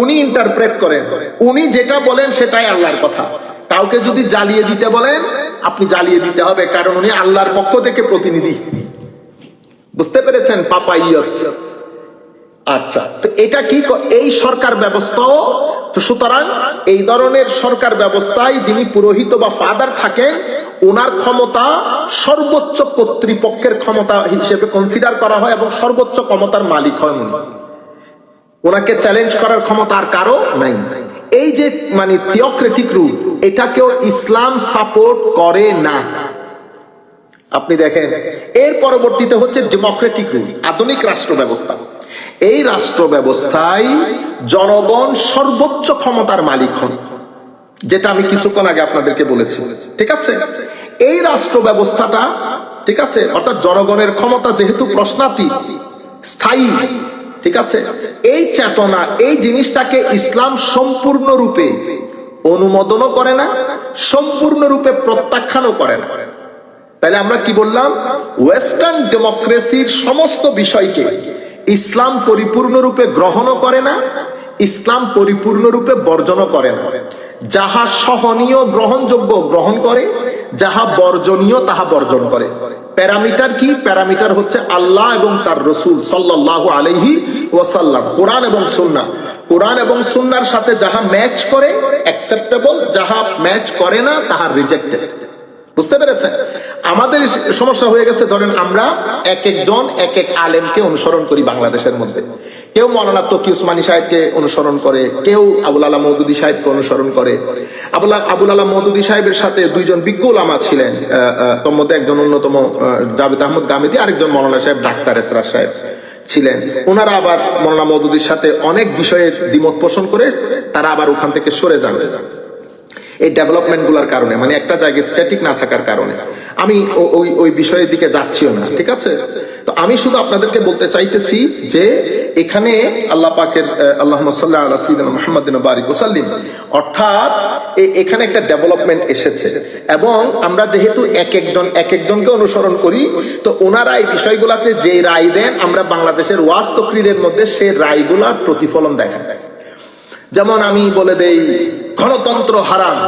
উনি ইন্টারপ্রেট করেন, উনি যেটা বলেন সেটাই আল্লাহর কথা। কাউকে যদি জ্বালিয়ে দিতে বলেন, আপনি জ্বালিয়ে দিতে হবে, কারণ উনি আল্লাহর পক্ষ থেকে প্রতিনিধি। বুঝতে পেরেছেন? পাপাইয়ত। আচ্ছা, তো এটা কি? এই সরকার ব্যবস্থাও তো, সুতরাং এই ধরনের সরকার ব্যবস্থায় যিনি পুরোহিত বা ফাদার থাকেন, ওনার ক্ষমতা সর্বোচ্চ কর্তৃপক্ষের ক্ষমতা হিসেবে কনসিডার করা হয় এবং সর্বোচ্চ ক্ষমতার মালিক হয় উনি। ওনাকে চ্যালেঞ্জ করার ক্ষমতা আর কারো নাই। এই যে মানে থিওক্রেটিক রুল, এটাকেও ইসলাম সাপোর্ট করে না। আপনি দেখেন, এর পরবর্তীতে হচ্ছে ডেমোক্রেটিক রুল, আধুনিক রাষ্ট্র ব্যবস্থা। এই রাষ্ট্র ব্যবস্থায় জনগণ সর্বোচ্চ ক্ষমতার মালিক হন, যেটা আমি কিছুক্ষণ আগে আপনাদেরকে বলেছি। ঠিক আছে? এই রাষ্ট্র ব্যবস্থাটা, ঠিক আছে, অর্থাৎ জনগণের ক্ষমতা যেহেতু প্রশ্নাতীত, স্থায়ী, ঠিক আছে, এই চেতনা, এই জিনিসটাকে ইসলাম সম্পূর্ণরূপে অনুমোদনও করে না, সম্পূর্ণরূপে প্রত্যাখ্যানও করে না। তাহলে আমরা কি বললাম? ওয়েস্টার্ন ডেমোক্রেসির সমস্ত বিষয়কে ইসলাম পরিপূর্ণরূপে গ্রহণও করে না, ইসলাম পরিপূর্ণরূপে বর্জনও করে না। যাহা সহনীয় গ্রহণযোগ্য গ্রহণ করে, যাহা বর্জনীয় তাহা বর্জন করে। প্যারামিটার কি? প্যারামিটার হচ্ছে আল্লাহ এবং তার রসুল সাল্লাল্লাহু আলাইহি ওয়াসাল্লাম, কোরআন এবং সুন্নাহ। কোরআন এবং সুন্নাহর সাথে যাহা ম্যাচ করে অ্যাকসেপ্টেবল, যাহা ম্যাচ করে না তাহা রিজেক্টেড। বুঝতে পেরেছেন? আমাদের সমস্যা হয়ে গেছে, ধরেন আমরা এক একজন এক এক আলেমকে অনুসরণ করি বাংলাদেশের মধ্যে। কেউ মৌলানা তকি উসমানী সাহেবকে অনুসরণ করে, কেউ আবুল আলা মওদুদী সাহেবকে অনুসরণ করে। আবুল আলা মওদুদী সাহেবের সাথে দুইজন বিজ্ঞ উলামা ছিলেন, তোর মধ্যে একজন অন্যতম জাভেদ আহমদ গামেদী, আরেকজন মৌলানা সাহেব ডাক্তার এসরার সাহেব ছিলেন। ওনারা আবার মৌলানা মওদুদীর সাথে অনেক বিষয়ের দ্বিমত পোষণ করে তারা আবার ওখান থেকে সরে যান, এই ডেভেলপমেন্ট গুলার কারণে, মানে একটা জায়গায় স্ট্যাটিক না থাকার কারণে। আমি ওই বিষয়ের দিকে যাচ্ছিও না, ঠিক আছে? তো আমি শুধু আপনাদেরকে বলতে চাইতেছি যে এখানে আল্লাহ পাকের আল্লাহুম্মা সাল্লি আলা সাইয়্যিদিনা মুহাম্মাদিন ওয়া বারিক ওয়া সাল্লিম, অর্থাৎ এখানে একটা ডেভেলপমেন্ট এসেছে। এবং আমরা যেহেতু এক একজনকে অনুসরণ করি, তো ওনারা এই বিষয়গুলোতে যে রায় দেন, আমরা বাংলাদেশের ওয়াজ তকরিরের মধ্যে সেই রায়গুলার প্রতিফলন দেখা যায়। যেমন আমি বলে দেই গণতন্ত্র হারাম,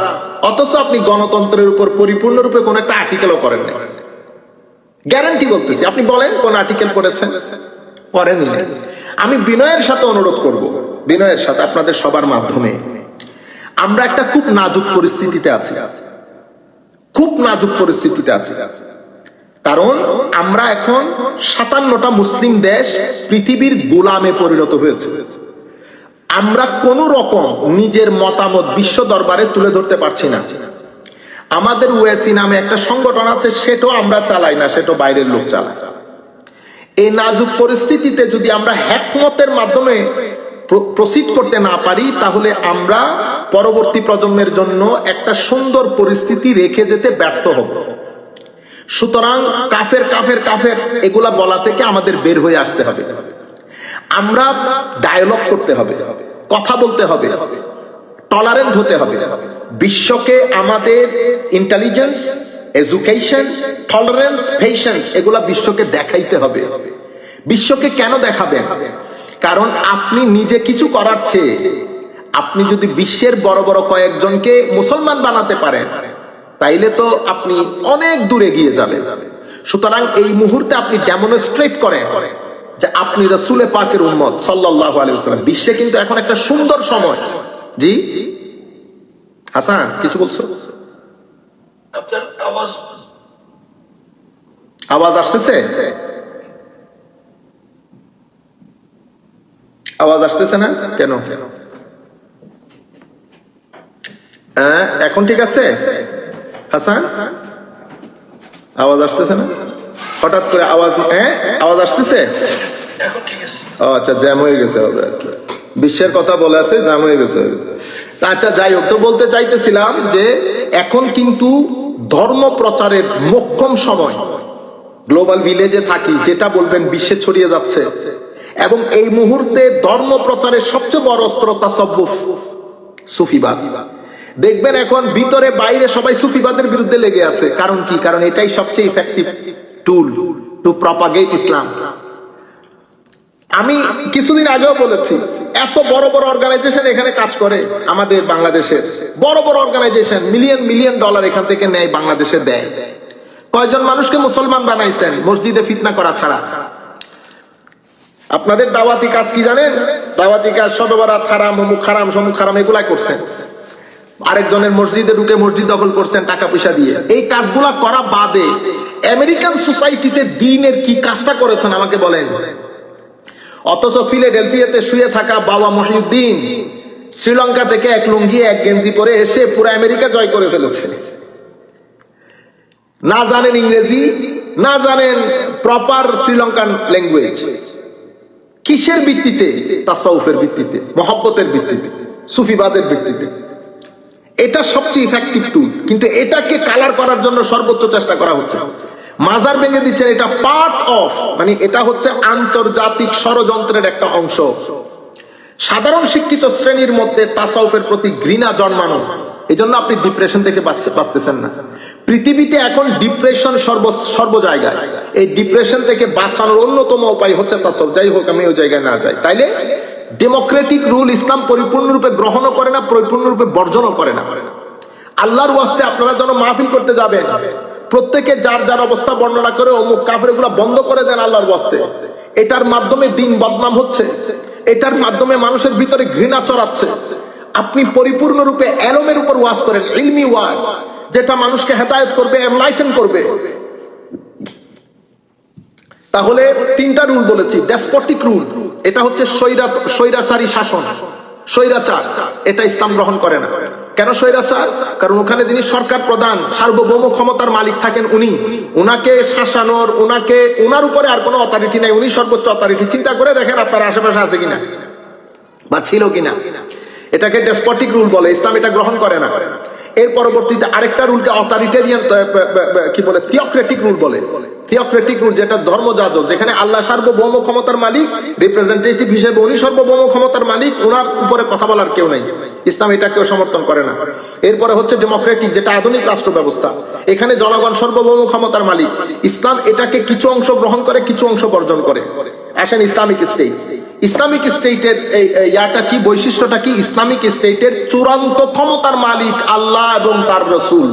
অথচ আপনি গণতন্ত্রের উপর পরিপূর্ণরূপে কোন একটা আর্টিকেলও করেন না। গ্যারান্টি বলতেছি, আপনি বলেন কোন আর্টিকেল করেছেন? করেননি। আমি বিনয়ের সাথে অনুরোধ করব, বিনয়ের সাথে আপনাদের সবার মাধ্যমে, আমরা একটা খুব নাজুক পরিস্থিতিতে আছি, খুব নাজুক পরিস্থিতিতে আছি। কারণ আমরা এখন 57টা মুসলিম দেশ পৃথিবীর গোলামে পরিণত হয়েছে। আমরা কোন রকম নিজের মতামত বিশ্ব দরবারে তুলে ধরতে পারছি না। আমাদের ওয়েসি নামে একটা সংগঠন আছে, সেটাও আমরা চালাই না, সেটা বাইরের লোক চালায়। এই নাজুক পরিস্থিতিতে যদি আমরা হিকমতের মাধ্যমে প্রসিড করতে না পারি, তাহলে আমরা পরবর্তী প্রজন্মের জন্য একটা সুন্দর পরিস্থিতি রেখে যেতে ব্যর্থ হব। সুতরাং কাফের কাফের কাফের এগুলা বলা থেকে আমাদের বের হয়ে আসতে হবে। আমরা ডায়ালগ করতে হবে, কথা বলতে হবে, টলারেন্ট হতে হবে। বিশ্বকে আমাদের ইন্টেলিজেন্স, এডুকেশন, টলারেন্স, পেশেন্স এগুলা বিশ্বকে দেখাইতে হবে। বিশ্বকে কেন দেখাবেন? কারণ আপনি নিজে কিছু করার চেয়ে আপনি যদি বিশ্বের বড় বড় কয়েকজনকে মুসলমান বানাতে পারেন, তাইলে তো আপনি অনেক দূরে গিয়ে যাবেন। সুতরাং এই মুহূর্তে আপনি ডেমনস্ট্রেট করেন যে আপনি রাসূলে পাকের উম্মত সাল্লাল্লাহু আলাইহি ওয়াসাল্লাম। বিশ্বে কিন্তু এখন একটা সুন্দর সময়। জি হাসান, কিছু বলছো? আপনার আওয়াজ আওয়াজ আসতেছে? আওয়াজ আসতেছে না কেন? এখন ঠিক আছে হাসান? আওয়াজ আসতেছে না হঠাৎ করে? আওয়াজ আওয়াজ আসতেছে? এখন ঠিক আছে। ও আচ্ছা, জ্যাম হয়ে গেছে হবে আর কি। বিশ্বের কথা বলাতে জ্যাম হয়ে গেছে। আচ্ছা যাই হোক, তো বলতে চাইতেছিলাম যে এখন কিন্তু ধর্ম প্রচারের মোক্ষম সময়। গ্লোবাল ভিলেজে থাকি, যেটা বলবেন বিশ্বে ছড়িয়ে যাচ্ছে। এবং এই মুহূর্তে ধর্ম প্রচারের সবচেয়ে বড় অস্ত্র তাসাব্বুফ, সুফিবাদ। দেখবেন এখন ভিতরে বাইরে সবাই সুফিবাদের বিরুদ্ধে লেগে আছে। কারণ কি? কারণ এটাই সবচেয়ে ইফেক্টিভ টুল টু প্রপাগেট ইসলাম। আমি কিছুদিন আগেও বলেছি, এত বড় বড় অর্গানাইজেশন এখানে কাজ করে আমাদের বাংলাদেশের, বড় বড় অর্গানাইজেশন মিলিয়ন মিলিয়ন ডলার এখান থেকে নেয়, বাংলাদেশে দেয়। কয়জন মানুষকে মুসলমান বানাইছেন মসজিদে ফিতনা করা ছাড়া? আপনাদের দাওয়াতি কাজ কি জানেন? দাওয়াতি কাজ সবে বরাত হারাম, অমুক হারাম, সমুক হারাম, এগুলাই করছেন। আরেকজনের মসজিদে ঢুকে মসজিদ দখল করছেন টাকা পয়সা দিয়ে। এই কাজগুলা করা বাদে আমেরিকান সোসাইটিতে দ্বীনের কি কাজটা করেছেন আমাকে বলেন। অথচ ফিলাডেলফিয়াতে শুয়ে থাকা বাবা মহিউদ্দিন শ্রীলঙ্কা থেকে এক লুঙ্গি এক গেঞ্জি পরে এসে পুরো আমেরিকা জয় করে ফেলেছে। না জানেন ইংরেজি, না জানেন প্রপার শ্রীলঙ্কান ল্যাঙ্গুয়েজ। কিসের ভিত্তিতে? তাসাউফের ভিত্তিতে, মহব্বতের ভিত্তিতে, সুফিবাদের ভিত্তিতে। এটা সবচেয়ে ইফেক্টিভ টুল, কিন্তু এটাকে কালার করার জন্য সর্বোচ্চ চেষ্টা করা হচ্ছে। মাজার ভেঙে দিচ্ছেন, এটা পার্ট অফ, মানে এটা হচ্ছে আন্তর্জাতিক ষড়যন্ত্রের একটা অংশ। সাধারণ শিক্ষিত শ্রেণীর মধ্যে তাসাউফের প্রতি ঘৃণা জন্মানো, এই জন্য আপনি ডিপ্রেশন থেকে বাঁচতেছেন না। পৃথিবীতে এখন ডিপ্রেশন সর্ব জায়গায়। এই ডিপ্রেশন থেকে বাঁচানোর অন্যতম উপায় হচ্ছে তাসাউফ। যাই হোক, আমি ওই জায়গায় না যাই। তাইলে ডেমোক্রেটিক রুল ইসলাম পরিপূর্ণরূপে গ্রহণও করে না, পরিপূর্ণরূপে বর্জনও করে না। আল্লাহর ওয়াস্তে আপনারা যেন মাহফিল করতে যাবেন, প্রত্যেকে যার যার অবস্থা বর্ণনা করে অমুক কাফের গুলা বন্ধ করে দেন আল্লাহর ওয়াস্তে। এটার মাধ্যমে দিন বদনাম হচ্ছে, এটার মাধ্যমে মানুষের ভিতরে ঘৃণা চড়াচ্ছে। আপনি পরিপূর্ণরূপে এলমের উপর ওয়াজ করেন, ইলমি ওয়াজ, যেটা মানুষকে হেদায়েত করবে, এনলাইটেন করবে। তাহলে তিনটা রুল বলেছি। ডেসপটিক রুল, এটা হচ্ছে স্বৈরাচারী শাসন, স্বৈরাচার, এটা ইসলাম গ্রহণ করে না। কেন স্বৈরাচার? কারণ ওখানে যিনি সরকার প্রধান, সার্বভৌম ক্ষমতার মালিক থাকেন উনি, উনাকে শাসানোর, উনার উপরে আর কোনো অথরিটি নাই, উনি সর্বোচ্চ অথরিটি। চিন্তা করে দেখেন আপনার আশেপাশে আছে কিনা বা ছিল কিনা। এটাকে ডেসপটিক রুল বলে, ইসলাম এটা গ্রহণ করে না। এর পরবর্তীতে আরেকটা রুলকে অথরিটেরিয়ান কি বলে, থিওক্রেটিক রুল বলে। থিওক্রেটিক রুল যেটা ধর্মযাজক, যেখানে আল্লাহ সার্বভৌম ক্ষমতার মালিক, রিপ্রেজেন্টেটিভ হিসেবে উনি সর্বভৌম ক্ষমতার মালিক, ওনার উপরে কথা বলার কেউ নাই। ইসলাম এটাকেও সমর্থন করে না। এরপরে হচ্ছে ডেমোক্রেটিক, যেটা আধুনিক রাষ্ট্র ব্যবস্থা, এখানে জনগণ সর্বভৌম ক্ষমতার মালিক। ইসলাম এটাকে কিছু অংশ গ্রহণ করে, কিছু অংশ বর্জন করে। আসেন ইসলামিক স্টেট। ইসলামিক স্টেটের ইয়াটা কি, বৈশিষ্ট্যটা কি? ইসলামিক স্টেটের চূড়ান্ত ক্ষমতার মালিক আল্লাহ এবং তার রাসূল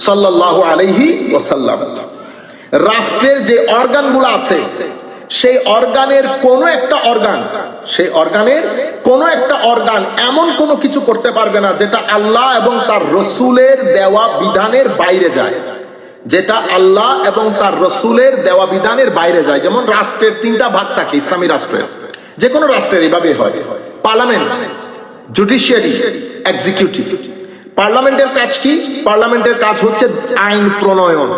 সাল্লাল্লাহু আলাইহি ওয়াসাল্লাম। রাষ্ট্রের যে অর্গানগুলো আছে, সেই অর্গানের কোনো একটা অর্গান এমন কোনো কিছু করতে পারবে না যেটা আল্লাহ এবং তার রাসূলের দেওয়া বিধানের বাইরে যায়, যেটা আল্লাহ এবং তার রাসূলের দেওয়া বিধানের বাইরে যায়। যেমন রাষ্ট্রের তিনটা ভাগ থাকে ইসলামী রাষ্ট্রের, যে কোনো রাষ্ট্রের এইভাবে হয়। Parliament, judiciary, executive. পার্লামেন্টের কাজ কি? পার্লামেন্টের কাজ হচ্ছে আইন প্রণয়ন।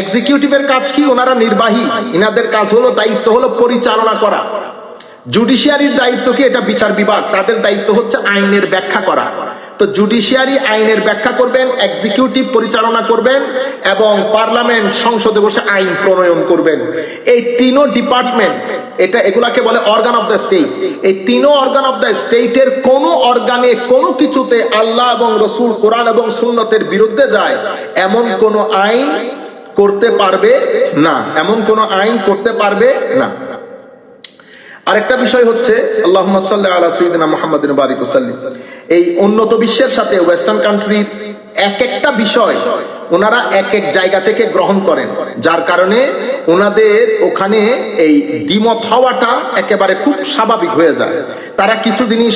এক্সিকিউটিভের কাজ কি? ওনারা নির্বাহী, ইনাদের কাজ হলো, দায়িত্ব হলো পরিচালনা করা। জুডিশিয়ারির দায়িত্ব কি? এটা বিচার বিভাগ, তাদের দায়িত্ব হচ্ছে আইনের ব্যাখ্যা করা। তো জুডিশিয়ারি আইনের ব্যাখ্যা করবেন, এক্সিকিউটিভ পরিচালনা করবেন, এবং পার্লামেন্ট সংসদে বসে আইন প্রণয়ন করবেন। এই তিনও ডিপার্টমেন্ট, এগুলাকে বলে অর্গান অফ দ্য স্টেট। এই তিনও অর্গান অফ দ্য স্টেটের কোন অর্গানে কোনো কিছুতে আল্লাহ এবং রাসূল, কোরআন এবং সুন্নতের বিরুদ্ধে যায় এমন কোন আইন করতে পারবে না, এমন কোন আইন করতে পারবে না। আরেকটা বিষয় হচ্ছে আল্লাহুম্মা সাল্লি আলা সাইয়্যিদিনা মুহাম্মাদিন ওয়া বারিক ওয়াসাল্লিম, এই উন্নত বিশ্বের সাথে ওয়েস্টার্ন কান্ট্রির এক একটা বিষয় ওনারা এক এক জায়গা থেকে গ্রহণ করেন, যার কারণে ওনাদের ওখানে এই দ্বিমত হওয়াটা একেবারে খুব স্বাভাবিক হয়ে যায়। তারা কিছু জিনিস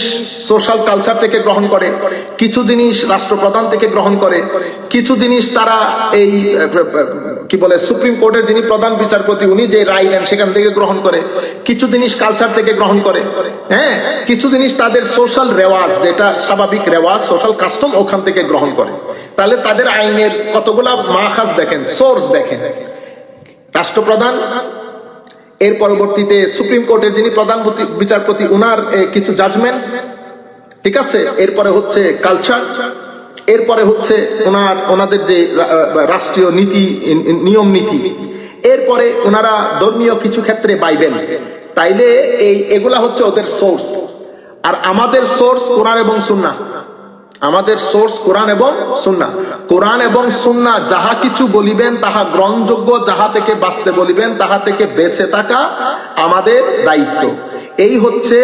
সোশ্যাল কালচার থেকে গ্রহণ করে, কিছু জিনিস রাষ্ট্রপ্রধান থেকে গ্রহণ করে, কিছু জিনিস তারা এই কি বলে সুপ্রিম কোর্টের যিনি প্রধান বিচারপতি উনি যে রায় দেন সেখান থেকে গ্রহণ করে, কিছু জিনিস কালচার থেকে গ্রহণ করে, হ্যাঁ, কিছু জিনিস তাদের সোশ্যাল রেওয়াজ, যেটা স্বাভাবিক রেওয়াজ সোশ্যাল কাস্টম, ওখান থেকে গ্রহণ করে। তাহলে তাদের আইনের কতগুলা মাখাজ দেখেন, সোর্স দেখেন। রাষ্ট্রপ্রধান, এর পরবর্তীতে সুপ্রিম কোর্টের যিনি প্রধান বিচারপতি উনার কিছু জাজমেন্টস, ঠিক আছে, এরপরে হচ্ছে কালচার, এরপরে হচ্ছে ওনাদের যে রাষ্ট্রীয় নীতি নিয়ম নীতি, এরপরে ওনারা ধর্মীয় কিছু ক্ষেত্রে বাইবেল। তাইলে এগুলা হচ্ছে ওদের সোর্স। আর আমাদের সোর্স কোরআন এবং সুন্নাহ। আমাদের সোর্স কোরআন এবং সুন্নাহ। কোরআন এবং সুন্নাহ যাহা কিছু বলিবেন তাহা গ্রহণযোগ্য, যাহা থেকে বাঁচতে বলিবেন তাহা থেকে বেঁচে থাকা আমাদের দায়িত্ব। এই হচ্ছে,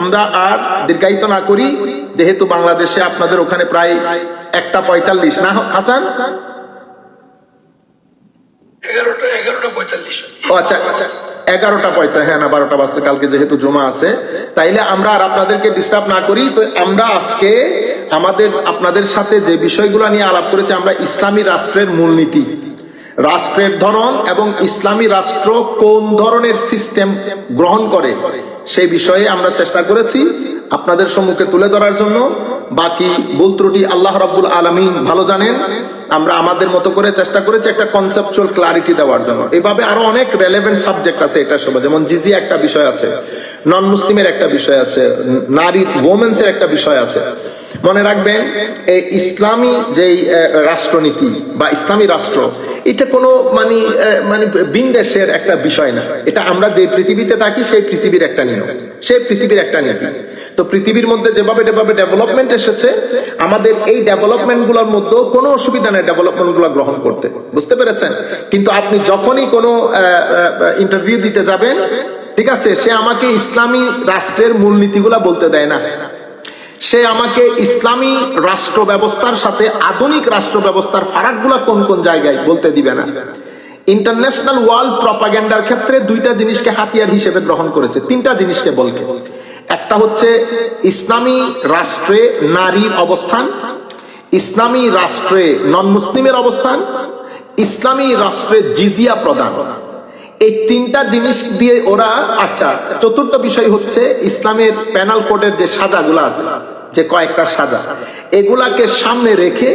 আমরা আর দীর্ঘায়িত না করি, যেহেতু বাংলাদেশে আপনাদের ওখানে প্রায় 1:45 না হাসান? 11:45। ও আচ্ছা, 11:45, হ্যাঁ না 12টা বাজছে, কালকে যেহেতু জমা আছে। তাইলে আমরা আর আপনাদেরকে ডিস্টার্ব না করি। তো আমরা আজকে আপনাদের সাথে যে বিষয়গুলো নিয়ে আলাপ করেছি, আমরা ইসলামী রাষ্ট্রের মূলনীতি, রাষ্ট্রের ধরন এবং ইসলামী রাষ্ট্র কোন ধরনের সিস্টেম গ্রহণ করে সেই বিষয়ে আমরা চেষ্টা করেছি আপনাদের সম্মুখে তুলে ধরার জন্য। বাকি ভুল ত্রুটি আল্লাহ রাব্বুল আলামিন ভালো জানেন। আমরা আমাদের মতো করে চেষ্টা করেছি একটা কনসেপচুয়াল ক্লারিটি দেওয়ার জন্য। এভাবে আরো অনেক রেলেভেন্ট সাবজেক্ট আছে এটার সঙ্গে, যেমন জিজিয়া একটা বিষয় আছে, নন মুসলিমের একটা বিষয় আছে, নারীর ওমেন্স এর একটা বিষয় আছে। মনে রাখবেন, এই ইসলামী যেই রাষ্ট্রনীতি বা ইসলামী রাষ্ট্র, এটা কোনো মানে বিন্দেশের একটা বিষয় না। এটা আমরা যে পৃথিবীতে থাকি সেই পৃথিবীর একটা নিয়ম, সেই পৃথিবীর একটা নীতি। তো পৃথিবীর মধ্যে যেভাবে ডেভেলপমেন্ট এসেছে, আমাদের এই ডেভেলপমেন্ট গুলোর মধ্যে কোনো অসুবিধা নেই ডেভেলপমেন্ট গুলো গ্রহণ করতে, বুঝতে পেরেছেন? কিন্তু আপনি যখনই কোনো ইন্টারভিউ দিতে যাবেন, ঠিক আছে, সে আমাকে ইসলামী রাষ্ট্রের মূলনীতিগুলা বলতে দেয় না। সে আমাকে ইসলামী রাষ্ট্র ব্যবস্থার সাথে আধুনিক রাষ্ট্র ব্যবস্থার ফারাকগুলা কোন কোন জায়গায় বলতে দিবে না। ইন্টারন্যাশনাল ওয়ার্ল্ড প্রপাগান্ডার ক্ষেত্রে দুইটা জিনিসকে হাতিয়ার হিসেবে গ্রহণ করেছে, তিনটা জিনিসকে বলকে। একটা হচ্ছে ইসলামী রাষ্ট্রে নারীর অবস্থান, ইসলামী রাষ্ট্রে নন মুসলিমের অবস্থান, ইসলামী রাষ্ট্রে জিজিয়া প্রদান। এই তিনটা জিনিস দিয়ে ওরা, আচ্ছা, চতুর্থ বিষয় হচ্ছে ইসলামের প্যানাল কোডের যে সাজাগুলো আছে, যে কয়েকটা সাজা, এগুলাকে সামনে রেখে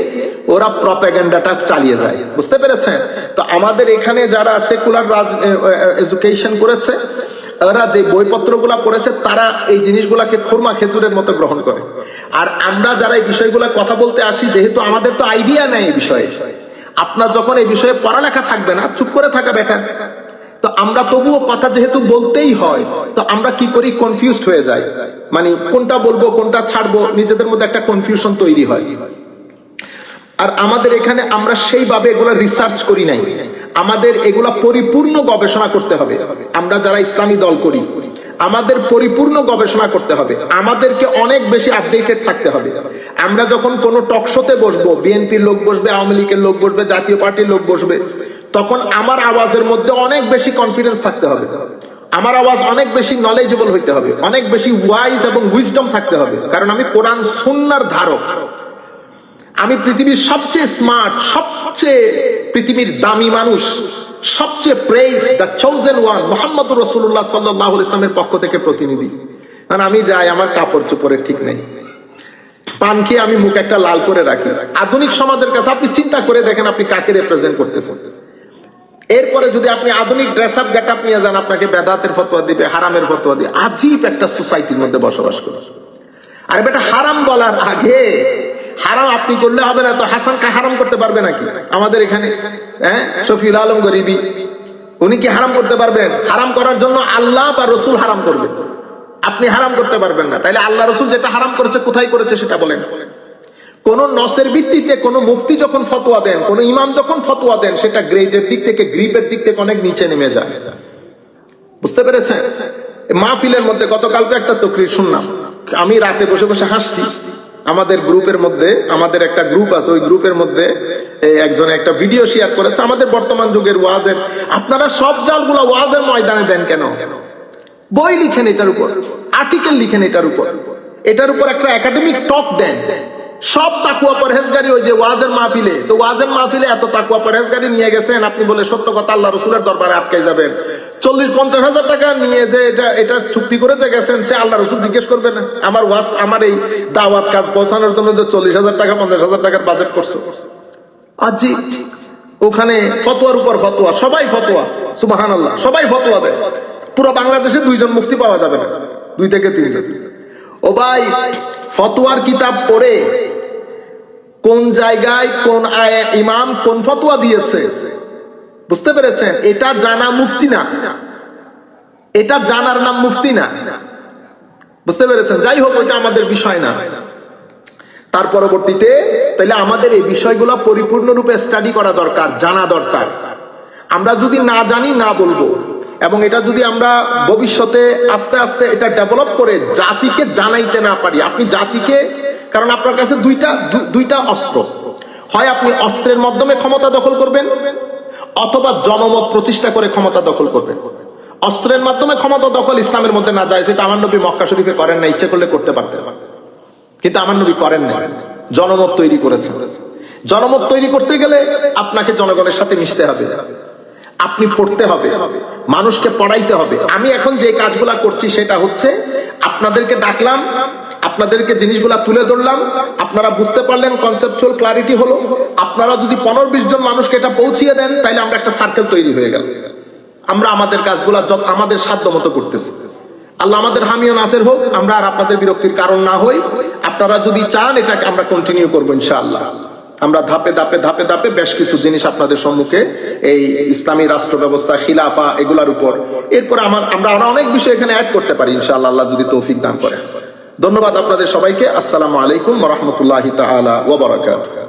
ওরা প্রপাগান্ডাটা চালিয়ে যায়, বুঝতে পেরেছেন? তো আমাদের এখানে যারা সেকুলার এডুকেশন করেছে, ওরা যে বইপত্রগুলা পড়েছে, তারা এই জিনিসগুলাকে খুরমা খেজুরের মতো গ্রহণ করে। আর আমরা যারা এই বিষয়গুলা কথা বলতে আসি, যেহেতু আমাদের তো আইডিয়া নেই এই বিষয়ে, আপনার যখন এই বিষয়ে পড়ালেখা থাকবে না, চুপ করে থাকা বেটার। তো আমরা তবুও কথা যেহেতু বলতেই হয়, তো আমরা কি করি, কনফিউজড হয়ে যাই, মানে কোনটা বলবো কোনটা ছাড়বো, নিজেদের মধ্যে একটা কনফিউশন তৈরি হয়। আর আমাদের এখানে আমরা সেইভাবে এগুলা রিসার্চ করি নাই, আমাদের এগুলা পরিপূর্ণ গবেষণা করতে হবে। আমরা যারা ইসলামী দল করি, আমাদের পরিপূর্ণ গবেষণা করতে হবে, আমাদেরকে অনেক বেশি আপডেটেড থাকতে হবে। আমরা যখন কোনো টক শোতে বসবো, বিএনপির লোক বসবে, আওয়ামী লীগের লোক বসবে, জাতীয় পার্টির লোক বসবে, তখন আমার আওয়াজের মধ্যে অনেক বেশি কনফিডেন্স থাকতে হবে, আমার আওয়াজ অনেক বেশি নলেজেবল হইতে হবে, অনেক বেশি ওয়াইজ এবং উইজডম থাকতে হবে। কারণ আমি কোরআন সুন্নাহর ধারক, আমি পৃথিবীর সবচেয়ে স্মার্ট, সবচেয়ে পৃথিবীর দামি মানুষ, সবচেয়ে প্রেইজ দ্য চোজেন ওয়ান মুহাম্মদুর রাসূলুল্লাহ সাল্লাল্লাহু আলাইহি ওয়াসাল্লামের পক্ষ থেকে প্রতিনিধি। কারণ আমি যাই, আমার কাপড় চোপড়ের ঠিক নেই, পান খেয়ে আমি মুখ একটা লাল করে রাখি। আধুনিক সমাজের কাছে আপনি চিন্তা করে দেখেন আপনি কাকে রিপ্রেজেন্ট করতেছেন। এরপরে যদি আপনি আধুনিক ড্রেস আপ গেট আপ নিয়ে যান, আপনাকে বেদাতের ফতোয়া দিবে, হারামের ফতোয়া দিবে। আজীব একটা সোসাইটির মধ্যে বসবাস করে। আর বেটা হারাম বলার আগে, হারাম আপনি করলে হবে না, তো হাসানকে হারাম করতে পারবে নাকি? আমাদের এখানে শফিউল আলম গরিবি, উনি কি হারাম করতে পারবেন? হারাম করার জন্য আল্লাহ বা রসুল হারাম করবে, আপনি হারাম করতে পারবেন না। তাইলে আল্লাহ রসুল যেটা হারাম করেছে কোথায় করেছে সেটা বলেন। কোন নসের ভিত্তিতে কোন মুফতি যখন ফতোয়া দেন, কোন ইমাম যখন ফতোয়া দেন, সেটা গ্রেডের দিক থেকে, গ্রিপের দিক থেকে অনেক নিচে নেমে যায়, বুঝতে পেরেছেন? মাহফিলের মধ্যে গতকালকে একটা তকরির শুনলাম, আমি রাতে বসে বসে হাসছি। আমাদের গ্রুপের মধ্যে, আমাদের একটা গ্রুপ আছে, ওই গ্রুপের মধ্যে একজন একটা ভিডিও শেয়ার করেছে আমাদের বর্তমান যুগের ওয়াজের। আপনারা সব জালগুলো ওয়াজের ময়দানে দেন কেন? বই লিখেন এটার উপর, আর্টিকেল লিখেন এটার উপর, এটার উপর একটা একাডেমিক টক দেন। সব তাকুয়া পরহেজগারি ওই যে ওয়াজের মাহফিলে, তো ওয়াজের মাহফিলে এত তাকুয়া পরহেজগারি নিয়ে গেছেন, আপনি বলে সত্য কথা আল্লাহ রসুলের দরবারে আটকাই যাবেন। 40-50 হাজার টাকা নিয়ে যে এটা চুক্তি করে যে গেছেন, সে আল্লাহ রসুল জিজ্ঞেস করবে না আমার ওয়াজ, আমার এই দাওয়াত কাজ পৌঁছানোর জন্য যে 40,000 টাকা 50,000 টাকার বাজেট করছো? আজি ওখানে ফতোয়ার উপর ফতোয়া, সবাই ফতোয়া, সুবহানাল্লাহ, সবাই ফতোয়া দেয়। পুরো বাংলাদেশে 2 জন মুফতি পাওয়া যাবে না, 2 থেকে 3 জন। ও ভাই, ফতোয়ার কিতাব পড়ে কোন জায়গায় কোন ইমাম কোন ফতোয়া দিয়েছে বুঝতে পেরেছেন? এটা জানা মুফতি না, এটা জানার নাম মুফতি না, বুঝতে পেরেছেন? যাই হোক, ওইটা আমাদের বিষয় না। তার পরবর্তীতে তাহলে আমাদের এই বিষয়গুলো পরিপূর্ণরূপে স্টাডি করা দরকার, জানা দরকার। আমরা যদি না জানি না বলবো, এবং এটা যদি আমরা ভবিষ্যতে আস্তে আস্তে এটা ডেভেলপ করে জাতিকে জানাইতে না পারি, আপনি জাতিকে, কারণ আপনার কাছে দুইটা অস্ত্র, হয় আপনি অস্ত্রের মাধ্যমে ক্ষমতা দখল করবেন, অথবা জনমত প্রতিষ্ঠা করে ক্ষমতা দখল করবেন। অস্ত্রের মাধ্যমে ক্ষমতা দখল ইসলামের মধ্যে না যায়, সেটা আমার নবী মক্কা শরীফে করেন না, ইচ্ছে করলে করতে পারতেন, কিন্তু আমার নবী করেন না, জনমত তৈরি করেছেন। জনমত তৈরি করতে গেলে আপনাকে জনগণের সাথে মিশতে হবে, আপনি পড়তে হবে, মানুষকে পড়াইতে হবে। আমি এখন যে কাজগুলা করছি সেটা হচ্ছে আপনাদেরকে ডাকলাম, আপনাদেরকে জিনিসগুলা তুলে ধরলাম, আপনারা বুঝতে পারলেন, কনসেপচুয়াল ক্লারিটি হলো। আপনারা যদি 15-20 জন মানুষকে এটা পৌঁছিয়ে দেন, তাহলে আমরা একটা সার্কেল তৈরি হয়ে গেল। আমরা আমাদের কাজগুলা আমাদের সাধ্য মতো করতেছি। আল্লাহ আমাদের হামিও নাসের হোক, আমরা আর আপনাদের বিরক্তির কারণ না হই। আপনারা যদি চান এটাকে আমরা কন্টিনিউ করবো ইনশাআল্লাহ। আমরা ধাপে ধাপে ধাপে ধাপে বেশ কিছু জিনিস আপনাদের সম্মুখে, এই ইসলামী রাষ্ট্র ব্যবস্থা, খিলাফা, এগুলার উপর, এরপর আমরা অনেক বিষয় এখানে অ্যাড করতে পারি ইনশাআল্লাহ, আল্লাহ যদি তৌফিক দান করে। ধন্যবাদ আপনাদের সবাইকে। আসসালামু আলাইকুম ওয়া রাহমাতুল্লাহি তাআলা ওয়া বারাকাতুহু।